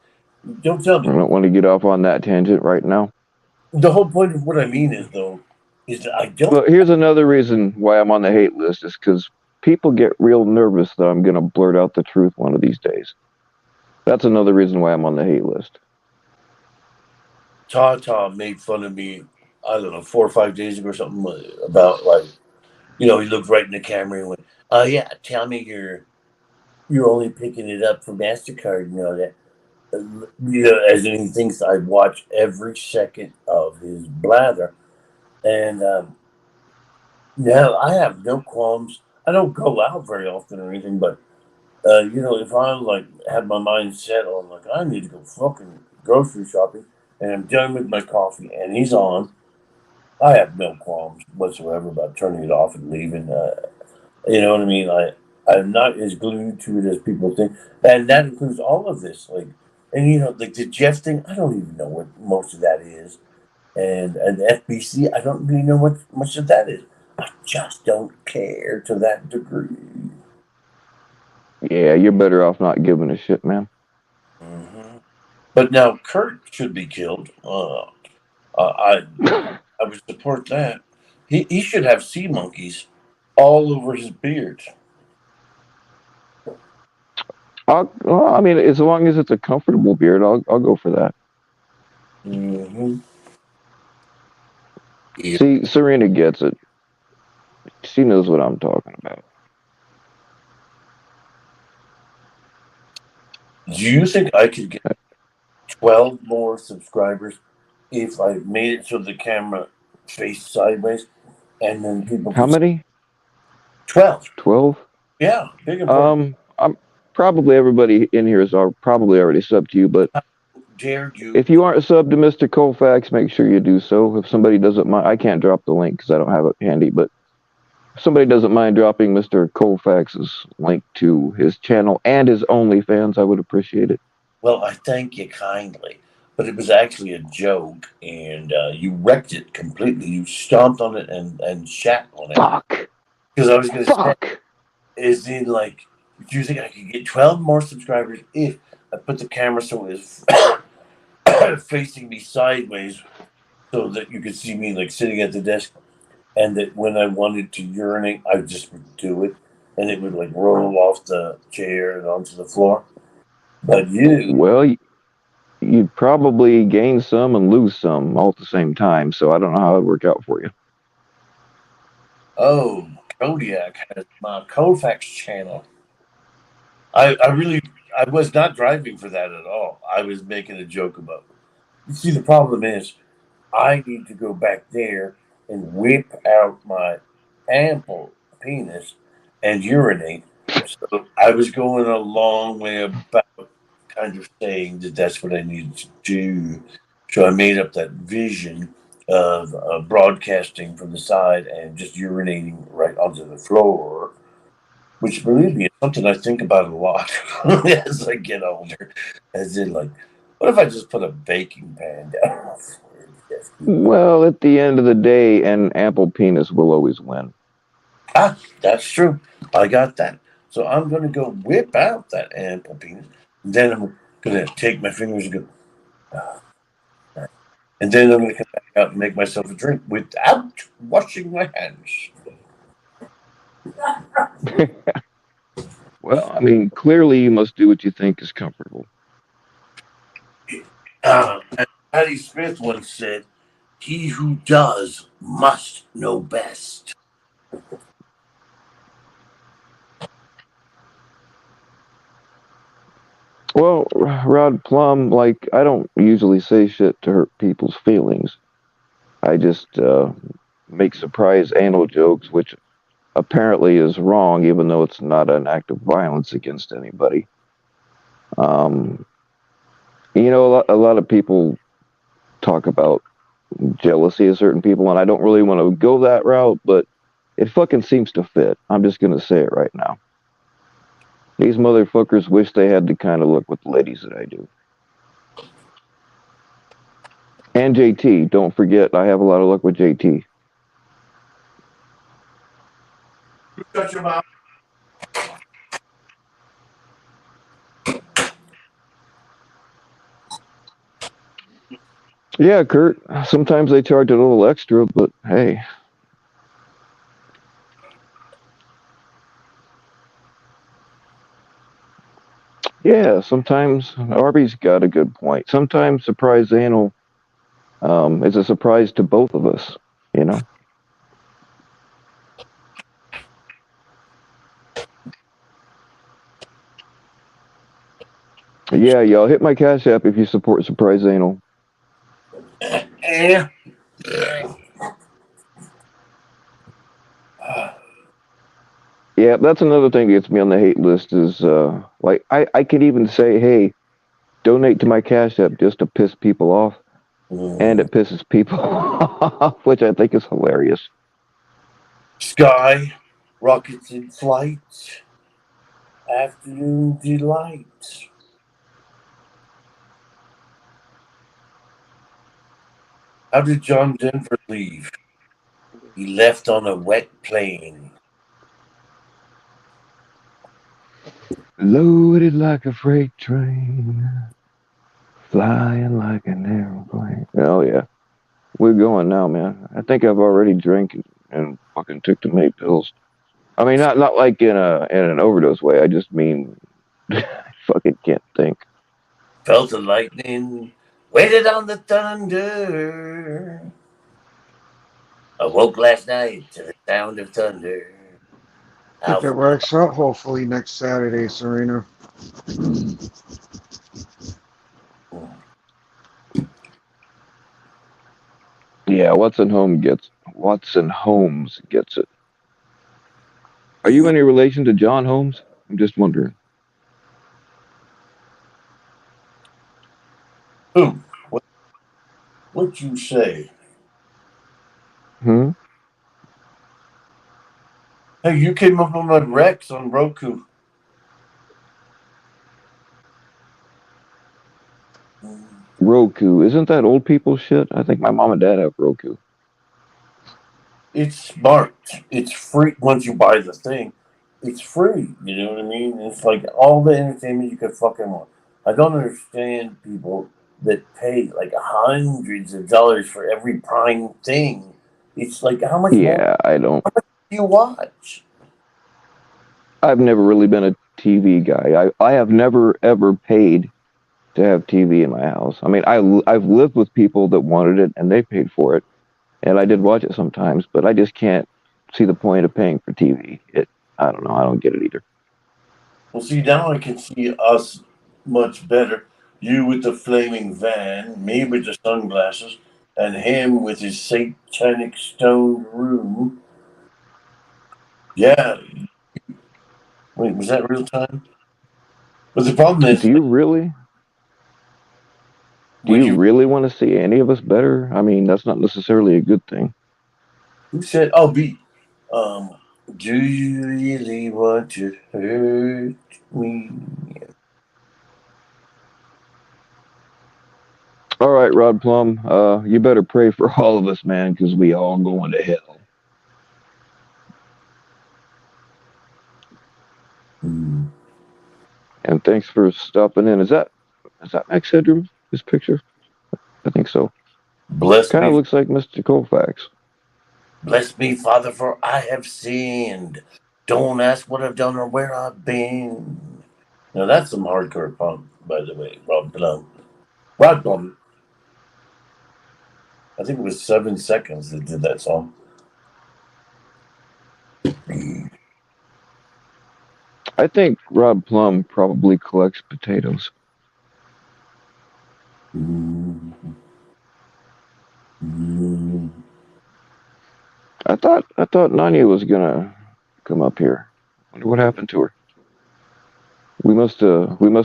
Don't tell I me. don't want to get off on that tangent right now. The whole point of what I mean is, though, is that I don't. Well, here's another reason why I'm on the hate list is because people get real nervous that I'm gonna blurt out the truth one of these days. That's another reason why I'm on the hate list. Tata made fun of me. I don't know, 4 or 5 days ago or something about like You know, he looked right in the camera and went, "Oh yeah, tell me you're only picking it up for Mastercard." You know that. You know, as in he thinks I watch every second of his blather, and no, I have no qualms. I don't go out very often or anything, but you know, if I like have my mind set on like I need to go fucking grocery shopping, and I'm done with my coffee, and he's on, I have no qualms whatsoever about turning it off and leaving. You know what I mean? I'm not as glued to it as people think, and that includes all of this. Like, and you know, like the Jeff thing, I don't even know what most of that is, and the FBC, I don't really know what much of that is. I just don't care to that degree. Yeah, you're better off not giving a shit, man. Hmm. But now Kurt should be killed. I would support that. He should have sea monkeys all over his beard. Well, I mean, as long as it's a comfortable beard, I'll go for that. Hmm. Yeah. See, Serena gets it. She knows what I'm talking about. Do you think I could get 12 more subscribers if I made it so the camera faced sideways and then people How could see many? 12? 12? Yeah, big important. I'm probably everybody in here is probably already subbed to you, but How dare you? if you aren't subbed to Mr. Colfax, make sure you do so. If somebody doesn't mind, I can't drop the link because I don't have it handy, but if somebody doesn't mind dropping Mr. Colfax's link to his channel and his OnlyFans, I would appreciate it. Well, I thank you kindly, but it was actually a joke, and you wrecked it completely. You stomped on it and shat on it. Fuck! Because I was going to say, Fuck! is in like, do you think I could get 12 more subscribers if I put the camera so it was facing me sideways so that you could see me like sitting at the desk, and that when I wanted to urinate, I just would do it, and it would like roll off the chair and onto the floor. But you, Well, you'd probably gain some and lose some all at the same time, so I don't know how it'd work out for you. oh, Kodiak has my Kofax channel. I really, I was not driving for that at all. I was making a joke about it. You see, the problem is, I need to go back there and whip out my ample penis and urinate. So I was going a long way about kind of saying that that's what I needed to do. So I made up that vision of broadcasting from the side and just urinating right onto the floor, which, believe me, is something I think about a lot as I get older. As in, like, what if I just put a baking pan down? Well, at the end of the day, an ample penis will always win. Ah, that's true. I got that. So I'm going to go whip out that ample penis. And then I'm going to take my fingers and go, "Ah." And then I'm going to come back out and make myself a drink without washing my hands. Well, I mean, clearly you must do what you think is comfortable. As Patti Smith once said, he who does must know best. Well, Rod Plum, like, I don't usually say shit to hurt people's feelings. I just make surprise anal jokes, which apparently is wrong, even though it's not an act of violence against anybody. Um, a lot of people talk about jealousy of certain people, and I don't really want to go that route, but it fucking seems to fit. I'm just gonna say it right now. These motherfuckers wish they had the kind of look with the ladies that I do. And JT, don't forget, I have a lot of luck with JT. Shut your mouth. Yeah, Kurt, sometimes they charge a little extra, but hey. Yeah, sometimes Arby's got a good point. Sometimes surprise anal is a surprise to both of us, you know? Yeah, y'all hit my Cash App if you support Surprise Anal. Eh. Yeah, that's another thing that gets me on the hate list is like I could even say, hey, donate to my Cash App just to piss people off, and it pisses people off, which I think is hilarious. Sky, rockets in flight, afternoon delight. How did John Denver leave? He left on a wet plane. Loaded like a freight train, flying like an airplane. Oh yeah, we're going now, man. I think I've already drank and fucking took the mate pills. I mean, not like in an overdose way. I just mean I fucking can't think. Felt the lightning, waited on the thunder. Awoke last night to the sound of thunder. How If it works out, hopefully next Saturday, Serena. Yeah, Watson Holmes gets it. Are you any relation to John Holmes? I'm just wondering. Who? What you say? Hmm. Hey, you came up on my Rex on Roku. Roku. Isn't that old people shit? I think my mom and dad have Roku. It's smart. It's free once you buy the thing. It's free. You know what I mean? It's like all the entertainment you could fucking want. I don't understand people that pay like hundreds of dollars for every Prime thing. It's like how much more Yeah, I don't. do you watch? I've never really been a TV guy. I have never ever paid to have TV in my house. I mean, I've lived with people that wanted it and they paid for it, and I did watch it sometimes, but I just can't see the point of paying for TV. I don't know. I don't get it either. Well, see, now I can see us much better. You with the flaming van, me with the sunglasses, and him with his satanic stone room. Yeah, wait, was that real time? But the problem Do is, you really? Do when you you really want to see any of us better? I mean, that's not necessarily a good thing. who said, "Oh, B, um, do you really want to hurt me?" All right, Rod Plum. You better pray for all of us, man, because we all going to hell. Hmm. And thanks for stopping in. Is that Max Headroom? This picture? I think so. Bless Kind of me, looks like Mr. Colfax. bless me, Father, for I have sinned. Don't ask what I've done or where I've been. Now that's some hardcore punk, by the way. Rob Plum. Rod Plum. I think it was 7 seconds that did that song. I think Rod Plum probably collects potatoes. Mm, mm. I thought Nanya was gonna come up here. Wonder what happened to her. We must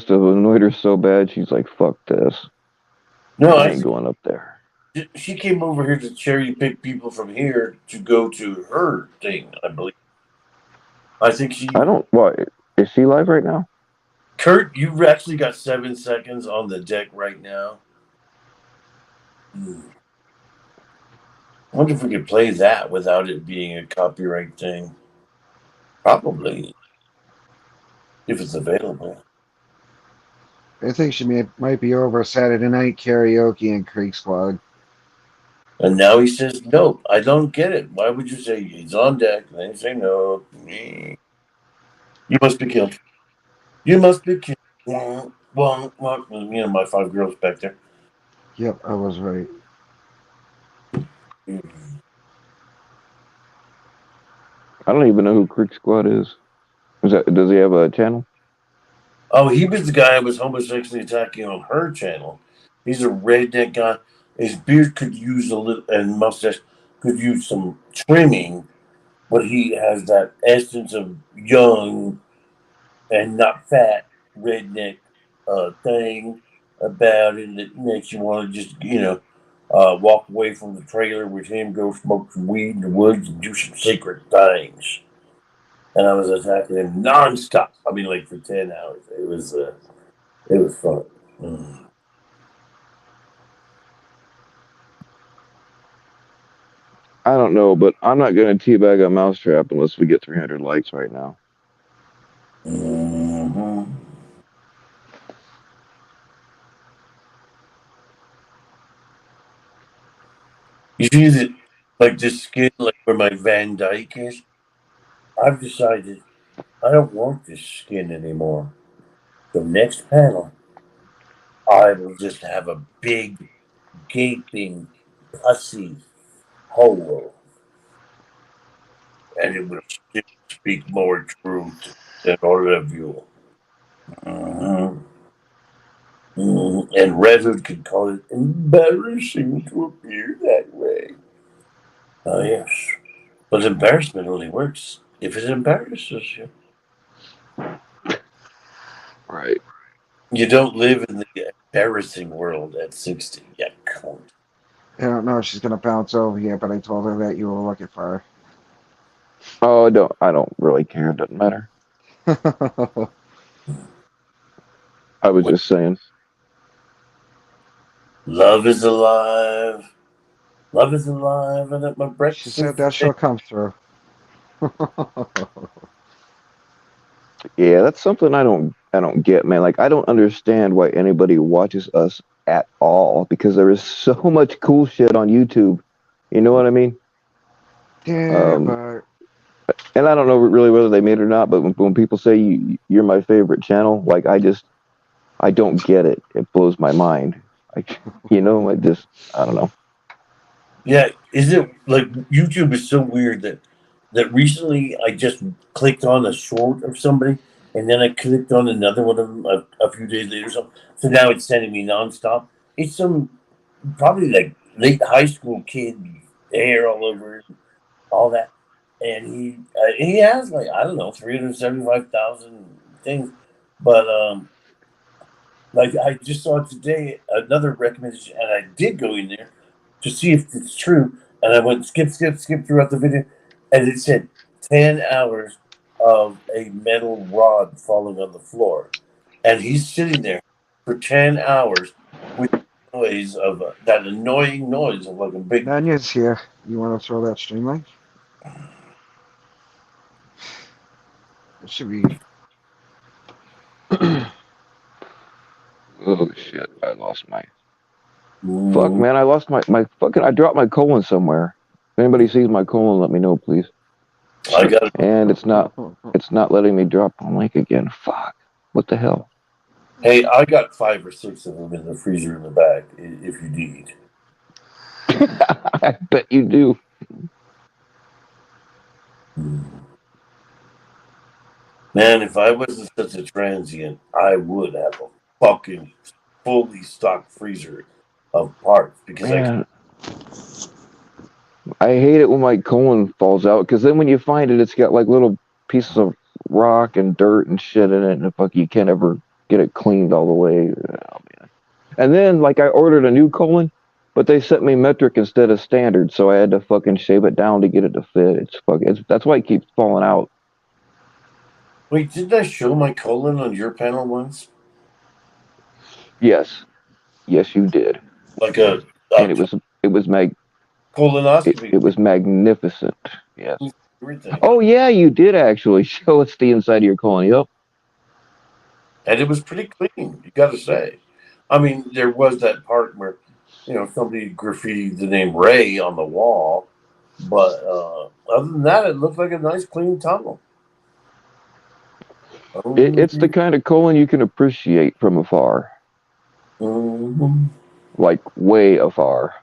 have annoyed her so bad she's like, fuck this. No, I I ain't going up there. think she came over here to cherry pick people from here to go to her thing, I believe. I think I she. don't why is she live right now? Kurt, you've actually got 7 seconds on the deck right now. Hmm. I wonder if we could play that without it being a copyright thing. Probably, if it's available. I think might be over Saturday night karaoke in Creek Squad. And now he says, "Nope, I don't get it. Why would you say he's on deck?" And then you say, "No, you must be killed. You must be killed." Wah, wah, wah. You know, my five girls back there. Yep, I was right. I don't even know who Crick Squad is. Does he have a channel? Oh, he was the guy who was homosexually attacking on her channel. He's a redneck guy. His beard could use a little, and mustache could use some trimming, but he has that essence of young and not fat redneck thing about it that makes you want to just, walk away from the trailer with him, go smoke some weed in the woods, and do some secret things. And I was attacking him nonstop. I mean, like for 10 hours. It was fun. Mm. I don't know, but I'm not going to teabag a mousetrap unless we get 300 likes right now. Hmm. You see that, like this skin, like where my Van Dyke is. I've decided I don't want this skin anymore. The next panel, I will just have a big, gaping, pussy hole, and it will still speak more truth than all of you. Mhm. And Redwood could call it embarrassing to appear that way. Oh, yes. But embarrassment only works if it embarrasses you. Right. You don't live in the embarrassing world at 60. You can't. I don't know if she's gonna bounce over here, but I told her that you were looking for Oh, I don't really care. It doesn't matter. her. I was just saying. Love is alive. Love is alive, and at my She said breakfast that table. she'll come through. Yeah, that's something I don't get, man. Like I don't understand why anybody watches us at all because there is so much cool shit on YouTube. You know what I mean? Yeah, Um, but and I don't know really whether they made it or not, but when people say you're my favorite channel, like I don't get it. It blows my mind. Like I don't know. Yeah, is it like YouTube is so weird that recently I just clicked on a short of somebody and then I clicked on another one of them a few days later. So now it's sending me nonstop. It's some probably like late high school kid, hair all over it, all that, and he has like I don't know 375,000 things, but like I just saw today another recommendation, and I did go in there to see if it's true, and I went skip, skip, skip throughout the video, and it said 10 hours of a metal rod falling on the floor, and he's sitting there for 10 hours with noise of that annoying noise of like a big. Nanya's here. You want to throw that stream link? It should be. Oh shit! I lost my fuck, Mm, man. I lost my fucking. I dropped my colon somewhere. If anybody sees my colon, let me know, please. I got it. And it's not letting me drop the link again. Fuck. What the hell? Hey, I got 5 or 6 of them in the freezer in the back if you need. I bet you do. Mm. Man, if I wasn't such a transient, I would have a fucking fully stocked freezer of parts because I. Man, I hate it when my colon falls out because then when you find it, it's got like little pieces of rock and dirt and shit in it, and fuck, you can't ever get it cleaned all the way. Oh, man. And then, like, I ordered a new colon, but they sent me metric instead of standard, so I had to fucking shave it down to get it to fit. That's why it keeps falling out. Wait, didn't I show my colon on your panel once? Yes, yes, you did, Like and a it colonoscopy was magnificent. Yes. with everything. Oh yeah, you did actually show us the inside of your colon. Yep. And it was pretty clean, you got to say. I mean, there was that part where, somebody graffitied the name Ray on the wall, but other than that, it looked like a nice, clean tunnel. Oh, It's the kind of colon you can appreciate from afar, mhm. like way afar.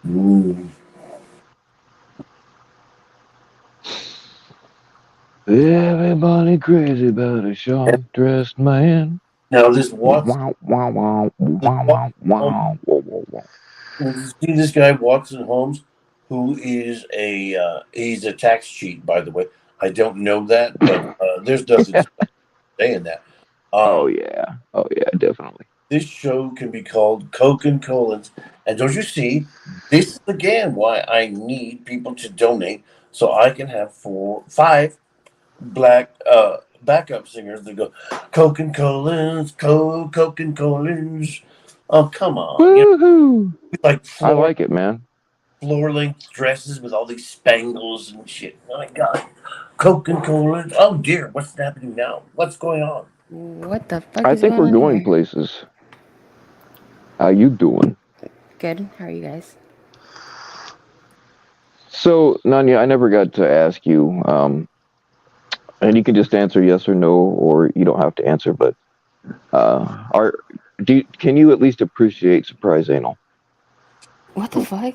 Mm. Everybody crazy about a sharp-dressed man. Now this Watson, Wow, wow, wow, this wow, Watson wow, Holmes, wow, wow, wow, wow. when you see this guy Watson Holmes, who is he's a tax cheat, by the way. I don't know that, but there's nothing to say in that. Oh Um, yeah, oh yeah, definitely. this show can be called Coke and Colons, and don't you see? This is again why I need people to donate so I can have 5 black backup singers that go Coke and Collins, Coke and Collins. Oh come on, Woohoo! like I like it, man. floor length dresses with all these spangles and shit. My God, Coke and Collins. Oh dear, what's happening now? What's going on? What the fuck I is think going we're on going here? places. How you doing? Good. How are you guys? So, Nanya, I never got to ask you, and you can just answer yes or no, or you don't have to answer. But are can you at least appreciate surprise anal? What the fuck?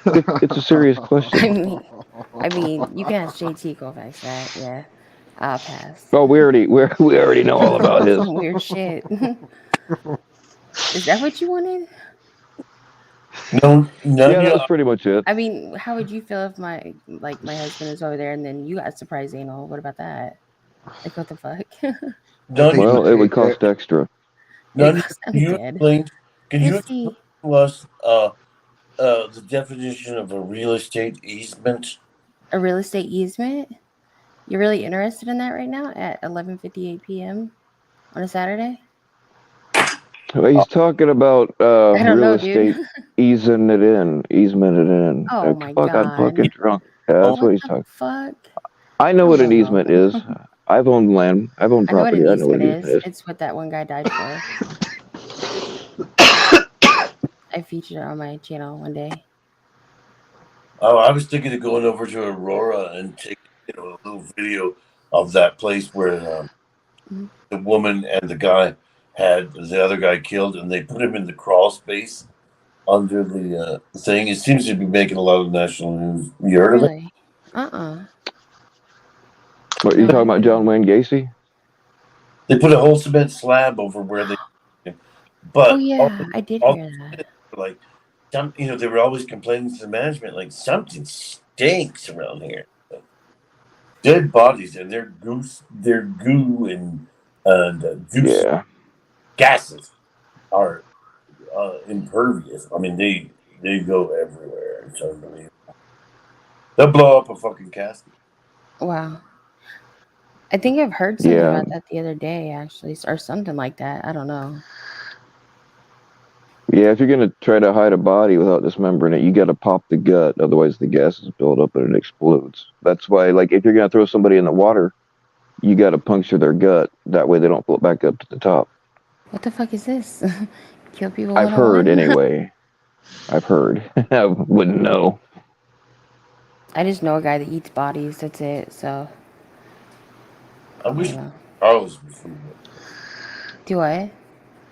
It's a serious question. I mean, you can ask JT Kovacs that. Yeah, I'll pass. Oh, we already know all about his. Some weird shit. Is that what you wanted? No, none Yeah, of that you. was pretty much it. I mean, how would you feel if my husband is over there and then you got surprise anal? What about that? Like, what the fuck? I None of think you. Well, it would it, cost extra. It None of goes. I'm you dead. explained. Can you Is explain he to us the definition of a real estate easement? a real estate easement? You're really interested in that right now at 11:58 p.m. on a Saturday? Well, he's talking about I don't real know, dude. estate easement it in. Oh my Fuck, I'm god. fucking drunk. Yeah, Oh, that's What what he's the talking. fuck? I know I what an don't know. easement is. I've owned land. I've owned I know what property. an I know what easement an easement is. is. It's what that one guy died for. I featured it on my channel one day. oh, I was thinking of going over to Aurora and taking a little video of that place where Mhm. the woman and the guy had the other guy killed, and they put him in the crawl space under the thing. It seems to be making a lot of national news. You heard of it? Really? Uh-uh. What you No, I talking about, haven't. John Wayne Gacy? They put a whole cement slab over where they, Oh but yeah, I did all hear that. like they were always complaining to the management like something stinks around here. Dead bodies and their goo and juice Yeah. gases are impervious. I mean, they go everywhere. It's unbelievable. They'll blow up a fucking casket. Wow. I think I've heard something Yeah. about that the other day, actually, or something like that. I don't know. Yeah, if you're gonna try to hide a body without dismembering it, you gotta pop the gut, otherwise the gases build up and it explodes. That's why, like, if you're gonna throw somebody in the water, you gotta puncture their gut. That way they don't float back up to the top. What the fuck is this? Kill people I've heard 101? anyway. I've heard. I wouldn't know. I just know a guy that eats bodies. That's it. So I I wish don't know. Charles was here. Do what?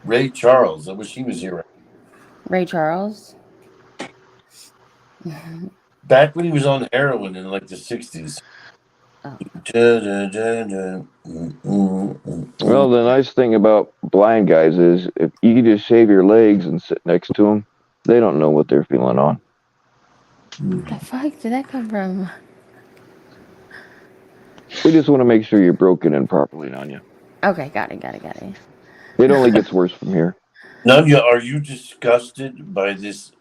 Ray Charles. I wish he was here. Ray Charles? Back when he was on heroin in like the 60s. Oh. Well, the nice thing about blind guys is if you can just shave your legs and sit next to them, they don't know what they're feeling on. What the fuck did that come from? We just want to make sure you're broken in properly, Nanya. Okay, got it. It only gets worse from here. Nanya, are you disgusted by this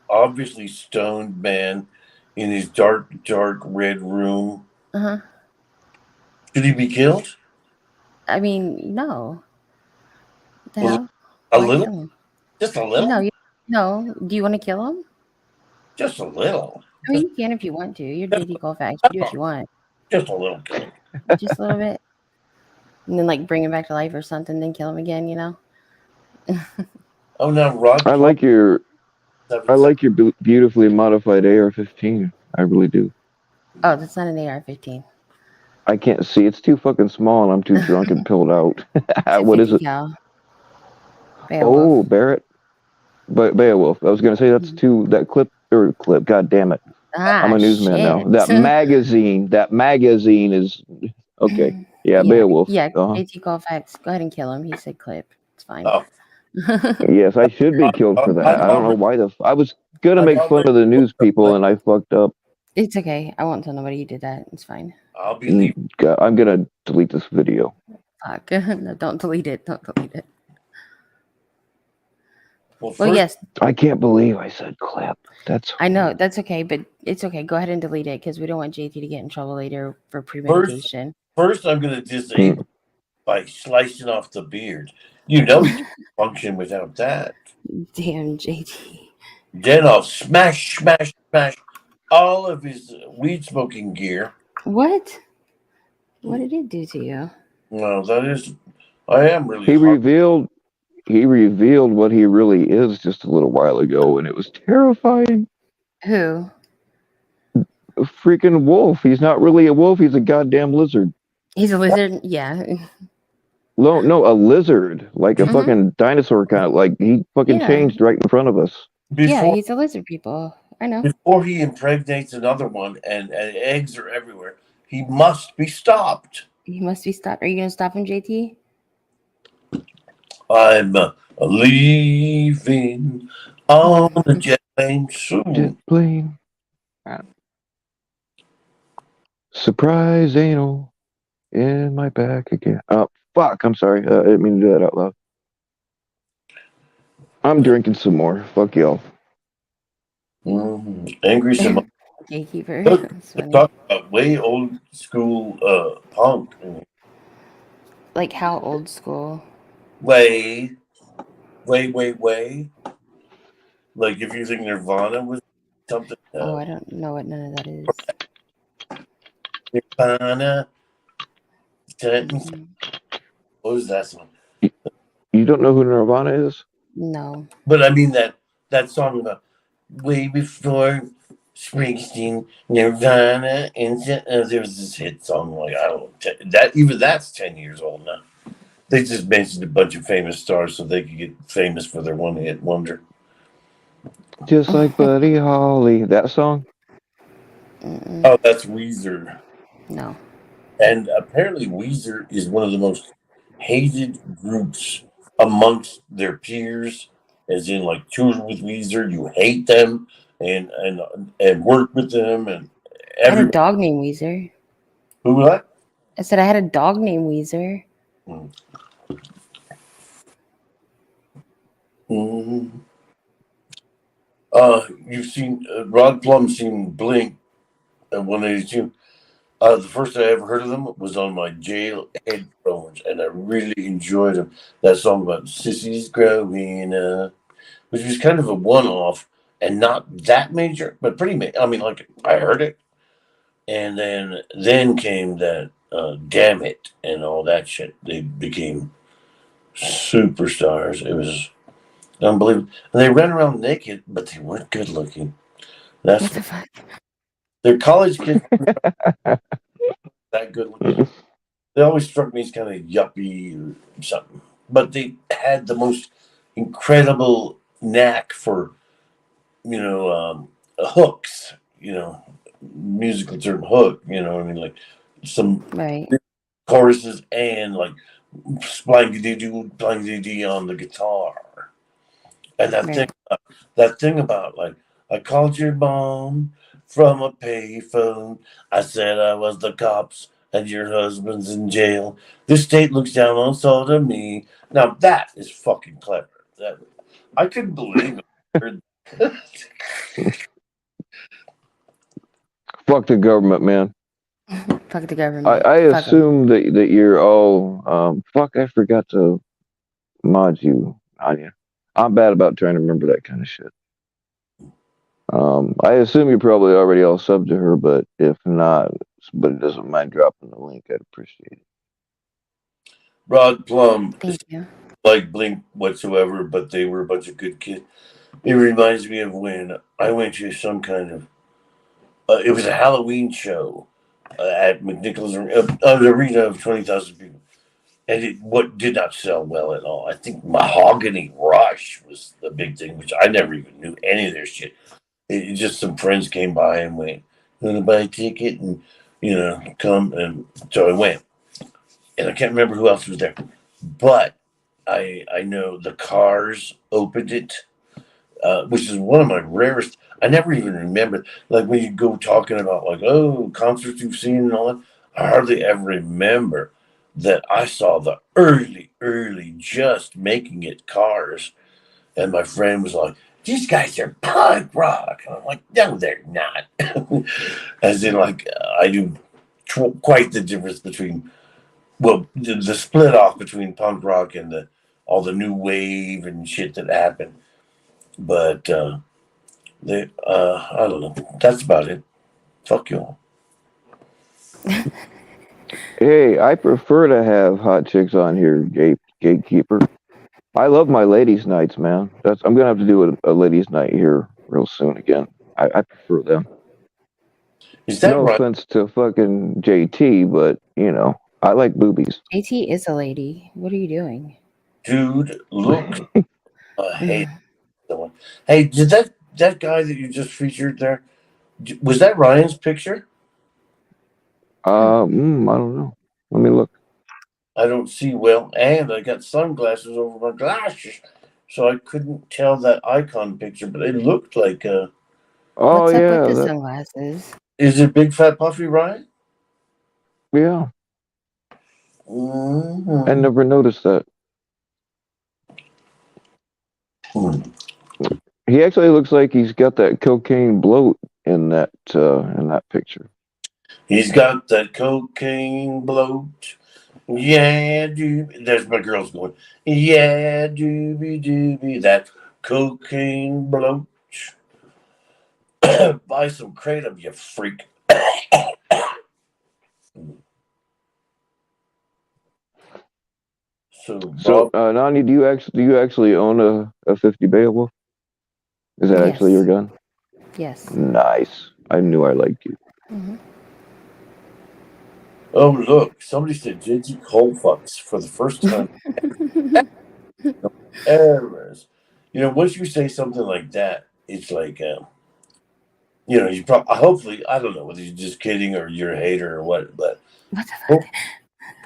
obviously stoned man in his dark red room? Uh-huh. Should he be killed? I mean, no. What the Well, hell? a Why little? kill him? Just a little? No. Do you want to kill him? Just a little. I mean, you can if you want to. You're Just, JD Colfax. You do what you want. just a little killing. Just a little bit. And then, like, bring him back to life or something, then kill him again, you know? Oh, now Rod I like your 7 beautifully modified AR-15. I really do. Oh, that's not an AR-15. I can't see. It's too fucking small, and I'm too drunk and pilled out. It's a What 50 is it? cal. Oh, Beowulf. Barrett. But Beowulf. I was gonna say that's too that clip. God damn it. I'm Ah, a newsman now. shit. That magazine is okay. Yeah, Yeah, Beowulf. yeah. Uh-huh. JT Colfax. Go ahead and kill him. He said clip. It's fine. Oh, Yes, I should be killed for I'm that. I don't know already, why I was gonna I'm make fun already of the news booked people up. and I fucked up. It's okay. I won't tell nobody you did that. It's fine. I'll be leaving. God, I'm gonna delete this video. Fuck. No, don't delete it. Don't delete it. Well, Well, first, yes, I can't believe I said clip. That's I know that's okay, but it's okay. Go ahead and delete it because we don't want JT to get in trouble later for first, premeditation. first, I'm going to disable by slicing off the beard. You know he can't function without that. Damn, JT. Then I'll smash all of his weed smoking gear. What? What did it do to you? Well, that is, I am really he hard. revealed he revealed what he really is just a little while ago, and it was terrifying. Who? A freaking wolf. He's not really a wolf. He's a goddamn lizard. He's a lizard. Yeah. No, no, a lizard, like a Mhm. fucking dinosaur kind of. Like he fucking Yeah. changed right in front of us. Yeah, Before, he's a lizard people. I know. before he impregnates another one and eggs are everywhere, he must be stopped. He must be stopped. Are you gonna stop him, JT? I'm leaving on a jet plane Jet soon. plane. Surprise anal in my back again. Oh fuck! I'm sorry. I didn't mean to do that out loud. I'm drinking some more. Fuck y'all. Angry Simone. Gatekeeper. Look, That's funny. talk about way old school punk. Like how old school? Way. Like if you think Nirvana was something. Oh, I don't know what none of that is. Nirvana. Mm, What was that song? You don't know who Nirvana is? no. But I mean that song about way before Springsteen, Nirvana, and there was this hit song like I don't know that even that's 10 years old now. They just mentioned a bunch of famous stars so they could get famous for their one hit wonder. Just like Buddy Holly. That song? Mm-mm. Oh, that's Weezer. No. And apparently Weezer is one of the most hated groups amongst their peers, as in like tour with Weezer, you hate them and work with them and I had a everyone. dog named Weezer. Who what? I said I had a dog named Weezer. Mm-hmm. You've seen Rod Plum seen Blink at 182. The first I ever heard of them was on my jail headphones, and I really enjoyed them. That song about sissies growing up, which was kind of a one-off and not that major, but pretty major. I mean, like I heard it, and then came that Damn It and all that shit. They became superstars. It was unbelievable. And they ran around naked, but they weren't good looking. What That's the fuck? their college kids that good looking. They always struck me as kind of yuppie or something. But they had the most incredible knack for, hooks, musical term hook, you know what I mean? Like some Right. choruses and like splangity on the guitar. And Right. that thing about like, I called your mom from a payphone. I said I was the cops and your husband's in jail. This state looks down on sodomy. Now that is fucking clever. I couldn't believe it. Fuck the government, man. Fuck the government. I Fuck 'em. assume that you're all fuck. I forgot to mod you, Anya. I'm bad about trying to remember that kind of shit. I assume you're probably already all subbed to her, but if not, but it doesn't mind dropping the link, I'd appreciate it. Rod Plum is Thank you. like Blink whatsoever, but they were a bunch of good kids. It reminds me of when I went to some kind of it was a Halloween show at McNichols an arena of 20,000 people, and what did not sell well at all. I think Mahogany Rush was the big thing, which I never even knew any of their shit. just some friends came by and went, "You want to buy a ticket?" And come. And so I went, and I can't remember who else was there, but I know the Cars opened it, which is one of my rarest. I never even remember, like when you go talking about like, oh, concerts you've seen and all that. I hardly ever remember that I saw the early just making it Cars, and my friend was like, "These guys are punk rock," and I'm like, "No, they're not." As in, like, I do quite the difference between, well, the split off between punk rock and all the new wave and shit that happened. But I don't know. That's about it. Fuck you all. Hey, I prefer to have hot chicks on here, gatekeeper. I love my ladies' nights, man. I'm gonna have to do a ladies' night here real soon again. I prefer them. Is that No right, offense to fucking JT, but I like boobies. JT is a lady. What are you doing? dude? Look, I hate someone. Hey, did that guy that you just featured there? Was that Ryan's picture? I don't know. Let me look. I don't see well, and I got sunglasses over my glasses, so I couldn't tell that icon picture. But it looked like Oh What's up with yeah, the that sunglasses? is it Big Fat Puffy Ryan? yeah. I Mm-hmm. never noticed that. He actually looks like he's got that cocaine bloat in that picture. He's got that cocaine bloat. Yeah, doobie. There's my girls going. Yeah, doobie doobie. That cocaine bloat. Buy some kratom, you freak. So, So, Bob, Nani, do you actually own a 50 Beowulf? Is that actually your Yes. gun? Yes. Nice. I knew I liked you. Hmm. oh look, somebody said JT Cold fucks for the first time ever. Once you say something like that, it's like, you probably, hopefully, I don't know whether you're just kidding or you're a hater or what, but What the cold, fuck?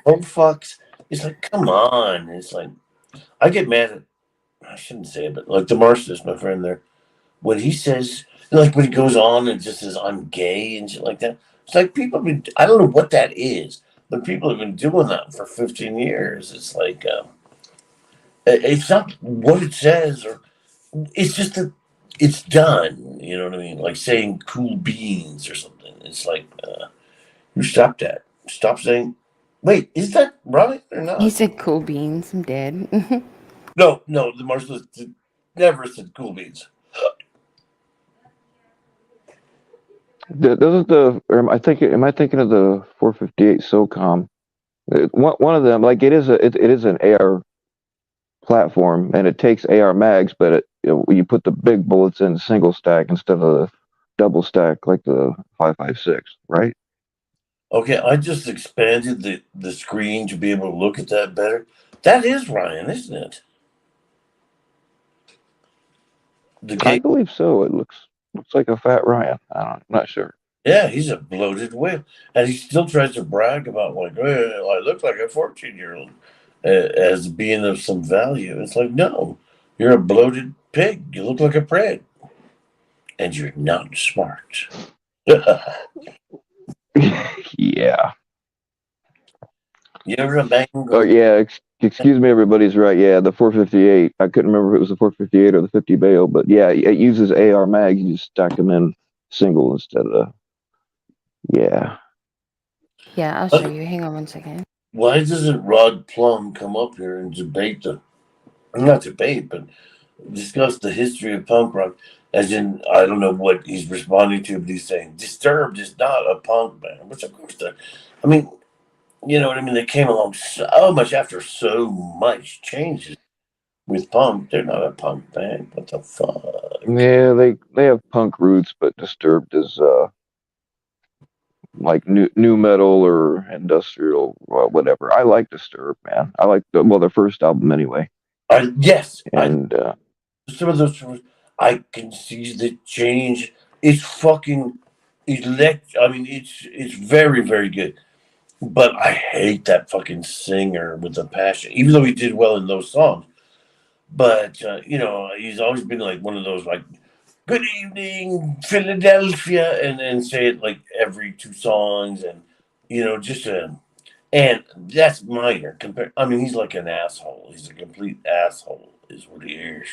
cold fucks, it's like, come on. It's like, I get mad at, I shouldn't say it, but like DeMarcus, my friend there, when he says, like when he goes on and just says, I'm gay and shit like that, it's like people have been, I don't know what that is, but people have been doing that for 15 years. It's like, it's not what it says, or it's just that it's done. You know what I mean? Like saying cool beans or something. It's like, you stop that. Stop saying, wait, is that right or He not? said cool beans. I'm dead. No, no, the marshals never said cool beans. Doesn't or am I thinking of the 458 SOCOM? One of them, like it is an AR platform, and it takes AR mags, but you put the big bullets in single stack instead of the double stack like the 556, right? Okay, I just expanded the screen to be able to look at that better. That is Ryan, isn't it? The I gay. believe so. It looks like a fat Ryan. I'm not sure. Yeah, he's a bloated whale, and he still tries to brag about like, well, I look like a 14-year-old as being of some value. It's like, no, you're a bloated pig. You look like a prig, and you're not smart. Yeah. You ever bang Oh go? yeah. Excuse me, everybody's right. Yeah, the 458. I couldn't remember if it was the 458 or the 50 Bayo, but yeah, it uses AR mags. You just stack them in single instead of yeah. Yeah, I'll show you. Hang on one second. Why doesn't Rod Plum come up here and debate not debate, but discuss the history of punk rock? As in, I don't know what he's responding to, but he's saying Disturbed is not a punk band, which of course I mean, you know what I mean? They came along so much after so much changes with punk. They're not a punk band. What the fuck? Yeah, they have punk roots, but Disturbed is like new metal or industrial, well, whatever. I like Disturbed, man. I like their first album anyway, Yes, I and some of those. I can see the change. It's fucking I mean, it's very, very good. But I hate that fucking singer with a passion, even though he did well in those songs. But he's always been like one of those like, "Good evening, Philadelphia," and say it like every two songs, and just a. And that's minor compared. I mean, he's like an asshole. He's a complete asshole, is what he is.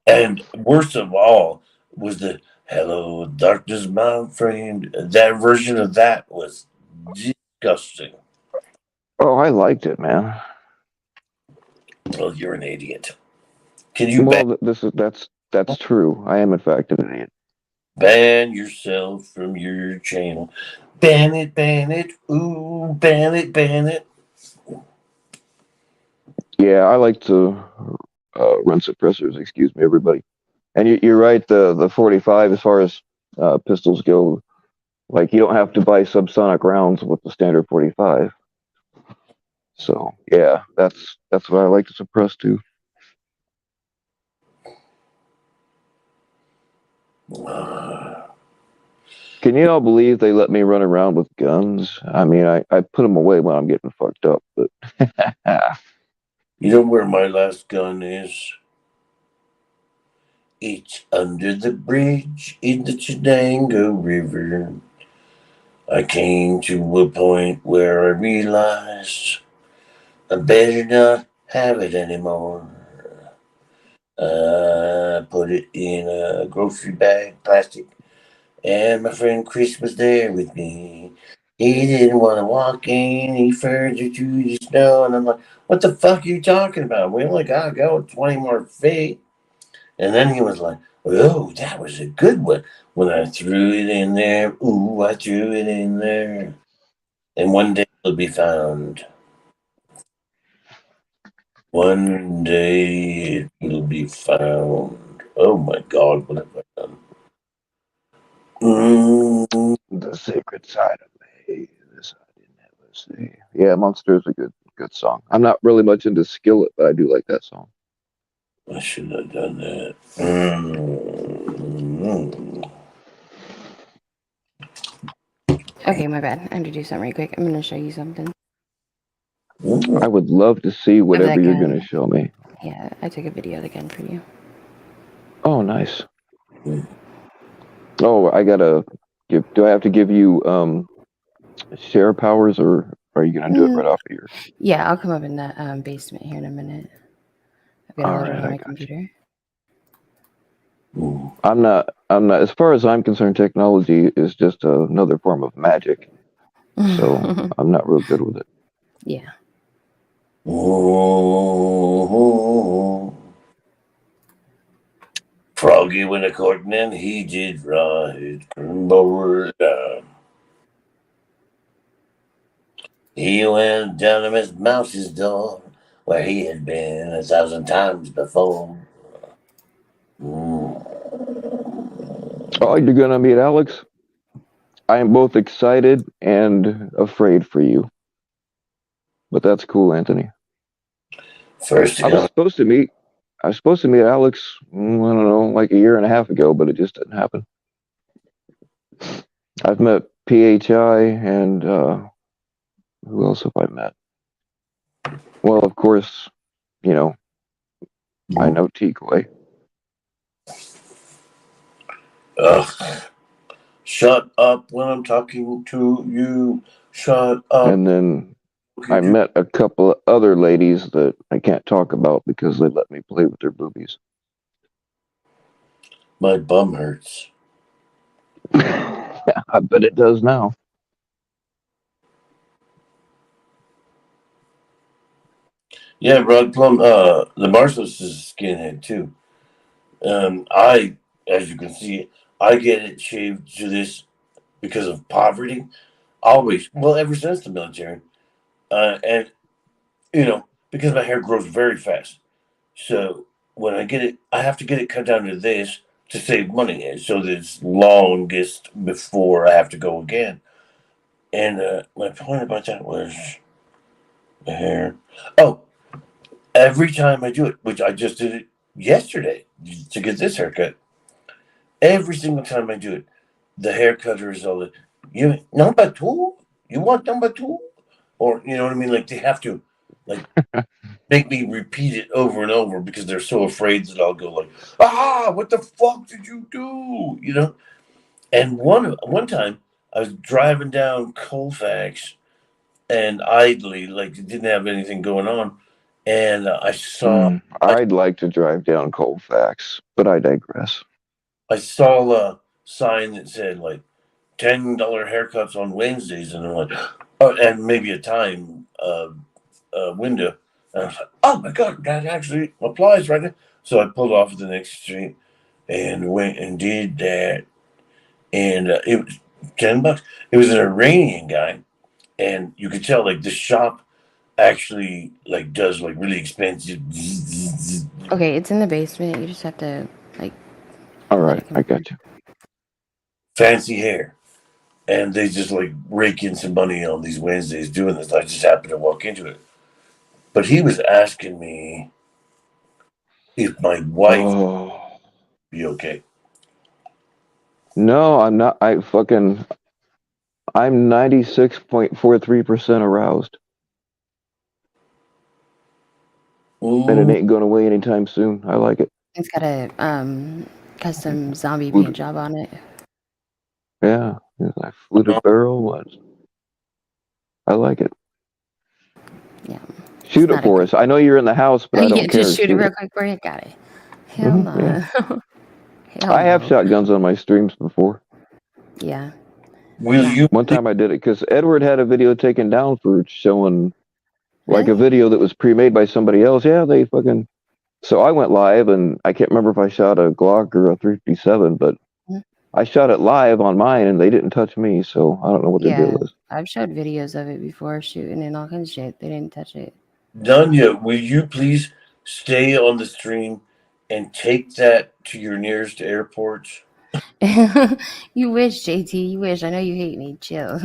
And worst of all was the "Hello, darkness, my friend." That version of that was disgusting. Oh, I liked it, man. Well, you're an idiot. Can you Well, that's true. I am in fact an idiot. ban yourself from your channel? Ban it, ooh, ban it. Yeah, I like to run suppressors. Excuse me, everybody. And you're right. The 45, as far as pistols go, like you don't have to buy subsonic rounds with the standard 45. So yeah, that's what I like to suppress too. Can you all believe they let me run around with guns? I mean, I put them away when I'm getting fucked up, but You know where my last gun is? It's under the bridge in the Chenango River. I came to a point where I realized I better not have it anymore. Put it in a grocery bag, plastic, and my friend Chris was there with me. He didn't want to walk any further through the snow, and I'm like, "What the fuck are you talking about? We only gotta go 20 more feet." And then he was like, "Oh, that was a good one." When I threw it in there, ooh, I threw it in there. And one day it'll be found. One day it'll be found. Oh my God, what have I done? the sacred side of me. This I didn't ever see. Yeah, Monster is a good song. I'm not really much into Skillet, but I do like that song. I should have done that. Okay, my bad. I have to do something right quick. I'm gonna show you something I would love to see of whatever that you're gonna gun. show me. Yeah, I took a video of the gun for you. Oh, nice. Oh, I gotta give. Do I have to give you share powers, or are you gonna do it Mm, right off of your? yeah, I'll come up in that basement here in a minute. I've got to All load it right, on I my got you. computer. I'm not. I'm not. As far as I'm concerned, technology is just another form of magic. So I'm not real good with it. Yeah. Froggy went a courting and he did ride Crimbo down. He went down to Miss Mouse's door where he had been 1,000 times before. Oh, you're gonna meet Alex. I am both excited and afraid for you, but that's cool, Anthony. First to I was come. supposed to meet. I was supposed to meet Alex. I don't know, like a year and a half ago, but it just didn't happen. I've met PHI and who else have I met? Well, of course, you know I know T-Quay. Ugh. Shut up when I'm talking to you. Shut up And then I talking to met a couple of other ladies that I can't talk about because they let me play with their boobies. my bum hurts. I bet it does now. Yeah, Rod Plum, the Marshall's is a skinhead too. I, as you can see, I get it shaved to this because of poverty. Always, well, ever since the military, and because my hair grows very fast. So when I get it, I have to get it cut down to this to save money, so that it's longest before I have to go again. And my point about that was the hair. Oh, every time I do it, which I just did it yesterday to get this haircut. Every single time I do it, the haircutter is all you number two? You want number two? Or you know what I mean? Like they have to like make me repeat it over and over because they're so afraid that I'll go like, what the fuck did you do? You know? And one time I was driving down Colfax and idly, like didn't have anything going on, and I saw I'd like to drive down Colfax, but I digress. a sign that said like $10 haircuts on Wednesdays, and I'm like, and maybe a time window. And I was like, oh my god, that actually applies right now. So I pulled off at the next street and went and did that, and it was $10. It was an Iranian guy, and you could tell like the shop actually like does like really expensive. Okay, it's in the basement. You just have to like All let right, it I come. got you. Fancy hair. And they just like rake in some money on these Wednesdays doing this. I just happened to walk into it. But he was asking me if my wife would Oh be okay. no, I'm not. I'm 96.43% aroused, and it Ooh, ain't going away anytime soon. I like it. It's got a custom zombie paint Fluted, job on it. yeah, I fluted barrel. I like it. Yeah, it's Shoot it not a for great. us. I know you're in the house, but I Yeah, don't just care. shoot it Shoot real it. quick for you. Got it. Hell Yeah, no. Hell I have no. shotguns on my streams before. Yeah. will Not you One please? time I did it because Edward had a video taken down for showing like a really. video that was pre-made by somebody else. Yeah, they fucking. So I went live, and I can't remember if I shot a Glock or a 357, but Mm. I shot it live on mine, and they didn't touch me. So I don't know what the deal Yeah, is. I've showed videos of it before shooting and all kinds of shit. They didn't touch it. Dunya, will you please stay on the stream and take that to your nearest airport? You wish, JT. You wish. I know you hate me. Chill.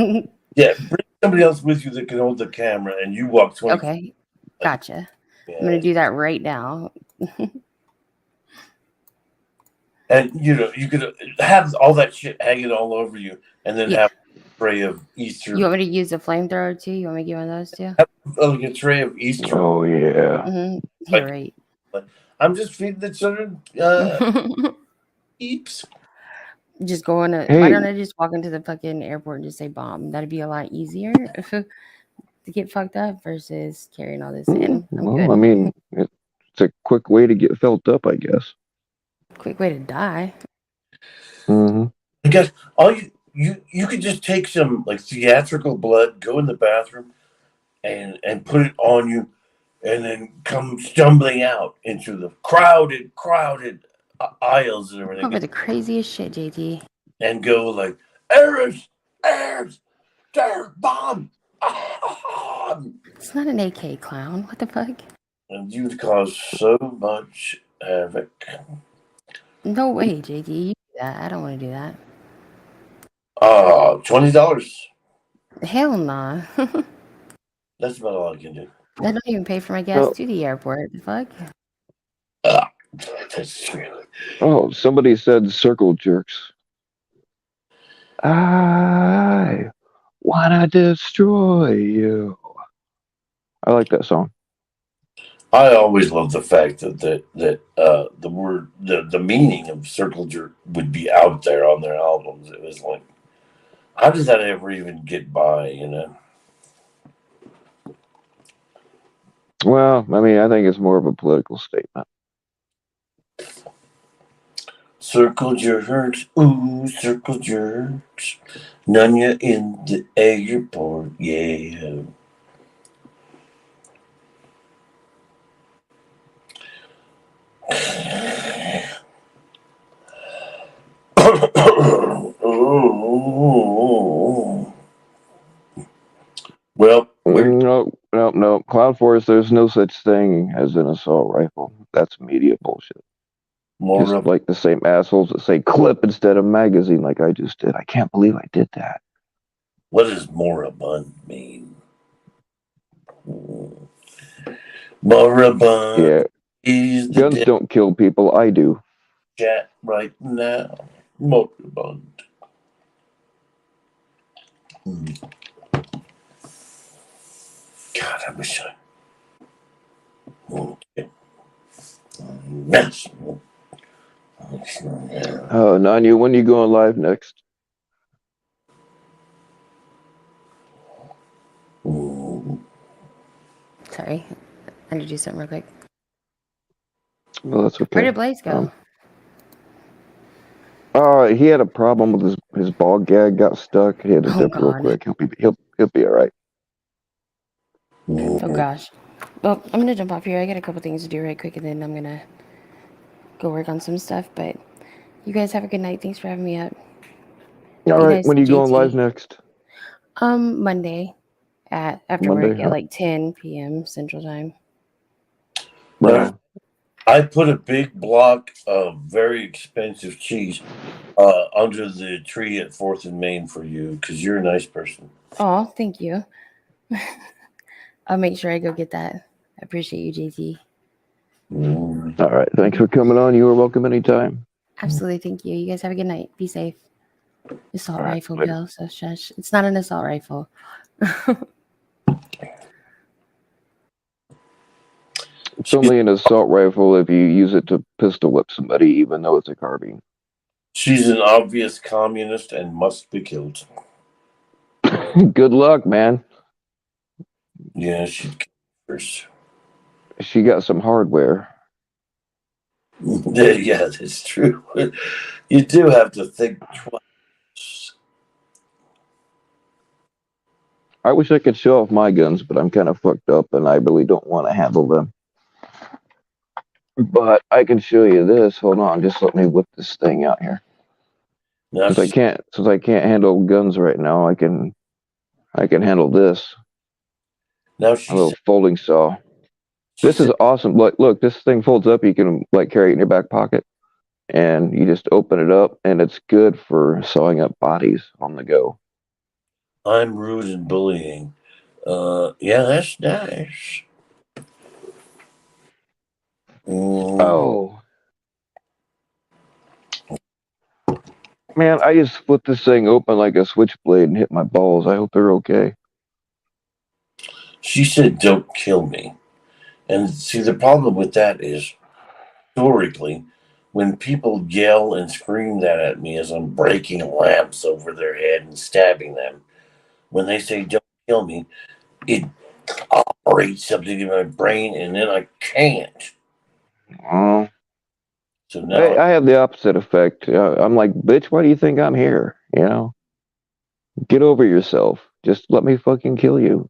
Yeah, bring somebody else with you that can hold the camera and you walk 20 feet. Okay, gotcha. I'm gonna Yeah. do that right now. And you know, you could have all that shit hanging all over you and then Yeah. have a tray of You Easter, want me to use a flamethrower too? You want me to get one of those too? like a tray of Easter. Oh yeah. Yeah, Like, right. I'm just feeding the children peeps. Just go on a. Why Hey, don't I just walk into the fucking airport and just say bomb? That'd be a lot easier to get fucked up versus carrying all this in. I'm well, I good. mean, it's a quick way to get felt up, I guess. Quick way to die. Hmm. I guess all you could just take some like theatrical blood, go in the bathroom, and put it on you, and then come stumbling out into the crowded aisles and Over everything, the craziest shit, JT. and go like, Arabs, there, bomb, ah!" It's not an AK clown. What the fuck? And you'd cause so much havoc. No way, JT. You do that. I don't want to do that. $20. Hell nah. That's about all I can do. I don't even pay for my gas Oh, to the airport. The fuck? Ah, that's true. oh, somebody said circle jerks. I wanna destroy you. I like that song. I always love the fact that the word the meaning of circle jerk would be out there on their albums. It was like, how does that ever even get by? You know, Well, I mean, I think it's more of a political statement. circle jerks, ooh, circle jerks, Nunya in the airport, yeah. Well, we're No, no, no. Cloud Forest, there's no such thing as an assault rifle. That's media bullshit. more Just of like the same assholes that say clip instead of magazine, like I just did. I can't believe I did that. what does moribund mean? Moribund. Yeah. Is the Guns dead don't kill people. I do. chat right now? Morbid. God, I wish I. Yes. Nanya, when you going live next? Sorry, I had to do something real quick. Well, that's Where okay. did Blaze go? He had a problem with his ball gag got stuck. He had to Oh dip real God. quick. He'll be all right. Oh gosh. Well, I'm gonna jump off here. I got a couple things to do right quick, and then I'm gonna go work on some stuff. But you guys have a good night. Thanks for having me up. All Be right. nice When to you going live JT. next? Monday after Monday. work at like 10 p.m. Central Time. Right No, on. I put a big block of very expensive cheese under the tree at 4th and Main for you because you're a nice person. Oh, thank you. I'll make sure I go get that. I appreciate you, JT. All right. Thanks for coming on. You are welcome anytime. Absolutely, thank you. You guys have a good night. Be safe. Assault All right. rifle, Later. Bill. So shush. It's not an assault rifle. It's only an assault rifle if you use it to pistol whip somebody, even though it's a carbine. She's an obvious communist and must be killed. Good luck, man. Yeah, she'd kill first. She got some hardware. Yeah, that's true. You do have to think twice. I wish I could show off my guns, but I'm kind of fucked up and I really don't want to handle them. But I can show you this. Hold on, just let me whip this thing out here. Now Since I can't handle guns right now, I can handle this. now A she little said folding saw. she This is said awesome. Look, this thing folds up. You can like carry it in your back pocket, and you just open it up, and it's good for sawing up bodies on the go. I'm rude and bullying. Yeah, that's nice. Mm. Oh man, I just split this thing open like a switchblade and hit my balls. I hope they're okay. She said, "Don't kill me." And see, the problem with that is historically, when people yell and scream that at me as I'm breaking lamps over their head and stabbing them, when they say, "Don't kill me," it operates something in my brain, and then I can't. Oh, So now I have the opposite effect. I'm like, bitch, why do you think I'm here? Get over yourself. Just let me fucking kill you.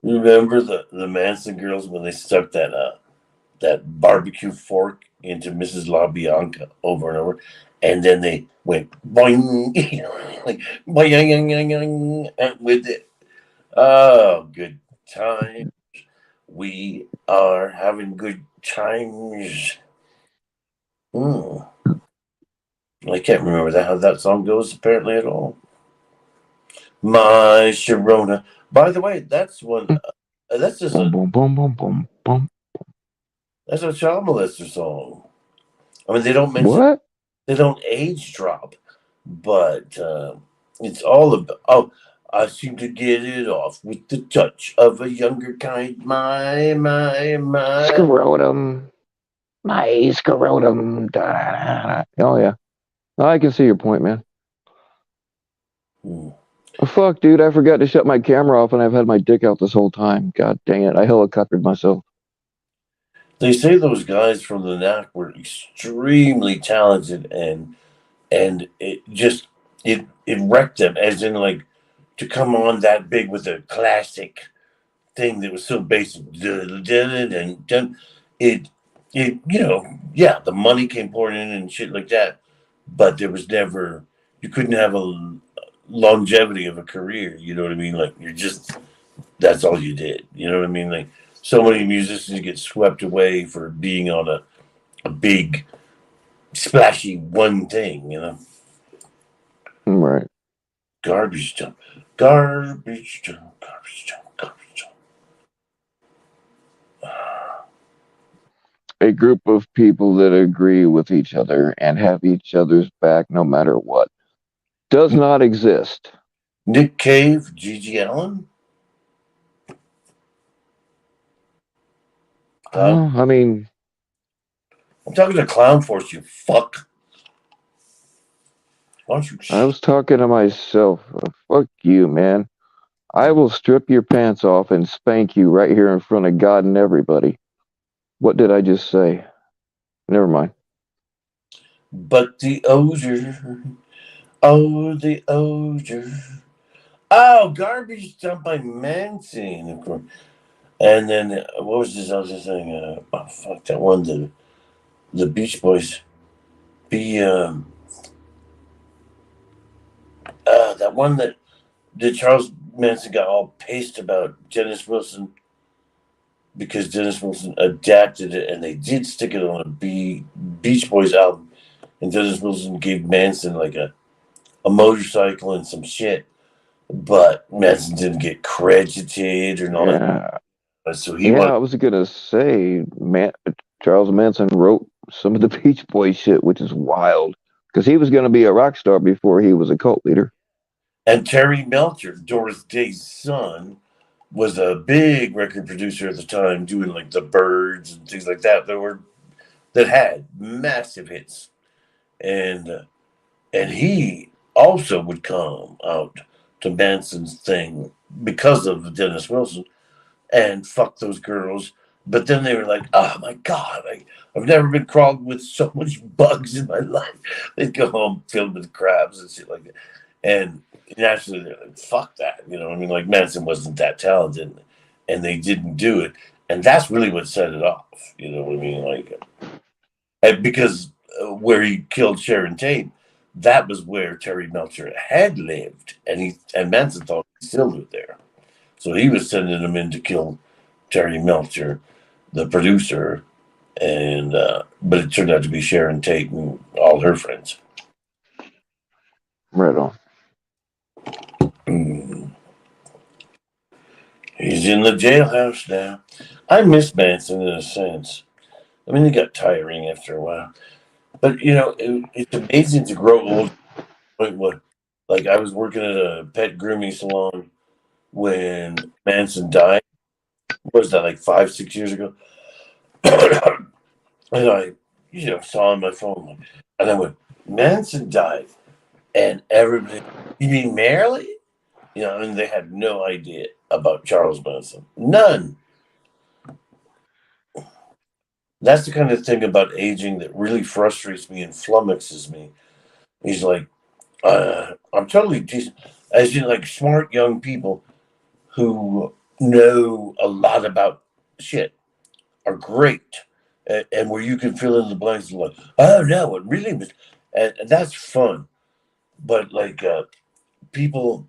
remember the Manson girls when they stuck that barbecue fork into Mrs. LaBianca over and over, and then they went boing, like boing with it. Oh, good time. We are having good times. Hmm. I can't remember how that song goes apparently at all. My Sharona. By the way, that's one. That's just Boom, a boom, boom, boom, boom, boom. that's a child molester song. I mean, they don't mention What? they don't age drop, but it's all about. Oh, I seem to get it off with the touch of a younger kind. My. Scrotum. My scrotum. Da, da, da. Oh, yeah. I can see your point, man. Hmm. Oh, fuck, dude. I forgot to shut my camera off and I've had my dick out this whole time. God dang it. I helicoptered myself. They say those guys from the Knack were extremely talented, and it wrecked them, as in like to come on that big with a classic thing that was so basic. It it yeah, the money came pouring in and shit like that, but there was never you couldn't have a longevity of a career. You know what I mean? Like you're just that's all you did. You know what I mean? Like so many musicians get swept away for being on a big splashy one thing. Right. Garbage dump, garbage dump, garbage dump, garbage dump. A group of people that agree with each other and have each other's back no matter what does not exist. Nick Cave, Gigi Allen. Clown. I mean, I'm talking to Clown Force, you fuck. Why don't you I was talking to myself. Fuck you, man. I will strip your pants off and spank you right here in front of God and everybody. What did I just say? Never mind. But the odor. Oh, the odor. Oh, Garbage Dump by Manson, of course. And then, what was this other thing? Oh, fuck, that one, the Beach Boys. That one that Charles Manson got all pissed about Dennis Wilson because Dennis Wilson adapted it and they did stick it on a Beach Boys album. And Dennis Wilson gave Manson like a motorcycle and some shit. But Manson didn't get credited or not. Yeah. So he Yeah, wanted. I was gonna say, man, Charles Manson wrote some of the Beach Boys shit, which is wild. Because he was gonna be a rock star before he was a cult leader. And Terry Melcher, Doris Day's son, was a big record producer at the time, doing like the Birds and things like that. That had massive hits, and he also would come out to Manson's thing because of Dennis Wilson and fuck those girls. But then they were like, "Oh my god, I've never been crawled with so much bugs in my life." They'd go home filled with crabs and shit like that, and naturally they're like, "Fuck that," you know. I mean, like Manson wasn't that talented, and they didn't do it, and that's really what set it off. You know what I mean? Like, and because where he killed Sharon Tate, that was where Terry Melcher had lived, and Manson thought he still lived there, so he was sending them in to kill Terry Melcher, the producer, and but it turned out to be Sharon Tate and all her friends. Right on. Mm. He's in the jailhouse now. I miss Manson in a sense. I mean, he got tiring after a while, but you know, it's amazing to grow old. Like I was working at a pet grooming salon when Manson died. What was that, like 5, 6 years ago? And I, saw on my phone, and I went, Manson died, and everybody, you mean Marilyn? You know, and they had no idea about Charles Manson. None. That's the kind of thing about aging that really frustrates me and flummoxes me. He's like, I'm totally decent. As in, like, smart young people who know a lot about shit are great. And where you can fill in the blanks, like, oh no, it really was. And that's fun. But, like, people,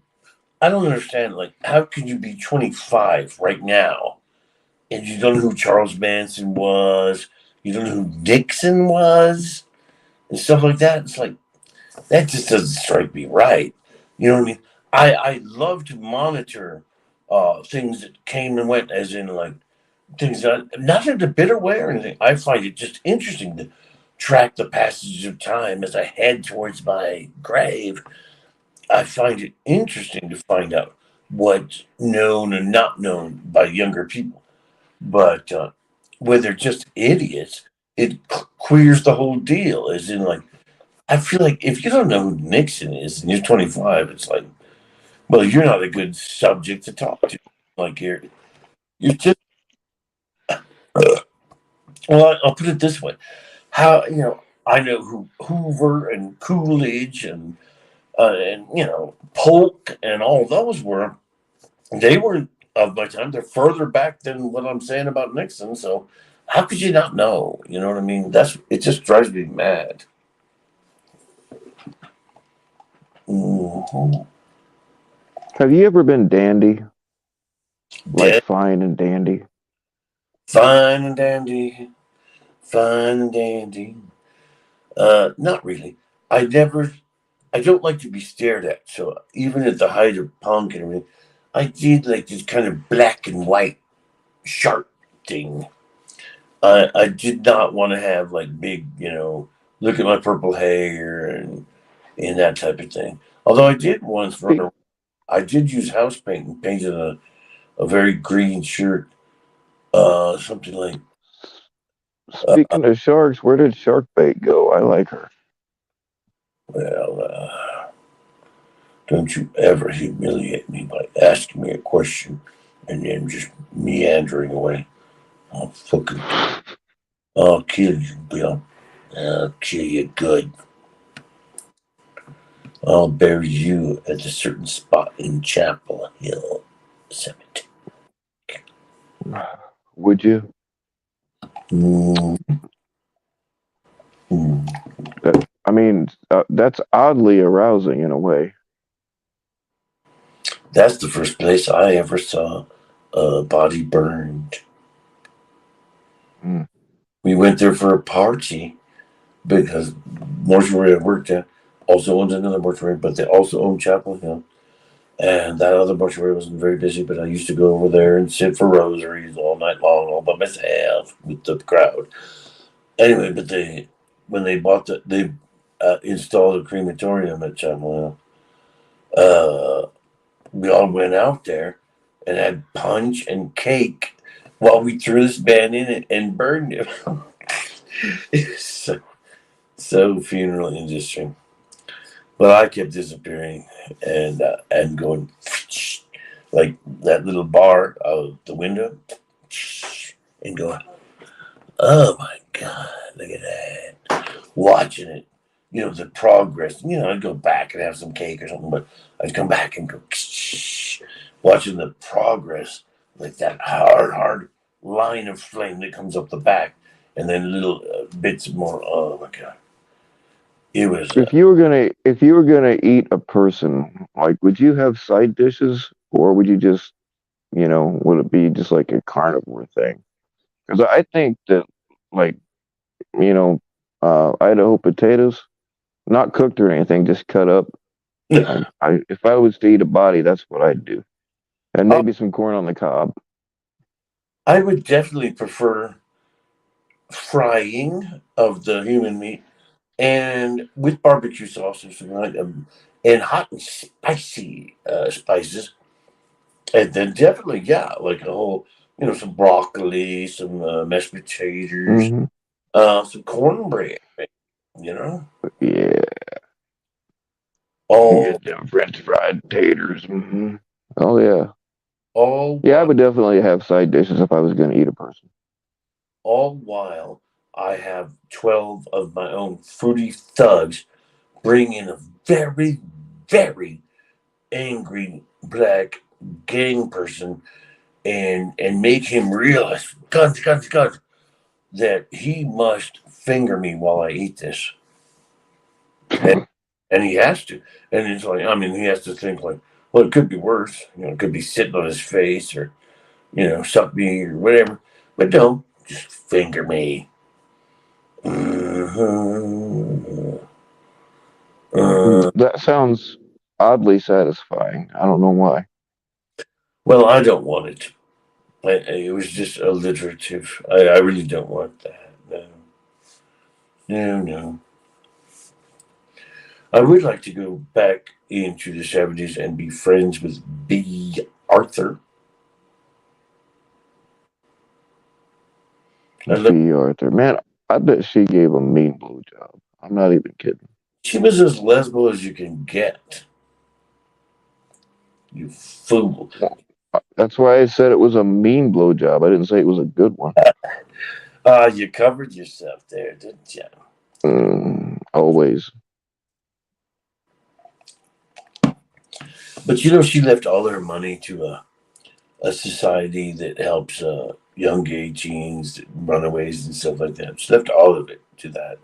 I don't understand. Like, how can you be 25 right now and you don't know who Charles Manson was? You don't know who Nixon was? And stuff like that. It's like, that just doesn't strike me right. You know what I mean? I love to monitor things that came and went, as in, like, things that, not in a bitter way or anything. I find it just interesting to track the passage of time as I head towards my grave. I find it interesting to find out what's known and not known by younger people. But when they're just idiots, it queers the whole deal. As in, like, I feel like if you don't know who Nixon is and you're 25, it's like, well, you're not a good subject to talk to. Like, you're just, well, I'll put it this way. How, I know who Hoover and Coolidge and Polk and all those were. They weren't of my time. They're further back than what I'm saying about Nixon. So how could you not know? You know what I mean? It just drives me mad. Mm-hmm. Have you ever been dandy? Like Dead, fine and dandy? fine and dandy, fine and dandy. Not really. I never. I don't like to be stared at. So even at the height of punk and everything, I did like this kind of black and white sharp thing. I did not want to have like big, look at my purple hair and that type of thing. Although I did once Speak, I did use house paint and painted a very green shirt, something like, uh, speaking of sharks, where did shark bait go? I like her. well, don't you ever humiliate me by asking me a question and then just meandering away. I'll fucking, I'll kill you, Bill. I'll kill you good. I'll bury you at a certain spot in Chapel Hill Cemetery. Would you? Mm, mm. I mean, that's oddly arousing in a way. That's the first place I ever saw a body burned. Mm. We went there for a party because mortuary I worked at also owns another mortuary, but they also own Chapel Hill. And that other mortuary wasn't very busy, but I used to go over there and sit for rosaries all night long, all by myself with the crowd. Anyway, but when they bought they installed a crematorium at Chapel Hill. We all went out there and had punch and cake while we threw this man in it and burned him. It was so funeral industry. But I kept disappearing and going like that little bar out the window and going, oh my god, look at that! Watching it, the progress. I'd go back and have some cake or something, but I'd come back and go watching the progress, like that hard line of flame that comes up the back, and then little bits more. Oh my god, it was. If you were gonna eat a person, like, would you have side dishes, or would you just, would it be just like a carnivore thing? Because I think that, like, you know, Idaho potatoes, not cooked or anything, just cut up. If I was to eat a body, that's what I'd do, and maybe some corn on the cob. I would definitely prefer frying of the human meat and with barbecue sauce or something like that, and hot and spicy spices. And then definitely, yeah, like a whole, some broccoli, some mashed potatoes, Hmm. some cornbread, you know, Yeah, you all get them French fried taters. Hmm. Oh yeah, all yeah. I while would definitely have side dishes if I was going to eat a person. all while I have 12 of my own fruity thugs bring in a very, very angry black gang person and make him realize, guns, that he must finger me while I eat this. And, and he has to. And it's like, I mean, he has to think like, well, it could be worse. It could be sitting on his face or, suck me or whatever. But no, just finger me. Mhm. Uh, That sounds oddly satisfying. I don't know why. well, I don't want it. It was just alliterative. I really don't want that. No, no. I would like to go back into the 70s and be friends with B. Arthur. I love. B. Arthur, man, I bet she gave a mean blowjob. I'm not even kidding. She was as lesbo as you can get. You fool. Well, that's why I said it was a mean blowjob. I didn't say it was a good one. You covered yourself there, didn't you? Always. But she left all her money to a society that helps young gay teens, runaways, and stuff like that. She left all of it to that.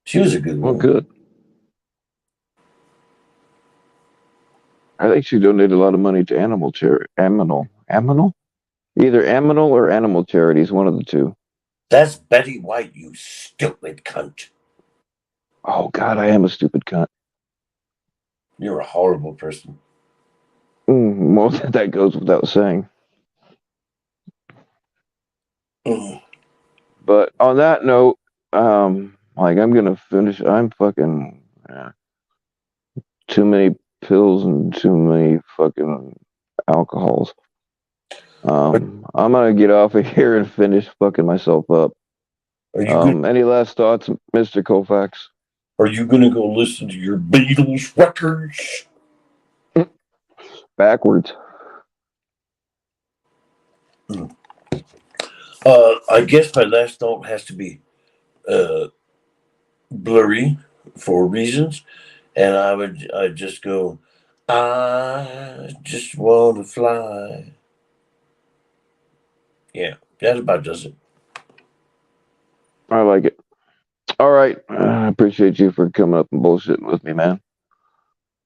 She was a good Well, woman. good. I think she donated a lot of money to animal, either aminal or animal charities, one of the two. That's Betty White, you stupid cunt. Oh God, I am a stupid cunt. You're a horrible person. Well, that goes without saying. Mm. But on that note, like I'm gonna finish. I'm fucking too many pills and too many fucking alcohols. But I'm gonna get off of here and finish fucking myself up. are you good? Any last thoughts, Mr. Koufax? Are you gonna go listen to your Beatles records? Backwards. Mm. I guess my last note has to be uh, blurry for reasons, and I'd just go, I just want to fly. Yeah, that about does it. I like it. All right. I appreciate you for coming up and bullshitting with me, man.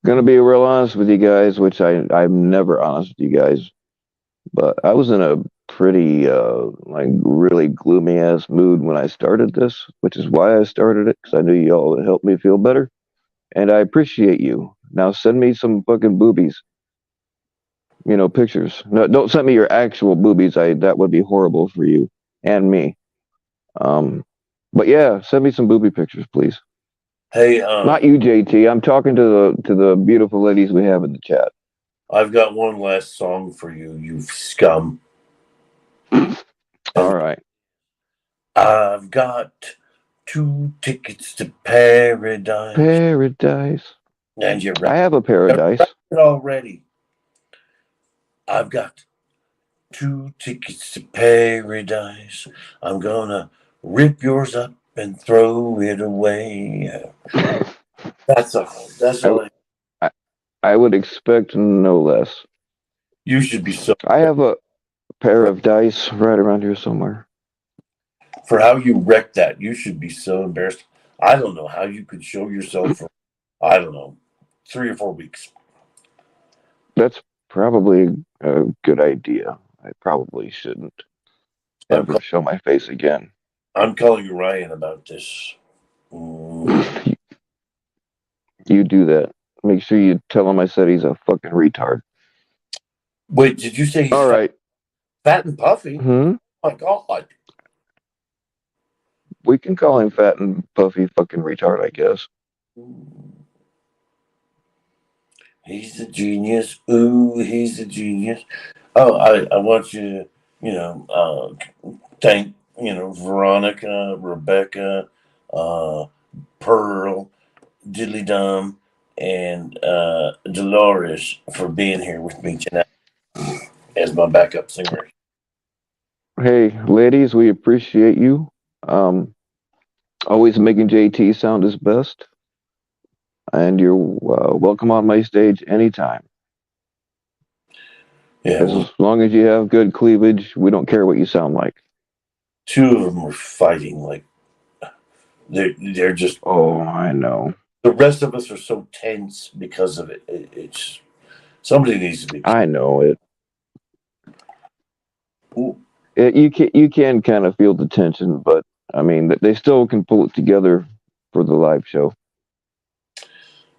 Gonna be real honest with you guys, which I'm never honest with you guys, but I was in a pretty like really gloomy ass mood when I started this, which is why I started it because I knew y'all would help me feel better, and I appreciate you. Now send me some fucking boobies, pictures. No, don't send me your actual boobies. That would be horrible for you and me. Um, but yeah, send me some booby pictures, please. Hey, Not you, JT. I'm talking to the beautiful ladies we have in the chat. I've got one last song for you, you scum. All And right. I've got 2 tickets to paradise. Paradise. And you're I have a paradise. right already. I've got 2 tickets to paradise. I'm gonna rip yours up and throw it away. That's all. That's I, all. I I would expect no less. You should be so I have a pair for, of dice right around here somewhere. for how you wrecked that. You should be so embarrassed. I don't know how you could show yourself for, I don't know, 3 or 4 weeks. That's probably a good idea. I probably shouldn't I'm ever show my face again. I'm calling Ryan about this. Mm. You do that. Make sure you tell him I said he's a fucking retard. Wait, did you say he's All right. fat and puffy? Hmm? Oh my God. We can call him fat and puffy fucking retard, I guess. He's a genius. Ooh, he's a genius. Oh, I want you to, thank, Veronica, Rebecca, Pearl, Diddly Dum, and Dolores for being here with me tonight as my backup singer. Hey, ladies, we appreciate you. Um, always making JT sound his best. And you're welcome on my stage anytime. Yeah, As well, long as you have good cleavage, we don't care what you sound like. 2 of them were fighting like they're just. Oh, I know. The rest of us are so tense because of it. It's somebody needs to be. I know it. Ooh. You can kind of feel the tension, but I mean, they still can pull it together for the live show.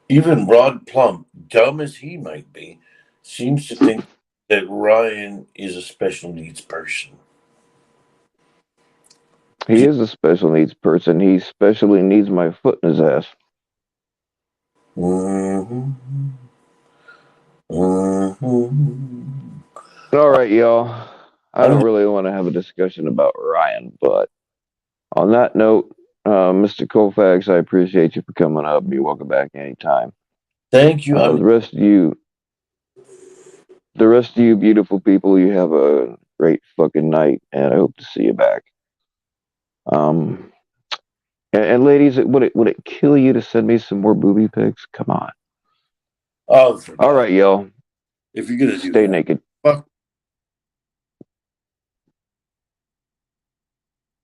Even Rod Plump, dumb as he might be, seems to think that Ryan is a special needs person. He is a special needs person. He specially needs my foot in his ass. Mm-hmm. Mm-hmm. All right, y'all. I don't I'm, really want to have a discussion about Ryan, but on that note, Mr. Colfax, I appreciate you for coming up. You're welcome back anytime. thank you. The rest of you beautiful people, you have a great fucking night, and I hope to see you back. Um, and ladies, would it kill you to send me some more booby pics? Come on. Oh, for All God. right, y'all. If you're going to do Stay that, naked. fuck